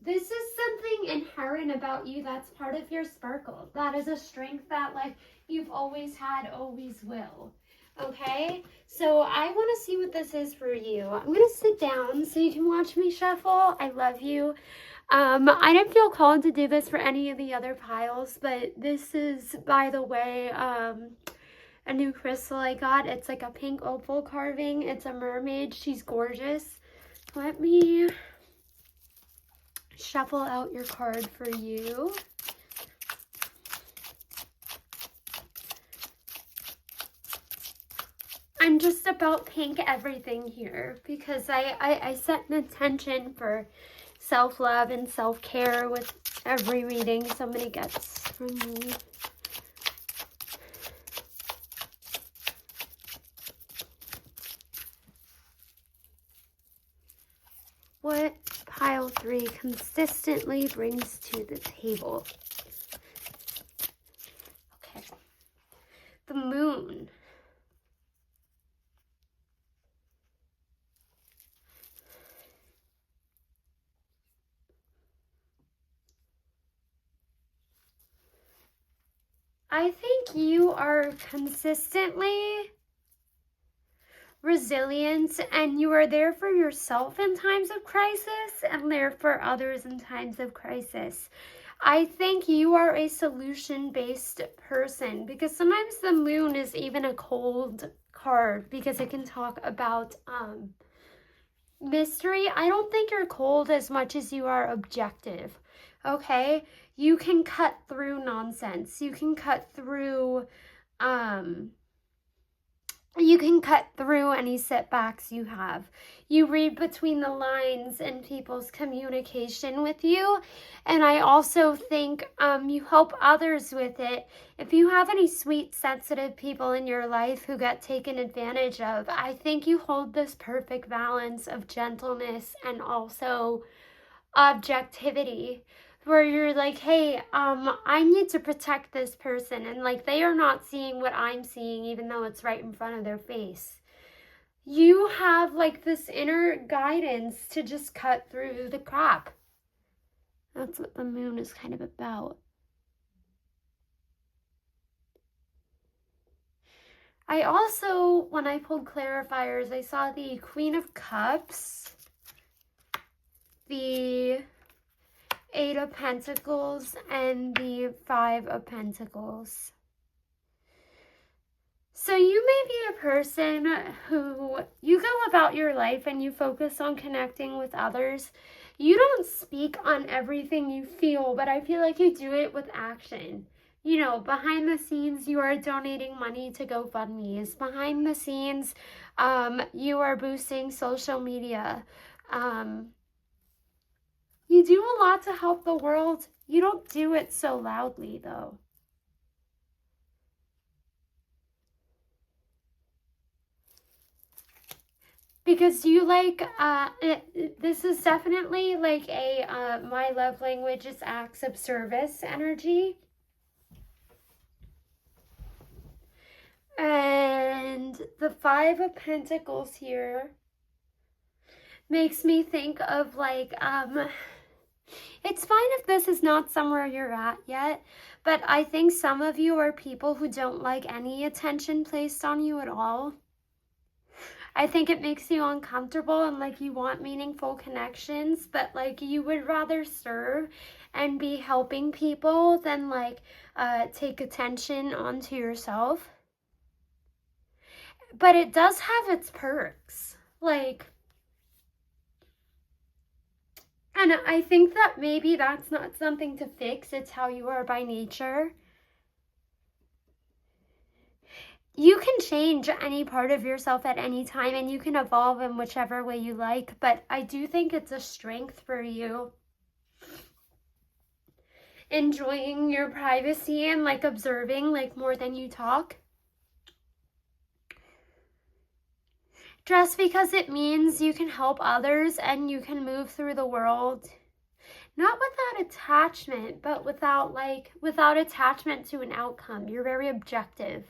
This is something inherent about you that's part of your sparkle. That is a strength that like you've always had, always will. Okay, so I want to see what this is for you. I'm going to sit down so you can watch me shuffle. I love you. I didn't feel called to do this for any of the other piles, but this is, by the way, a new crystal I got. It's like a pink opal carving. It's a mermaid. She's gorgeous. Let me shuffle out your card for you. I'm just about pink everything here because I set an intention for self-love and self-care with every reading somebody gets from me. What pile 3 3 consistently brings to the table. Okay. The moon. I think you are consistently resilient, and you are there for yourself in times of crisis and there for others in times of crisis. I think you are a solution-based person, because sometimes the moon is even a cold card because it can talk about mystery. I don't think you're cold as much as you are objective. Okay, you can cut through nonsense. You can cut through any setbacks you have. You read between the lines in people's communication with you, and I also think you help others with it. If you have any sweet, sensitive people in your life who get taken advantage of, I think you hold this perfect balance of gentleness and also objectivity, where you're like, hey, I need to protect this person, and like they are not seeing what I'm seeing even though it's right in front of their face. You have like this inner guidance to just cut through the crap. That's what the moon is kind of about. I also, when I pulled clarifiers, I saw the Queen of Cups, the 8 of Pentacles, and the 5 of Pentacles. So you may be a person who, you go about your life and you focus on connecting with others. You don't speak on everything you feel, but I feel like you do it with action. You know, behind the scenes, you are donating money to GoFundMe's. Behind the scenes, you are boosting social media. You do a lot to help the world. You don't do it so loudly, though. Because you like, this is definitely like a, my love language is acts of service energy. And the 5 of Pentacles here makes me think of like, it's fine if this is not somewhere you're at yet, but I think some of you are people who don't like any attention placed on you at all. I think it makes you uncomfortable and like you want meaningful connections, but like you would rather serve and be helping people than like take attention onto yourself. But it does have its perks. Like, and I think that maybe that's not something to fix. It's how you are by nature. You can change any part of yourself at any time, and you can evolve in whichever way you like, but I do think it's a strength for you. Enjoying your privacy and like observing like more than you talk. Just because it means you can help others and you can move through the world. Not without attachment, but without attachment to an outcome. You're very objective.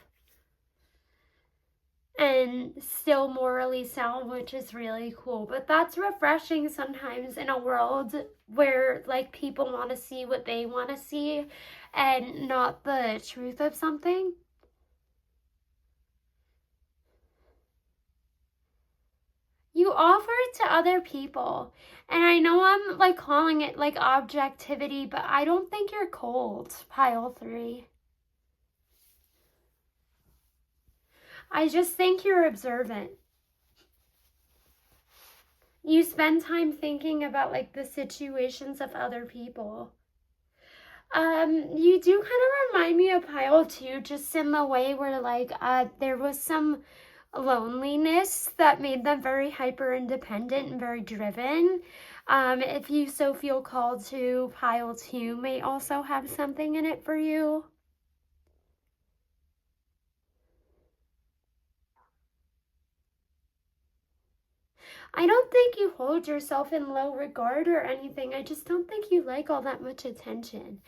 And still morally sound, which is really cool. But that's refreshing sometimes in a world where like people want to see what they want to see and not the truth of something. You offer it to other people. And I know I'm like calling it like objectivity, but I don't think you're cold, pile 3. I just think you're observant. You spend time thinking about like the situations of other people. You do kind of remind me of pile 2, just in the way where like there was some loneliness that made them very hyper independent and very driven. If you so feel called to, pile 2 may also have something in it for you. I don't think you hold yourself in low regard or anything. I just don't think you like all that much attention.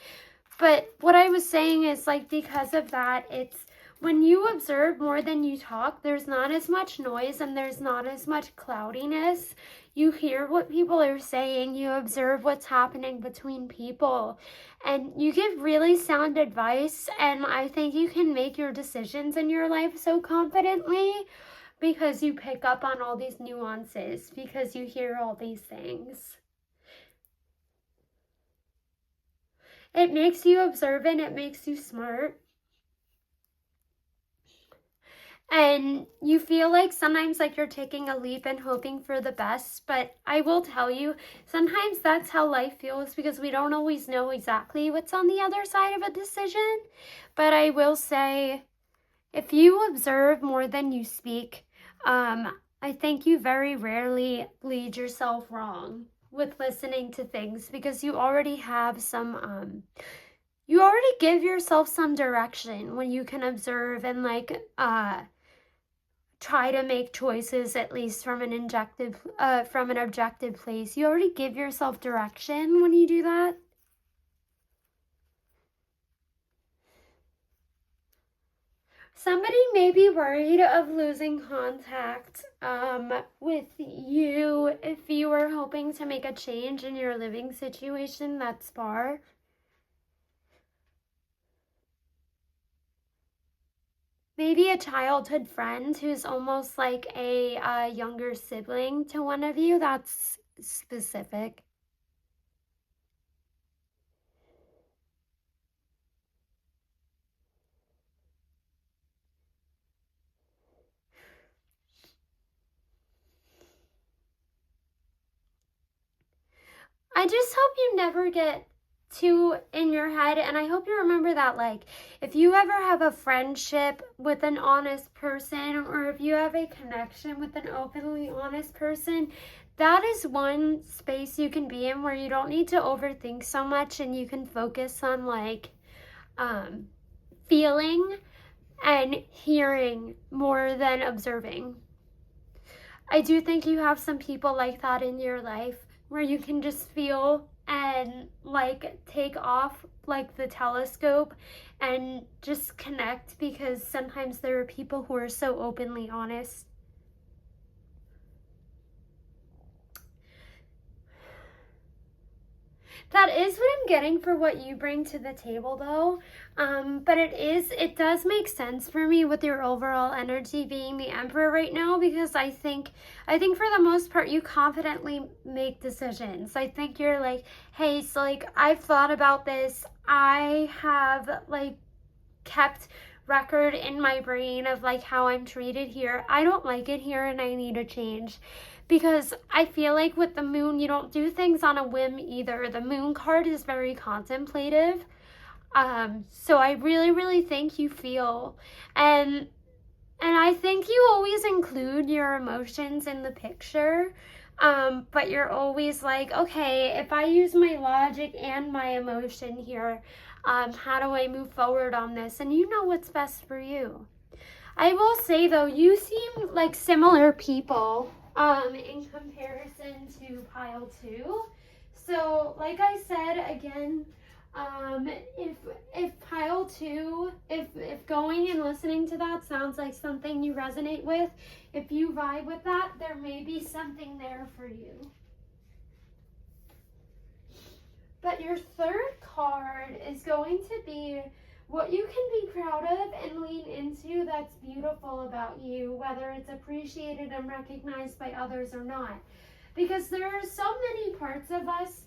But what I was saying is, like, because of that, it's when you observe more than you talk, there's not as much noise and there's not as much cloudiness. You hear what people are saying, you observe what's happening between people, and you give really sound advice. And I think you can make your decisions in your life so confidently because you pick up on all these nuances, because you hear all these things. It makes you observant, it makes you smart. And you feel like sometimes like you're taking a leap and hoping for the best, but I will tell you, sometimes that's how life feels because we don't always know exactly what's on the other side of a decision. But I will say, if you observe more than you speak, I think you very rarely lead yourself wrong with listening to things because you already have some, you already give yourself some direction when you can observe and like, try to make choices at least from an objective place. You already give yourself direction when you do that. Somebody may be worried of losing contact with you if you were hoping to make a change in your living situation that's far. Maybe a childhood friend who's almost like a younger sibling to one of you. That's specific. I just hope you never get too in your head, and I hope you remember that, like, if you ever have a friendship with an honest person, or if you have a connection with an openly honest person, that is one space you can be in where you don't need to overthink so much and you can focus on like feeling and hearing more than observing. I do think you have some people like that in your life where you can just feel and like take off like the telescope and just connect, because sometimes there are people who are so openly honest. That is what I'm getting for what you bring to the table, though. But it does make sense for me with your overall energy being the Emperor right now, because I think for the most part you confidently make decisions. I think you're like, hey, so like I've thought about this. I have like kept record in my brain of like how I'm treated here. I don't like it here and I need a change. Because I feel like with the moon, you don't do things on a whim either. The moon card is very contemplative. So I really, really think you feel, and I think you always include your emotions in the picture. But you're always like, okay, if I use my logic and my emotion here, how do I move forward on this? And you know what's best for you. I will say though, you seem like similar people in comparison to pile 2. So like I said again, if pile 2, if going and listening to that sounds like something you resonate with, if you vibe with that, there may be something there for you. But your third card is going to be what you can be proud of and lean into that's beautiful about you, whether it's appreciated and recognized by others or not. Because there are so many parts of us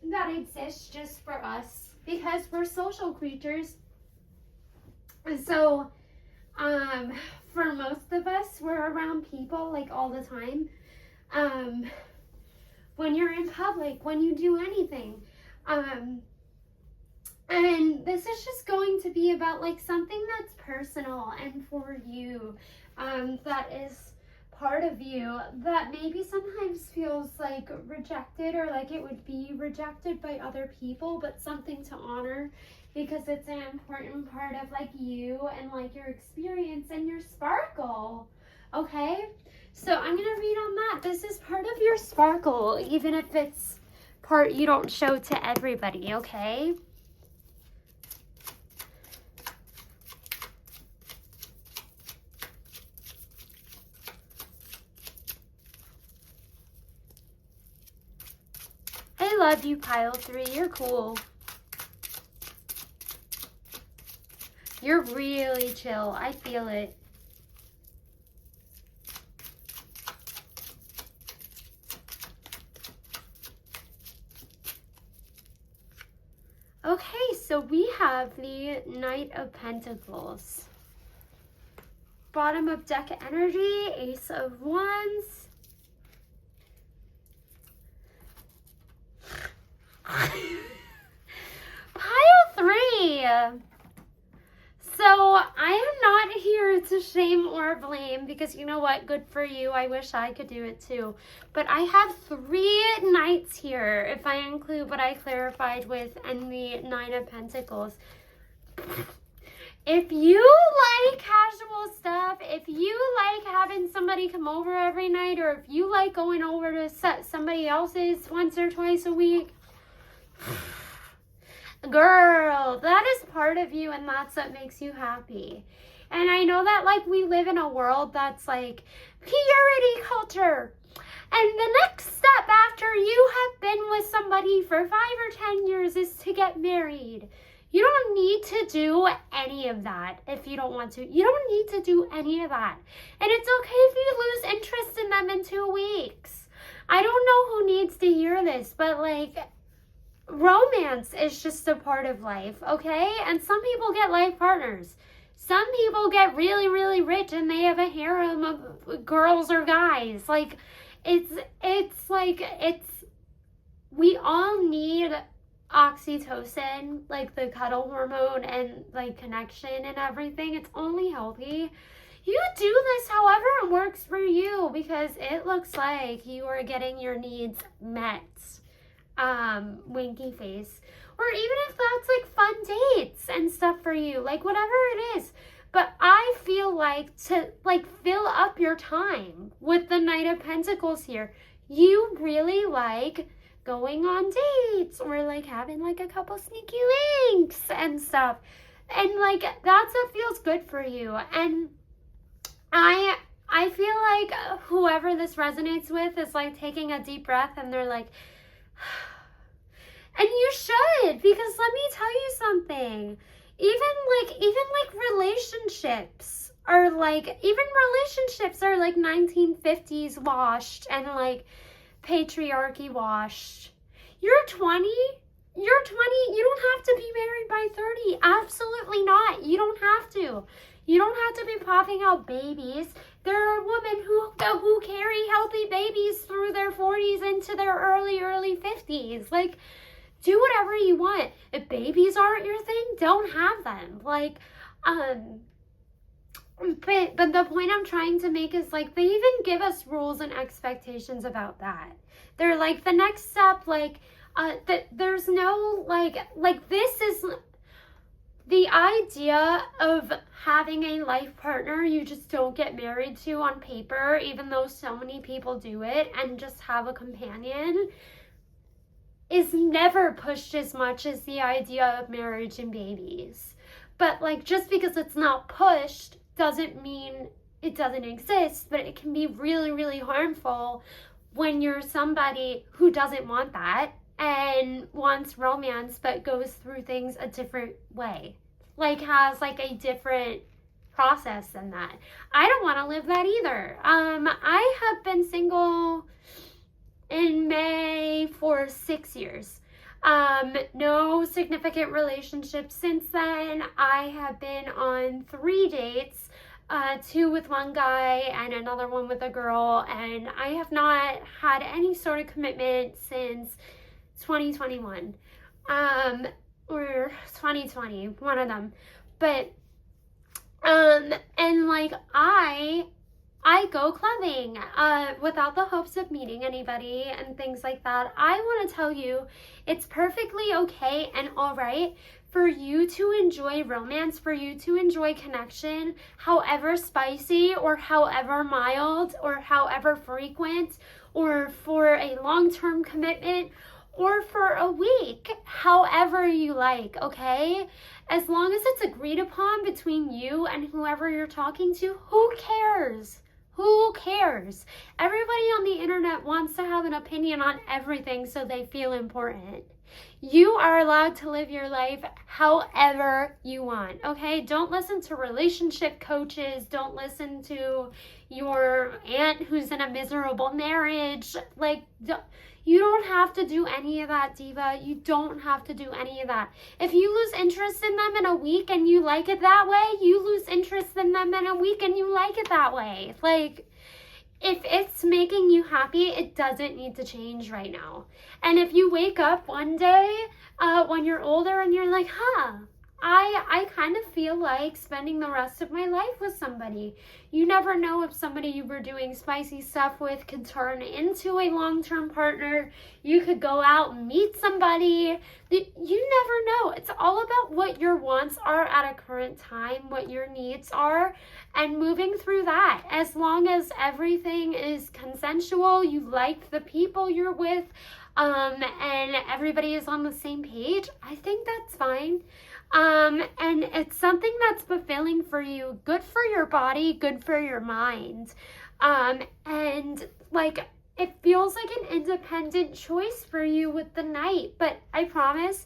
that exist just for us, because we're social creatures. And so, for most of us, we're around people like all the time. When you're in public, when you do anything. And this is just going to be about like something that's personal and for you, that is part of you that maybe sometimes feels like rejected, or like it would be rejected by other people, but something to honor because it's an important part of like you and like your experience and your sparkle. Okay? So I'm going to read on that. This is part of your sparkle, even if it's part you don't show to everybody, okay? I love you, pile 3. You're cool. You're really chill. I feel it. Okay, so we have the Knight of Pentacles. Bottom of deck energy, Ace of Wands. Pile 3. So I am not here to shame or blame because you know what? Good for you. I wish I could do it too. But I have 3 knights here if I include what I clarified with and the 9 of Pentacles. If you like casual stuff, if you like having somebody come over every night, or if you like going over to somebody else's once or twice a week, girl, that is part of you and that's what makes you happy. And I know that like we live in a world that's like purity culture. And the next step after you have been with somebody for 5 or 10 years is to get married. You don't need to do any of that if you don't want to. You don't need to do any of that. And it's okay if you lose interest in them in 2 weeks. I don't know who needs to hear this, but like romance is just a part of life, okay? And some people get life partners. Some people get really, really rich and they have a harem of girls or guys. Like, we all need oxytocin, like the cuddle hormone and like connection and everything. It's only healthy. You do this however it works for you because it looks like you are getting your needs met. Winky face. Or even if that's like fun dates and stuff for you, like whatever it is. But I feel like to like fill up your time with the Knight of Pentacles here, you really like going on dates or like having like a couple sneaky links and stuff. And like that's what feels good for you. And I feel like whoever this resonates with is like taking a deep breath and they're like, and you should, because let me tell you something. Even relationships are like 1950s washed and like patriarchy washed. You're 20, you don't have to be married by 30. Absolutely not. You don't have to. You don't have to be popping out babies. There are women who carry healthy babies through their 40s into their early 50s. Like, do whatever you want. If babies aren't your thing, don't have them. Like, but the point I'm trying to make is like they even give us rules and expectations about that. They're like the next step, like there's no like this is the idea of having a life partner you just don't get married to on paper, even though so many people do it, and just have a companion is never pushed as much as the idea of marriage and babies. But like just because it's not pushed doesn't mean it doesn't exist, but it can be really, really harmful when you're somebody who doesn't want that and wants romance but goes through things a different way, like has like a different process than that. I don't want to live that either. I have been single in May for 6 years. No significant relationships since then. I have been on 3 dates, 2 with one guy and another one with a girl, and I have not had any sort of commitment since 2021, or 2020, one of them. But, and like I go clubbing without the hopes of meeting anybody and things like that. I want to tell you it's perfectly okay and all right for you to enjoy romance, for you to enjoy connection, however spicy or however mild or however frequent, or for a long-term commitment, or for a week, however you like, okay? As long as it's agreed upon between you and whoever you're talking to, who cares? Who cares? Everybody on the internet wants to have an opinion on everything so they feel important. You are allowed to live your life however you want, okay? Don't listen to relationship coaches. Don't listen to your aunt who's in a miserable marriage. Like, you don't have to do any of that, diva. You don't have to do any of that. If you lose interest in them in a week and you like it that way, you lose interest in them in a week and you like it that way. Like, if it's making you happy, it doesn't need to change right now. And if you wake up one day when you're older and you're like, I kind of feel like spending the rest of my life with somebody. You never know if somebody you were doing spicy stuff with could turn into a long-term partner. You could go out and meet somebody. You never know. It's all about what your wants are at a current time, what your needs are, and moving through that. As long as everything is consensual, you like the people you're with, and everybody is on the same page, I think that's fine. And it's something that's fulfilling for you, good for your body, good for your mind. And like, it feels like an independent choice for you with the night, but I promise,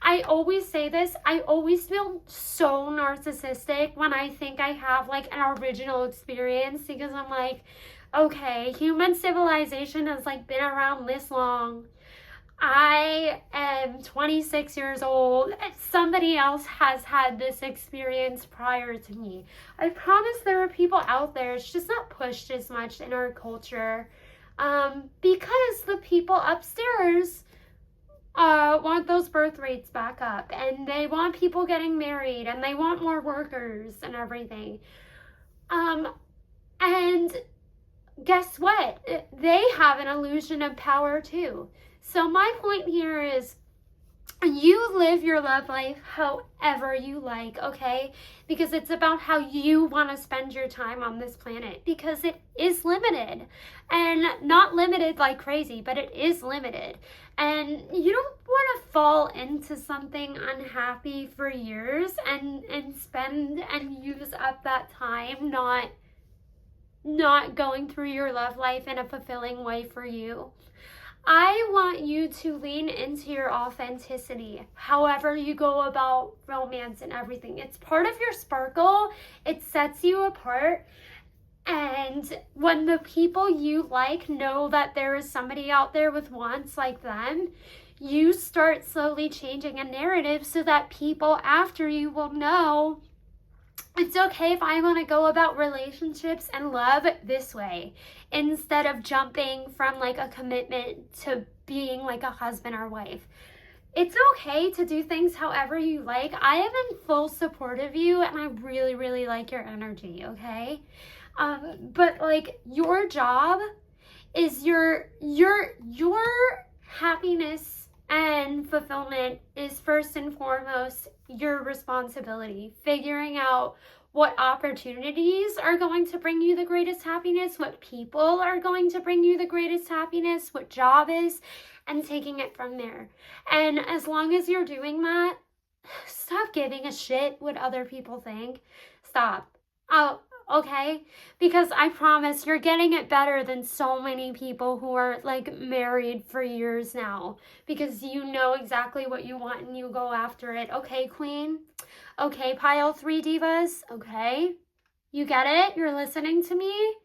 I always say this, I always feel so narcissistic when I think I have like an original experience, because I'm like, okay, human civilization has like been around this long. I am 26 years old. Somebody else has had this experience prior to me. I promise there are people out there. It's just not pushed as much in our culture, because the people upstairs want those birth rates back up, and they want people getting married, and they want more workers and everything. And guess what? They have an illusion of power too. So my point here is, you live your love life however you like, okay? Because it's about how you want to spend your time on this planet, because it is limited. And not limited like crazy, but it is limited. And you don't want to fall into something unhappy for years and spend and use up that time not going through your love life in a fulfilling way for you. I want you to lean into your authenticity, however you go about romance and everything. It's part of your sparkle. It sets you apart. And when the people you like know that there is somebody out there with wants like them, you start slowly changing a narrative so that people after you will know it's okay if I want to go about relationships and love this way, instead of jumping from like a commitment to being like a husband or wife. It's okay to do things however you like. I am in full support of you, and I really, really like your energy, okay? But like, your job is your happiness and fulfillment is first and foremost your responsibility. Figuring out what opportunities are going to bring you the greatest happiness, what people are going to bring you the greatest happiness, what job is, and taking it from there. And as long as you're doing that, stop giving a shit what other people think. Stop. Oh, okay? Because I promise you're getting it better than so many people who are like married for years now, because you know exactly what you want and you go after it. Okay, queen? Okay, pile 3 divas? Okay? You get it? You're listening to me?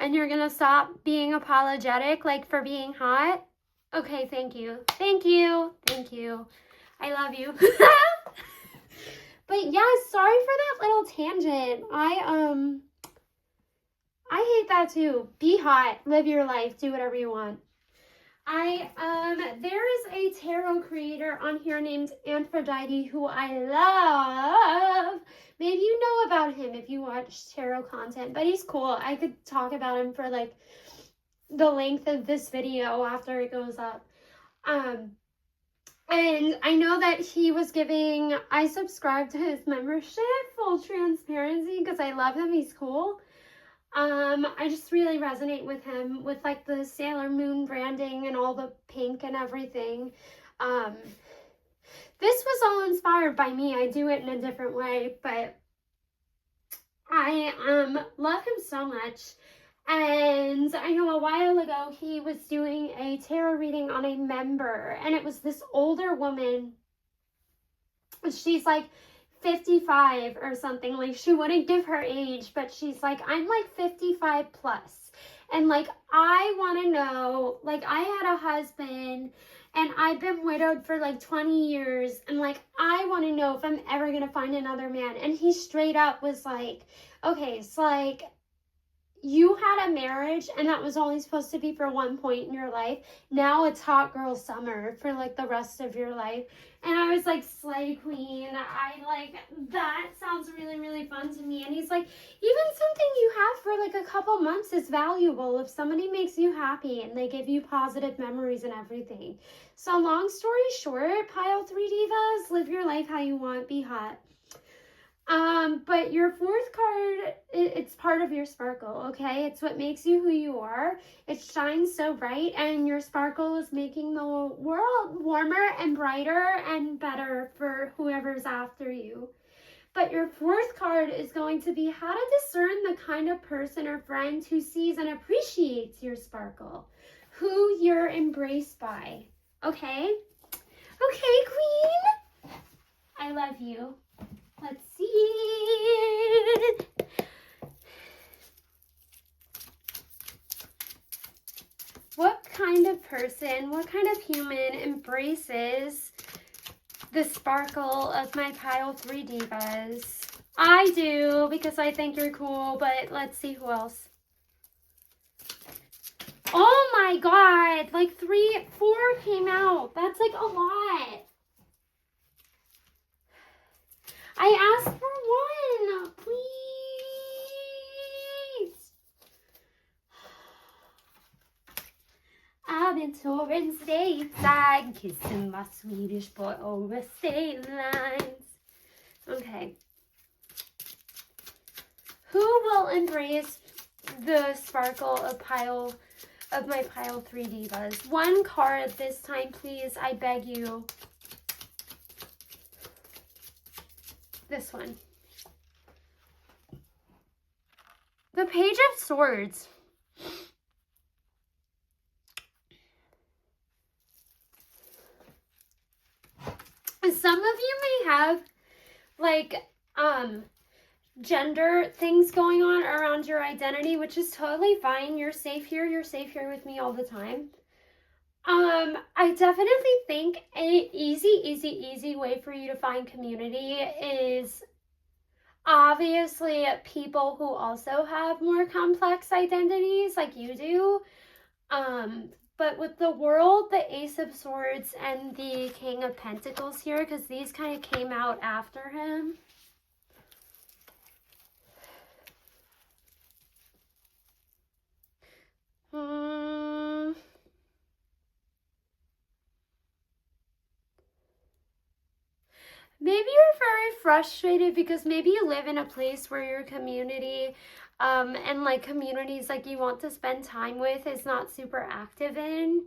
And you're gonna stop being apologetic like for being hot? Okay, thank you. Thank you. Thank you. I love you. But yeah, sorry for that little tangent. I hate that too. Be hot, live your life, do whatever you want. There is a tarot creator on here named Aphrodite who I love. Maybe you know about him if you watch tarot content, but he's cool. I could talk about him for like the length of this video after it goes up. And I know that he was giving, I subscribed to his membership, full transparency, because I love him. He's cool. I just really resonate with him with like the Sailor Moon branding and all the pink and everything. This was all inspired by me. I do it in a different way, but I love him so much. And I know a while ago he was doing a tarot reading on a member, and it was this older woman. She's like 55 or something. Like, she wouldn't give her age, but she's like, I'm like 55 plus. And like, I want to know, like, I had a husband and I've been widowed for like 20 years. And like, I want to know if I'm ever going to find another man. And he straight up was like, okay, so like, you had a marriage and that was only supposed to be for one point in your life. Now it's hot girl summer for like the rest of your life. And I was like, slay queen. I like, that sounds really, really fun to me. And he's like, even something you have for like a couple months is valuable if somebody makes you happy and they give you positive memories and everything. So long story short, pile 3 divas, live your life how you want, be hot. But your 4th card, it's part of your sparkle, okay? It's what makes you who you are. It shines so bright, and your sparkle is making the world warmer and brighter and better for whoever's after you. But your 4th card is going to be how to discern the kind of person or friend who sees and appreciates your sparkle, who you're embraced by, okay? Okay, queen. I love you. Let's see. What kind of person, what kind of human embraces the sparkle of my pile 3 divas? I do, because I think you're cool, but let's see who else. Oh my god, like 4 came out. That's like a lot. I asked for 1, please. I've been touring stateside, kissing my Swedish boy over state lines. Okay. Who will embrace the sparkle of my pile 3 divas? 1 card this time, please. I beg you. This one. The Page of Swords. Some of you may have like gender things going on around your identity, which is totally fine. You're safe here. You're safe here with me all the time. I definitely think an easy way for you to find community is obviously people who also have more complex identities like you do. But with the World, the Ace of Swords, and the King of Pentacles here, because these kind of came out after him. Maybe you're very frustrated because maybe you live in a place where your community and like communities like you want to spend time with is not super active in.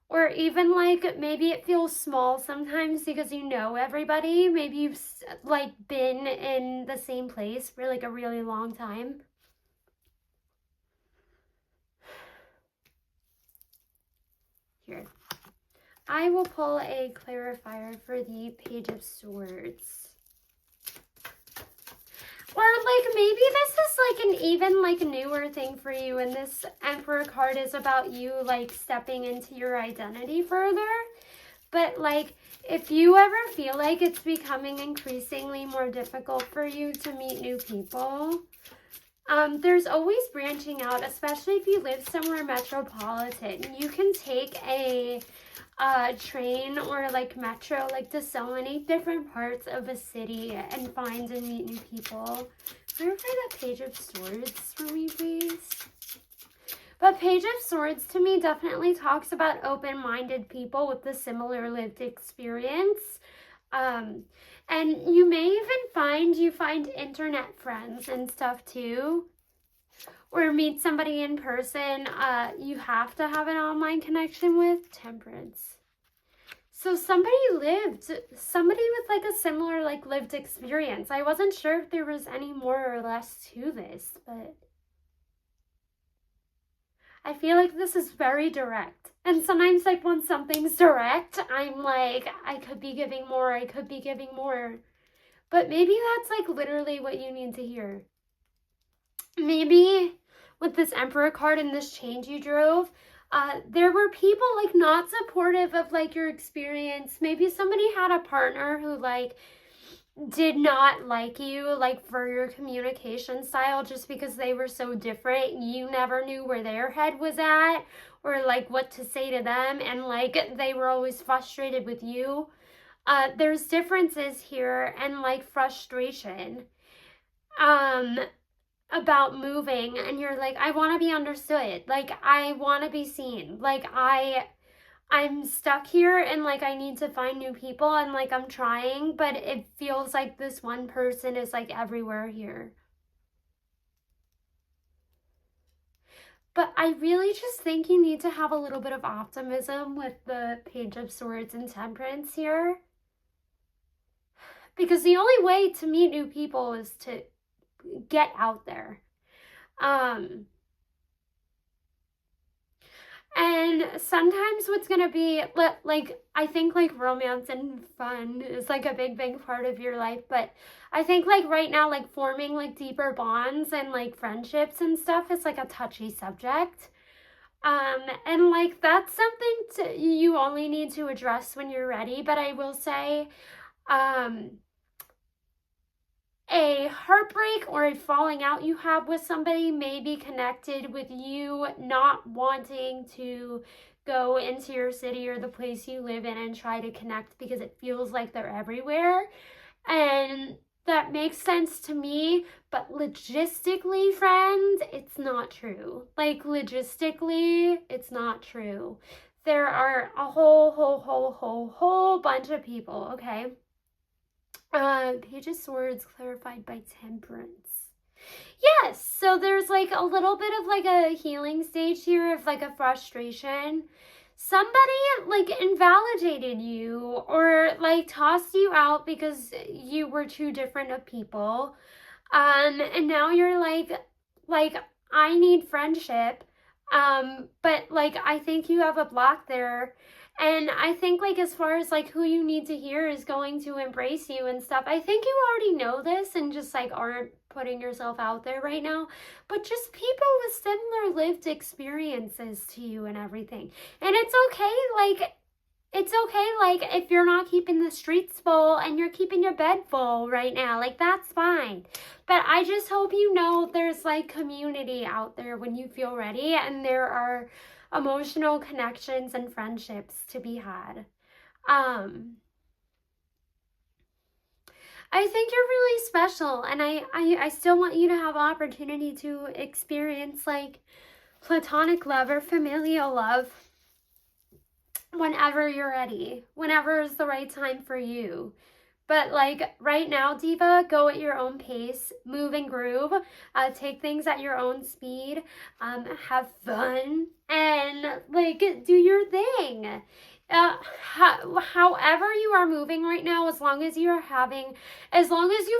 Or even like maybe it feels small sometimes because you know everybody. Maybe you've like been in the same place for like a really long time. Here. I will pull a clarifier for the Page of Swords. Or like maybe this is like an even like newer thing for you, and this Emperor card is about you like stepping into your identity further. But like if you ever feel like it's becoming increasingly more difficult for you to meet new people, there's always branching out, especially if you live somewhere metropolitan. You can take a train or like metro like to so many different parts of a city and find and meet new people. Clarify that Page of Swords for me, please. But Page of Swords to me definitely talks about open-minded people with a similar lived experience. And you may even find internet friends and stuff too, or meet somebody in person you have to have an online connection with. Temperance. So somebody with like a similar like lived experience. I wasn't sure if there was any more or less to this, but I feel like this is very direct. And sometimes, like, when something's direct, I'm like, I could be giving more, I could be giving more. But maybe that's, like, literally what you need to hear. Maybe with this Emperor card and this change you drove, there were people, like, not supportive of, like, your experience. Maybe somebody had a partner who, like, did not like you, like, for your communication style just because they were so different. You never knew where their head was at or, like, what to say to them, and, like, they were always frustrated with you. There's differences here and, like, frustration about moving, and you're like, I want to be understood. Like, I want to be seen. Like, I'm stuck here and, like, I need to find new people and, like, I'm trying, but it feels like this one person is, like, everywhere here. But I really just think you need to have a little bit of optimism with the Page of Swords and Temperance here. Because the only way to meet new people is to get out there. And sometimes what's going to be, like, I think, like, romance and fun is, like, a big part of your life. But I think, like, right now, like, forming, like, deeper bonds and, like, friendships and stuff is, like, a touchy subject. And, like, that's something you only need to address when you're ready. But I will say, a heartbreak or a falling out you have with somebody may be connected with you not wanting to go into your city or the place you live in and try to connect because it feels like they're everywhere. And that makes sense to me, but logistically, friends, it's not true. Like, logistically, it's not true. There are a whole bunch of people, okay? Page of Swords clarified by Temperance. Yes, so there's, like, a little bit of, like, a healing stage here of, like, a frustration. Somebody, like, invalidated you or, like, tossed you out because you were too different of people. And now you're like, I need friendship. But, like, I think you have a block there. And I think, like, as far as, like, who you need to hear is going to embrace you and stuff, I think you already know this and just, like, aren't putting yourself out there right now. But just people with similar lived experiences to you and everything. And it's okay, like, if you're not keeping the streets full and you're keeping your bed full right now. Like, that's fine. But I just hope you know there's, like, community out there when you feel ready, and there are emotional connections and friendships to be had. I think you're really special, and I still want you to have opportunity to experience, like, platonic love or familial love whenever you're ready, whenever is the right time for you. But, like, right now, Diva, go at your own pace, move and groove, take things at your own speed, have fun, and, like, do your thing. However you are moving right now, as long as you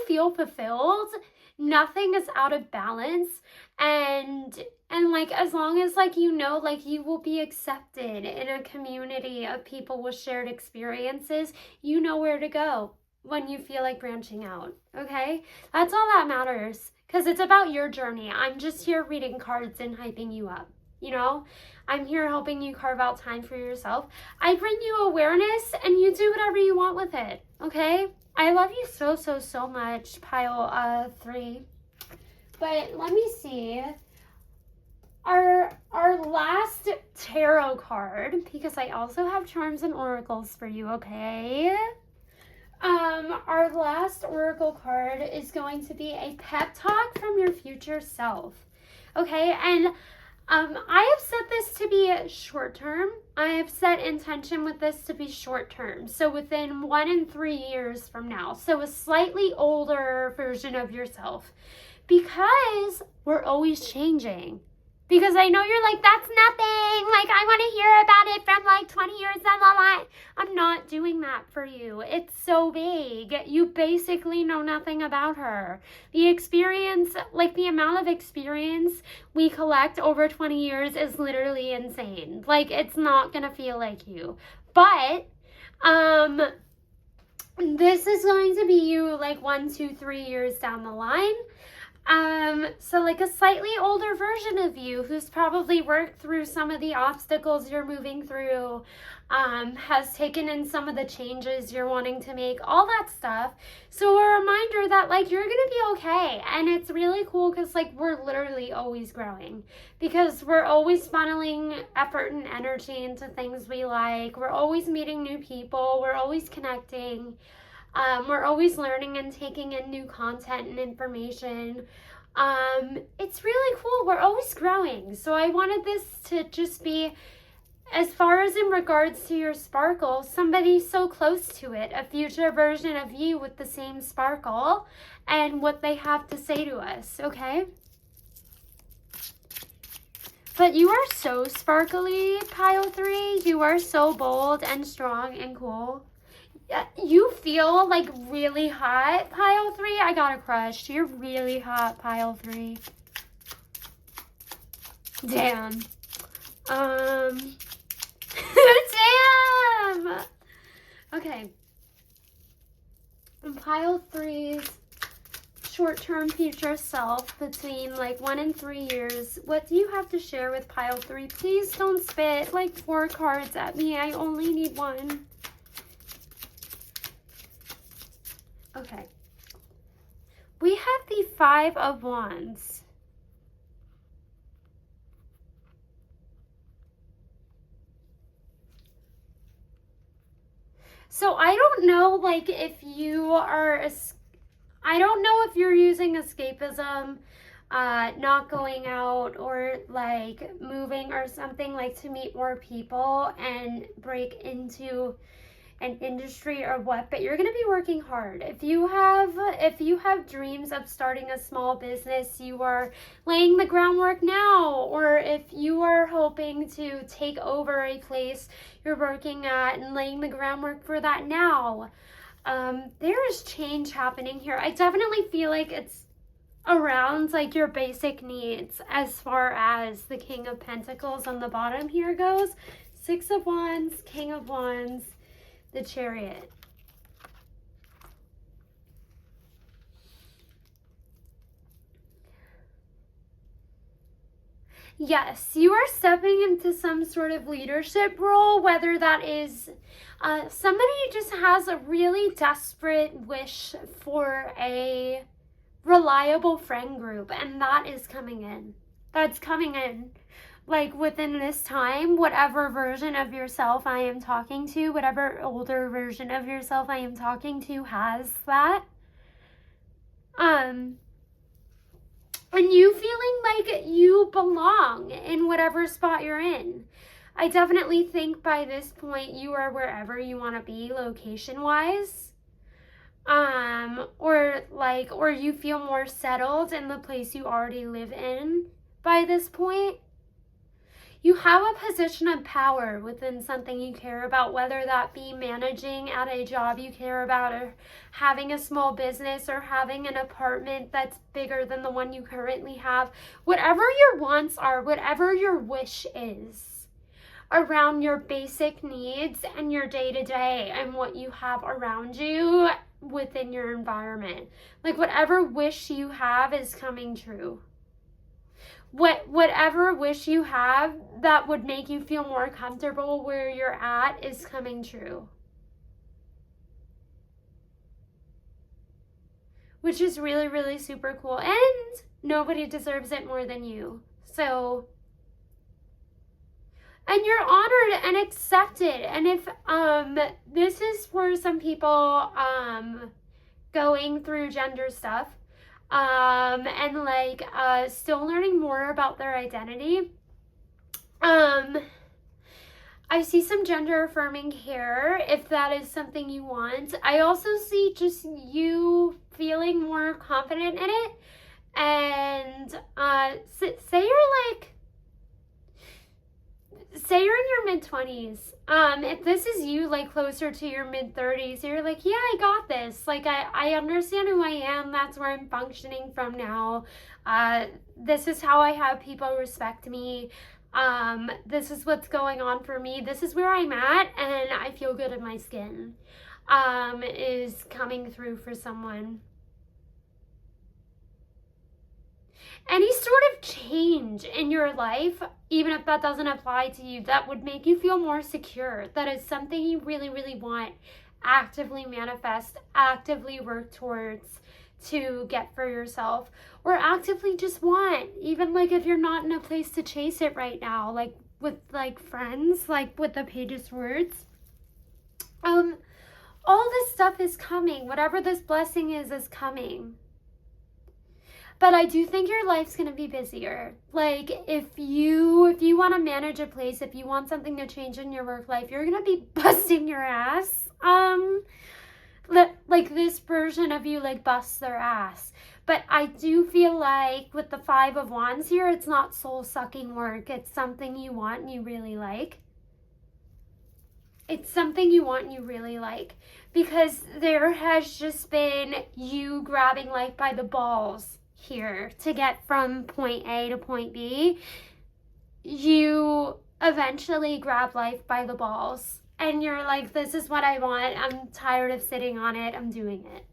feel fulfilled, nothing is out of balance, and like, as long as, like, you know, like, you will be accepted in a community of people with shared experiences, you know where to go when you feel like branching out, okay? That's all that matters, because it's about your journey. I'm just here reading cards and hyping you up, you know? I'm here helping you carve out time for yourself. I bring you awareness, and you do whatever you want with it, okay? I love you so much, pile 3. But let me see. Our last tarot card, because I also have charms and oracles for you, okay? Our last oracle card is going to be a pep talk from your future self. Okay, and I have set this to be short term. I have set intention with this to be short term. So within 1 and 3 years from now. So a slightly older version of yourself. Because we're always changing. Because I know you're like, that's nothing. Like, I want to hear about it from like 20 years down the line. I'm not doing that for you. It's so big. You basically know nothing about her. The experience, like the amount of experience we collect over 20 years is literally insane. Like, it's not going to feel like you. But, this is going to be you like 1, 2, 3 years down the line. So like a slightly older version of you who's probably worked through some of the obstacles you're moving through, has taken in some of the changes you're wanting to make, all that stuff. So a reminder that like you're gonna be okay. And it's really cool because like we're literally always growing because we're always funneling effort and energy into things we like. We're always meeting new people. We're always connecting. We're always learning and taking in new content and information. It's really cool. We're always growing. So I wanted this to just be, as far as in regards to your sparkle, somebody so close to it, a future version of you with the same sparkle and what they have to say to us, okay? But you are so sparkly, pile 3. You are so bold and strong and cool. You feel like really hot, pile 3. I got a crush. You're really hot, pile 3. Damn. Damn. Okay. And pile 3's short-term future self between like 1 and 3 years. What do you have to share with pile 3? Please don't spit like 4 cards at me. I only need 1. Okay, we have the 5 of Wands. So I don't know, like, if you are, I don't know if you're using escapism, not going out or like moving or something like to meet more people and break into an industry or what, but you're going to be working hard. If you have dreams of starting a small business, you are laying the groundwork now. Or if you are hoping to take over a place you're working at and laying the groundwork for that now. There is change happening here. I definitely feel like it's around like your basic needs as far as the King of Pentacles on the bottom here goes. 6 of Wands, King of Wands, the Chariot. Yes, you are stepping into some sort of leadership role, whether that is somebody just has a really desperate wish for a reliable friend group, and that is coming in. That's coming in. Like within this time, whatever version of yourself I am talking to, whatever older version of yourself I am talking to has that. And you feeling like you belong in whatever spot you're in. I definitely think by this point you are wherever you want to be location-wise. Or you feel more settled in the place you already live in by this point. You have a position of power within something you care about, whether that be managing at a job you care about, or having a small business, or having an apartment that's bigger than the one you currently have. Whatever your wants are, whatever your wish is around your basic needs and your day-to-day and what you have around you within your environment. Like whatever wish you have is coming true. Whatever wish you have that would make you feel more comfortable where you're at is coming true. Which is really, really super cool. And nobody deserves it more than you. So, and you're honored and accepted. And if this is for some people going through gender stuff, and like still learning more about their identity, I see some gender affirming hair if that is something you want. I also see just you feeling more confident in it. And say you're in your mid-20s. If this is you, like, closer to your mid-30s, you're like, yeah, I got this. Like, I understand who I am. That's where I'm functioning from now. This is how I have people respect me. This is what's going on for me. This is where I'm at, and I feel good in my skin, is coming through for someone. Any sort of change in your life, even if that doesn't apply to you, that would make you feel more secure, that is something you really, really want, actively manifest, actively work towards to get for yourself, or actively just want, even like if you're not in a place to chase it right now, like with like friends, like with the page's words. All this stuff is coming. Whatever this blessing is coming. But I do think your life's going to be busier. Like, if you want to manage a place, if you want something to change in your work life, you're going to be busting your ass. Like this version of you, like, busts their ass. But I do feel like with the 5 of Wands here, it's not soul-sucking work. It's something you want and you really like. It's something you want and you really like. Because there has just been you grabbing life by the balls here to get from point A to point B. You eventually grab life by the balls and you're like, this is what I want. I'm tired of sitting on it. I'm doing it.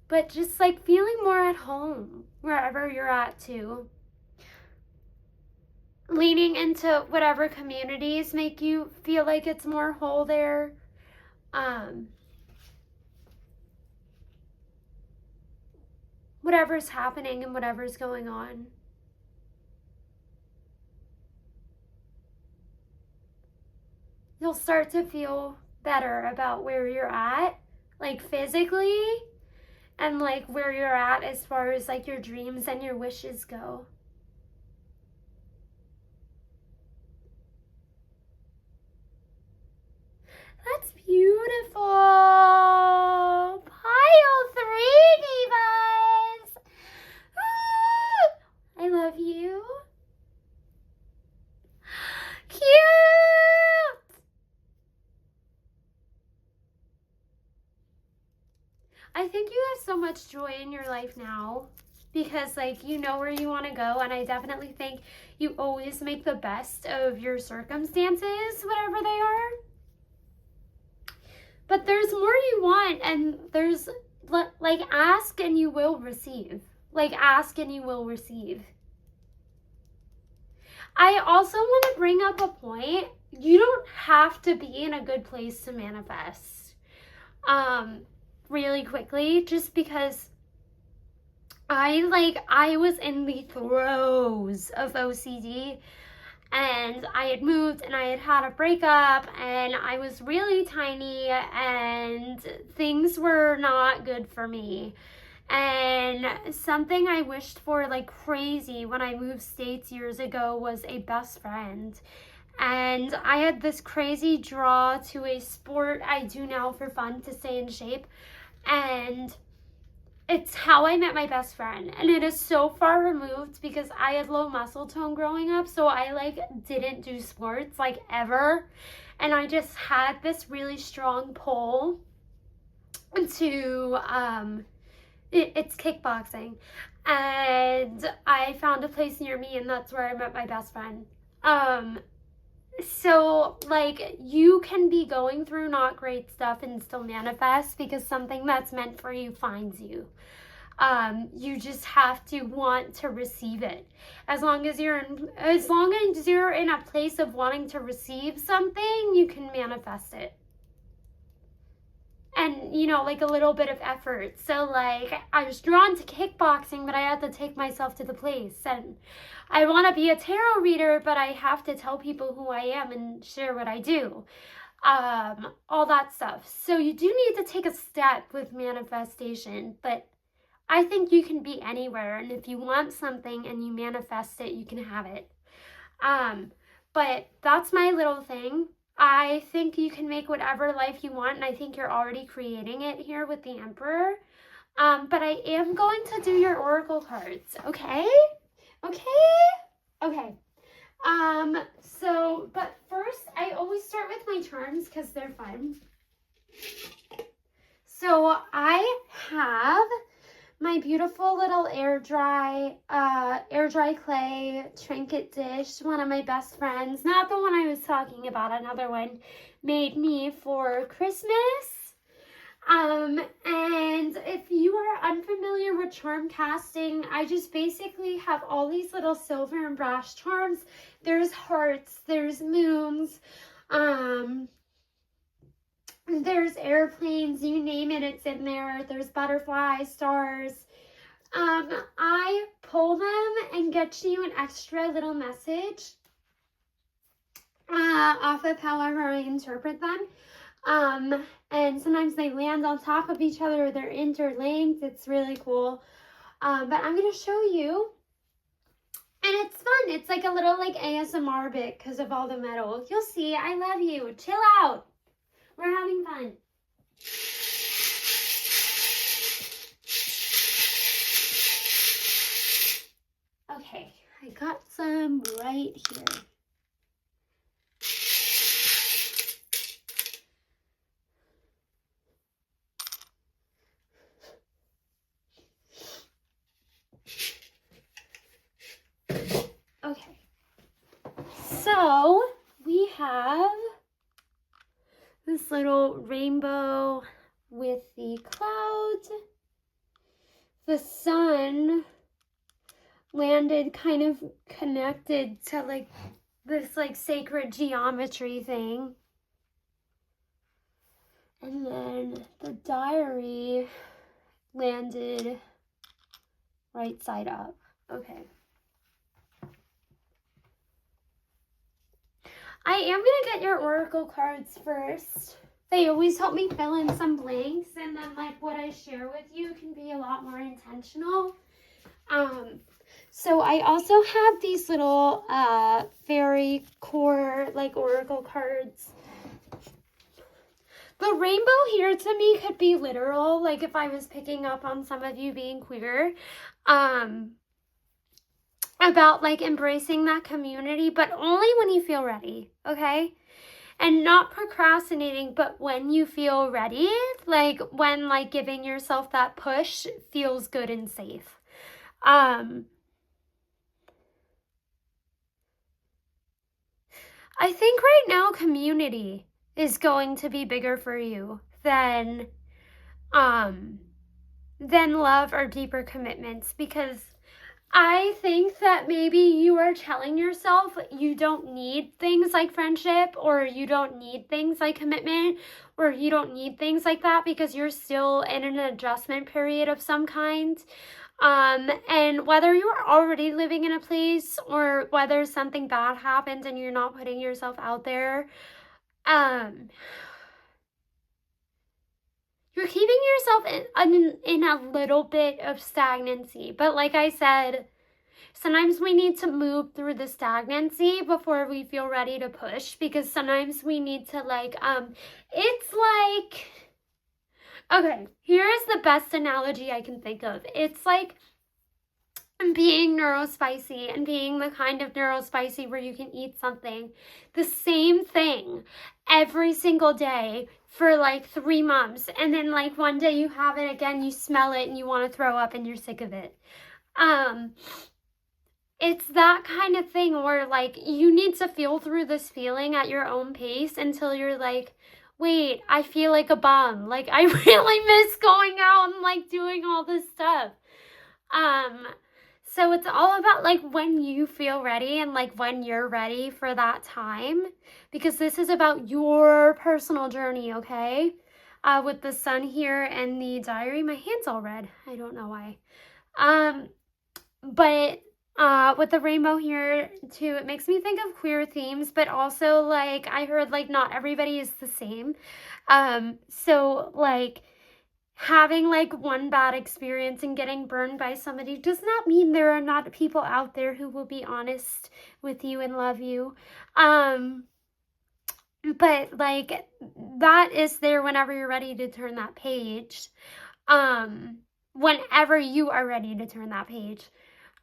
But just like feeling more at home wherever you're at too. Leaning into whatever communities make you feel like it's more whole there. Whatever's happening and whatever's going on. You'll start to feel better about where you're at, like physically, and like where you're at as far as like your dreams and your wishes go. That's beautiful. Pile 3, divas. Ooh, I love you. Cute. I think you have so much joy in your life now because like you know where you want to go, and I definitely think you always make the best of your circumstances, whatever they are. But there's more you want, and there's, like, ask and you will receive. Like, ask and you will receive. I also want to bring up a point. You don't have to be in a good place to manifest. Really quickly, just because I was in the throes of OCD. And I had moved and I had had a breakup and I was really tiny and things were not good for me. And something I wished for like crazy when I moved states years ago was a best friend. And I had this crazy draw to a sport I do now for fun to stay in shape. And it's how I met my best friend, and it is so far removed because I had low muscle tone growing up, so I like didn't do sports like ever, and I just had this really strong pull to it's kickboxing, and I found a place near me, and that's where I met my best friend. So like you can be going through not great stuff and still manifest because something that's meant for you finds you. You just have to want to receive it. As long as you're in a place of wanting to receive something, you can manifest it. And, you know, like a little bit of effort. So, like, I was drawn to kickboxing, but I had to take myself to the place. And I want to be a tarot reader, but I have to tell people who I am and share what I do. all that stuff. So you do need to take a step with manifestation, but I think you can be anywhere, and if you want something and you manifest it, you can have it. But that's my little thing. I think you can make whatever life you want, and I think you're already creating it here with the Emperor. But I am going to do your oracle cards, okay? Okay. But first, I always start with my charms because they're fun. So I have my beautiful little air dry clay trinket dish. One of my best friends, not the one I was talking about, another one, made me for Christmas. And if you are unfamiliar with charm casting, I just basically have all these little silver and brass charms. There's hearts, there's moons, there's airplanes, you name it, it's in there. There's butterflies, stars. I pull them and get you an extra little message off of however I interpret them. And sometimes they land on top of each other, they're interlinked. It's really cool. But I'm going to show you. And it's fun. It's like a little like ASMR bit because of all the metal. You'll see. I love you. Chill out. We're having fun. Okay, I got some right here. Okay, so we have this little rainbow with the clouds. The sun landed kind of connected to like this like sacred geometry thing. And then the diary landed right side up. Okay. I am going to get your oracle cards first. They always help me fill in some blanks, and then like what I share with you can be a lot more intentional. So I also have these little fairy core like oracle cards. The rainbow here to me could be literal, like if I was picking up on some of you being queer. About like embracing that community, but only when you feel ready, okay? And not procrastinating, but when you feel ready, like when like giving yourself that push feels good and safe. I think right now community is going to be bigger for you than love or deeper commitments, because I think that maybe you are telling yourself you don't need things like friendship, or you don't need things like commitment, or you don't need things like that because you're still in an adjustment period of some kind. And whether you are already living in a place or whether something bad happened and you're not putting yourself out there, you're keeping yourself in a little bit of stagnancy. But like I said, sometimes we need to move through the stagnancy before we feel ready to push, because sometimes we need to like, it's like, okay, here's the best analogy I can think of. It's like being neurospicy and being the kind of neurospicy where you can eat something, the same thing every single day for like 3 months, and then like one day you have it again, you smell it and you want to throw up and you're sick of it. It's that kind of thing where like you need to feel through this feeling at your own pace until you're like, wait, I feel like a bum. Like I really miss going out and like doing all this stuff. So it's all about like when you feel ready and like when you're ready for that time, because this is about your personal journey, okay? With the sun here and the diary, my hand's all red. I don't know why. But with the rainbow here too. It makes me think of queer themes, but also like I heard like not everybody is the same. So like having like one bad experience and getting burned by somebody does not mean there are not people out there who will be honest with you and love you. But like that is there whenever you're ready to turn that page. Whenever you are ready to turn that page.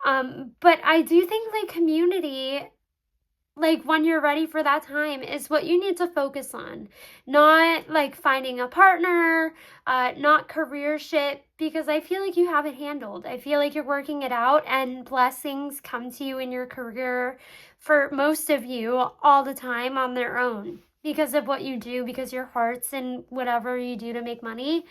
But I do think like community, like when you're ready for that time, is what you need to focus on. Not like finding a partner, not career shit, because I feel like you have it handled. I feel like you're working it out and blessings come to you in your career for most of you all the time on their own because of what you do, because your heart's in whatever you do to make money.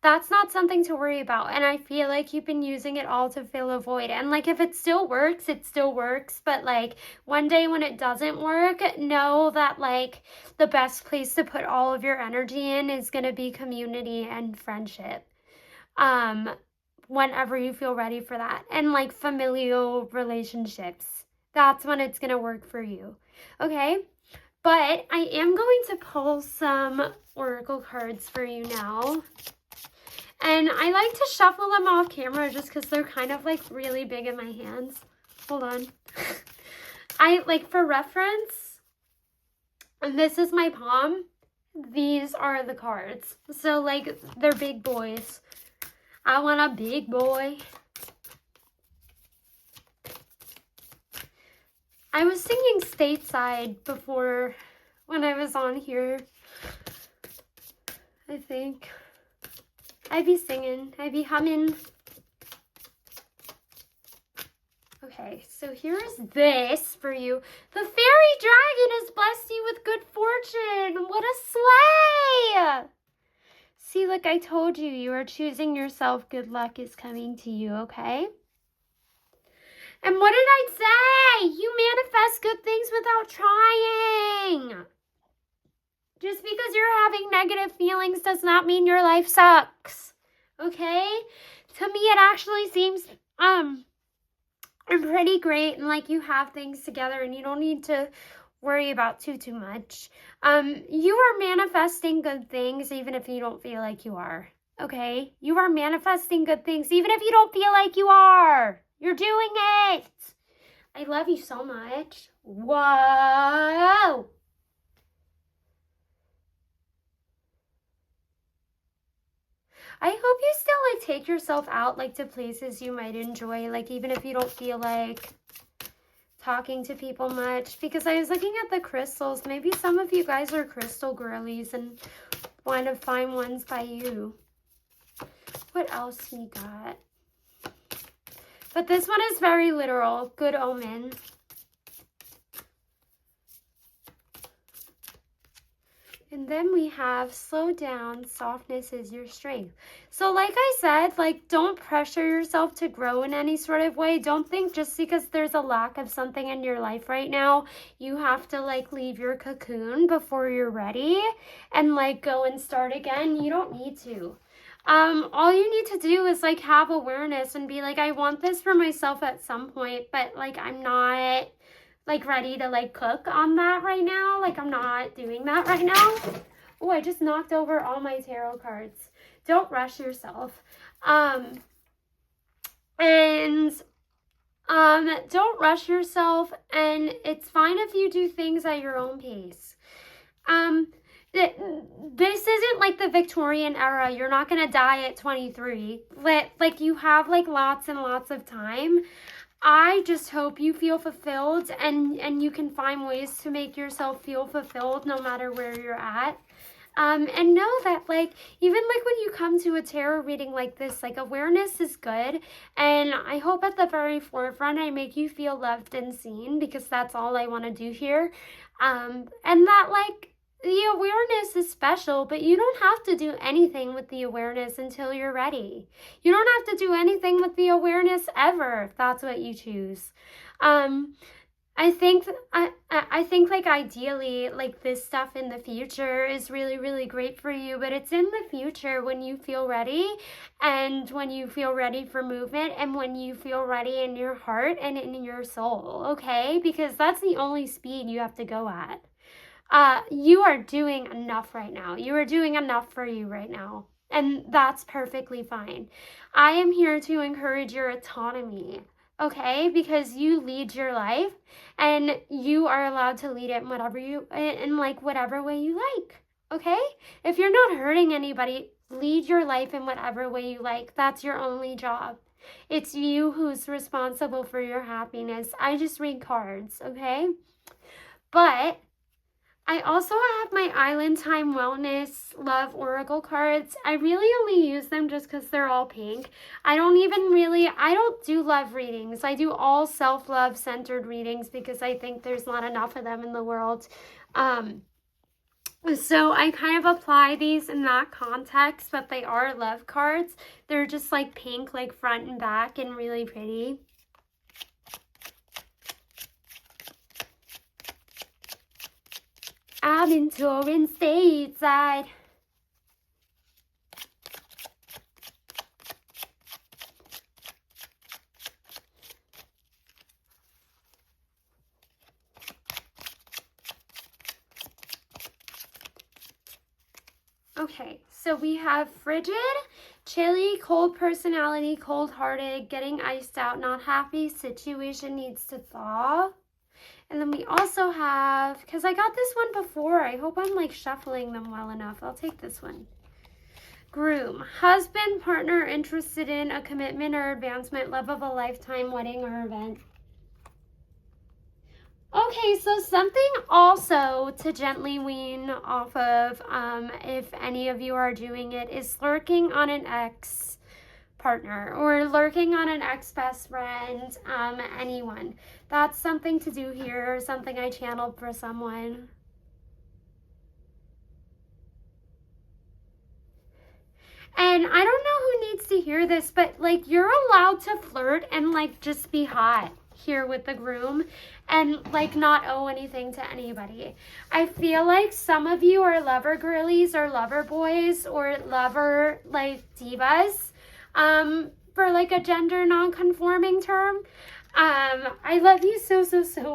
That's not something to worry about. And I feel like you've been using it all to fill a void. And like if it still works, it still works. But like one day when it doesn't work, know that like the best place to put all of your energy in is going to be community and friendship. Whenever you feel ready for that. And like familial relationships. That's when it's going to work for you. Okay? But I am going to pull some oracle cards for you now. And I like to shuffle them off camera just because they're kind of like really big in my hands. Hold on. I like for reference, this is my palm. These are the cards. So like they're big boys. I want a big boy. I was singing Stateside before when I was on here, I think. I'd be singing. I'd be humming. Okay, so here's this for you. The fairy dragon has blessed you with good fortune. What a sleigh! See, look, I told you, you are choosing yourself. Good luck is coming to you, okay? And what did I say? You manifest good things without trying. Just because you're having negative feelings does not mean your life sucks. Okay? To me, it actually seems pretty great and like you have things together and you don't need to worry about too much. You are manifesting good things even if you don't feel like you are. Okay? You are manifesting good things even if you don't feel like you are. You're doing it. I love you so much. Whoa. I hope you still like take yourself out like to places you might enjoy, like even if you don't feel like talking to people much, because I was looking at the crystals. Maybe some of you guys are crystal girlies and want to find ones by you. What else we got? But this one is very literal. Good omen. And then we have slow down, softness is your strength. So like I said, like don't pressure yourself to grow in any sort of way. Don't think just because there's a lack of something in your life right now, you have to like leave your cocoon before you're ready and like go and start again. You don't need to. All you need to do is like have awareness and be like, I want this for myself at some point, but like I'm not like ready to like cook on that right now. Like I'm not doing that right now. Oh, I just knocked over all my tarot cards. Don't rush yourself. Don't rush yourself, and it's fine if you do things at your own pace. This isn't like the Victorian era. You're not gonna die at 23. Like you have like lots and lots of time. I just hope you feel fulfilled and you can find ways to make yourself feel fulfilled no matter where you're at. And know that like even like when you come to a tarot reading like this, like awareness is good, and I hope at the very forefront I make you feel loved and seen, because that's all I want to do here. And that like the awareness is special, but you don't have to do anything with the awareness until you're ready. You don't have to do anything with the awareness ever if that's what you choose. I think like ideally like this stuff in the future is really really great for you, but it's in the future when you feel ready, and when you feel ready for movement, and when you feel ready in your heart and in your soul, okay? Because that's the only speed you have to go at. You are doing enough right now. You are doing enough for you right now. And that's perfectly fine. I am here to encourage your autonomy, okay? Because you lead your life and you are allowed to lead it in like whatever way you like, okay? If you're not hurting anybody, lead your life in whatever way you like. That's your only job. It's you who's responsible for your happiness. I just read cards, okay? But I also have my Island Time Wellness Love Oracle cards. I really only use them just because they're all pink. I don't do love readings. I do all self-love centered readings because I think there's not enough of them in the world. So I kind of apply these in that context, but they are love cards. They're just like pink, like front and back, and really pretty. I've been touring stateside. Okay, so we have frigid, chilly, cold personality, cold-hearted, getting iced out, not happy, situation needs to thaw. And then we also have, because I got this one before, I hope I'm like shuffling them well enough. I'll take this one. Groom, husband, partner interested in a commitment or advancement, love of a lifetime, wedding or event. Okay, so something also to gently wean off of, if any of you are doing it, is lurking on an ex partner or lurking on an ex-best friend, anyone. That's something to do here, something I channeled for someone. And I don't know who needs to hear this, but like you're allowed to flirt and like just be hot here with the groom and like not owe anything to anybody. I feel like some of you are lover girlies or lover boys or lover like divas, for like a gender non-conforming term. I love you so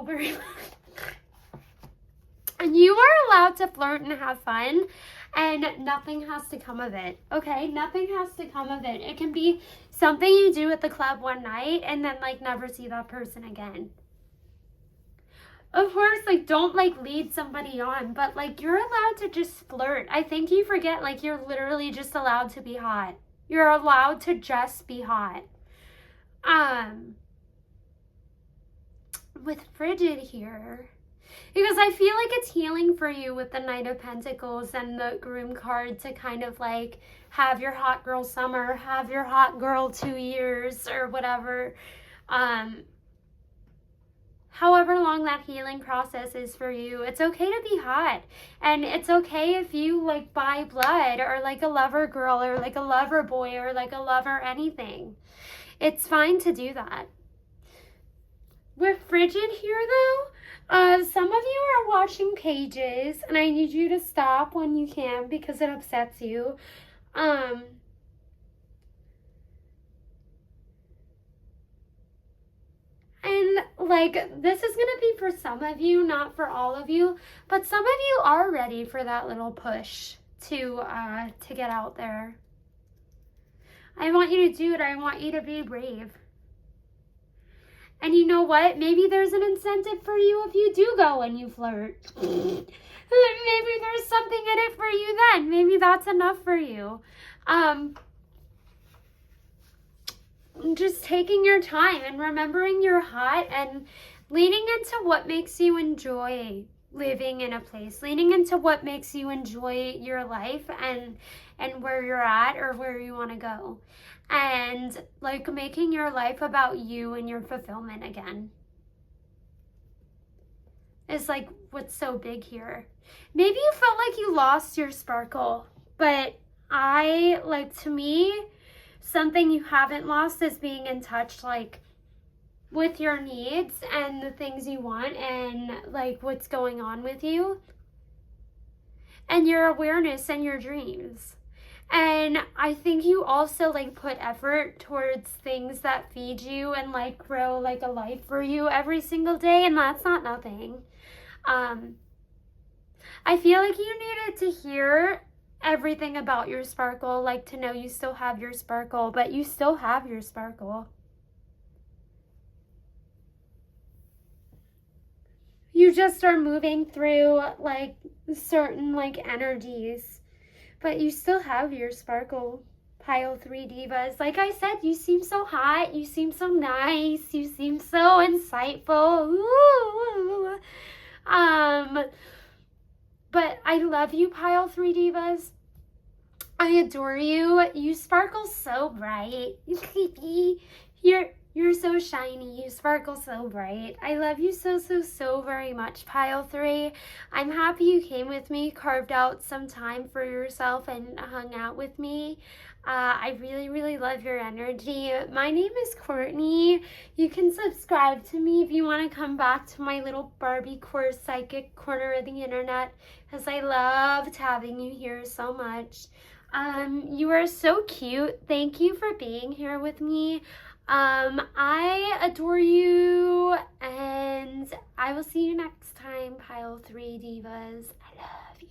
very much. And you are allowed to flirt and have fun, and nothing has to come of it, okay? Nothing has to come of it. It can be something you do at the club one night and then like never see that person again. Of course, like don't like lead somebody on, but like you're allowed to just flirt. I think you forget like you're literally just allowed to be hot. You're allowed to just be hot. With frigid here, because I feel like it's healing for you with the Knight of Pentacles and the Groom card to kind of like have your hot girl summer, have your hot girl 2 years or whatever. However long that healing process is for you, it's okay to be hot. And it's okay if you like buy blood or like a lover girl or like a lover boy or like a lover anything. It's fine to do that. With frigid here though, some of you are watching pages and I need you to stop when you can because it upsets you. And like this is gonna be for some of you, not for all of you, but some of you are ready for that little push to get out there. I want you to do it. I want you to be brave. And you know what? Maybe there's an incentive for you if you do go and you flirt. Maybe there's something in it for you then. Maybe that's enough for you. Just taking your time and remembering you're hot and leaning into what makes you enjoy living in a place, leaning into what makes you enjoy your life and where you're at or where you want to go, and like making your life about you and your fulfillment again is like what's so big here. Maybe you felt like you lost your sparkle, but to me, something you haven't lost is being in touch like with your needs and the things you want and like what's going on with you and your awareness and your dreams. And I think you also like put effort towards things that feed you and like grow like a life for you every single day, and that's not nothing. I feel like you needed to hear everything about your sparkle, like to know you still have your sparkle, but you still have your sparkle. You just are moving through like certain like energies, but you still have your sparkle. Pile 3 divas. Like I said, you seem so hot, you seem so nice, you seem so insightful. Ooh. But I love you, Pile 3 divas. I adore you. You sparkle so bright. You're so shiny. You sparkle so bright. I love you so, so, so very much, Pile 3. I'm happy you came with me, carved out some time for yourself, and hung out with me. I really, really love your energy. My name is Courtney. You can subscribe to me if you want to come back to my little Barbie core psychic corner of the internet, because I loved having you here so much. You are so cute. Thank you for being here with me. I adore you, and I will see you next time, Pile 3 divas. I love you.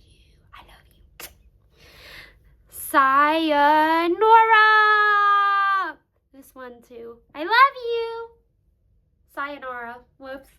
I love you. Sayonara! This one too. I love you. Sayonara. Whoops.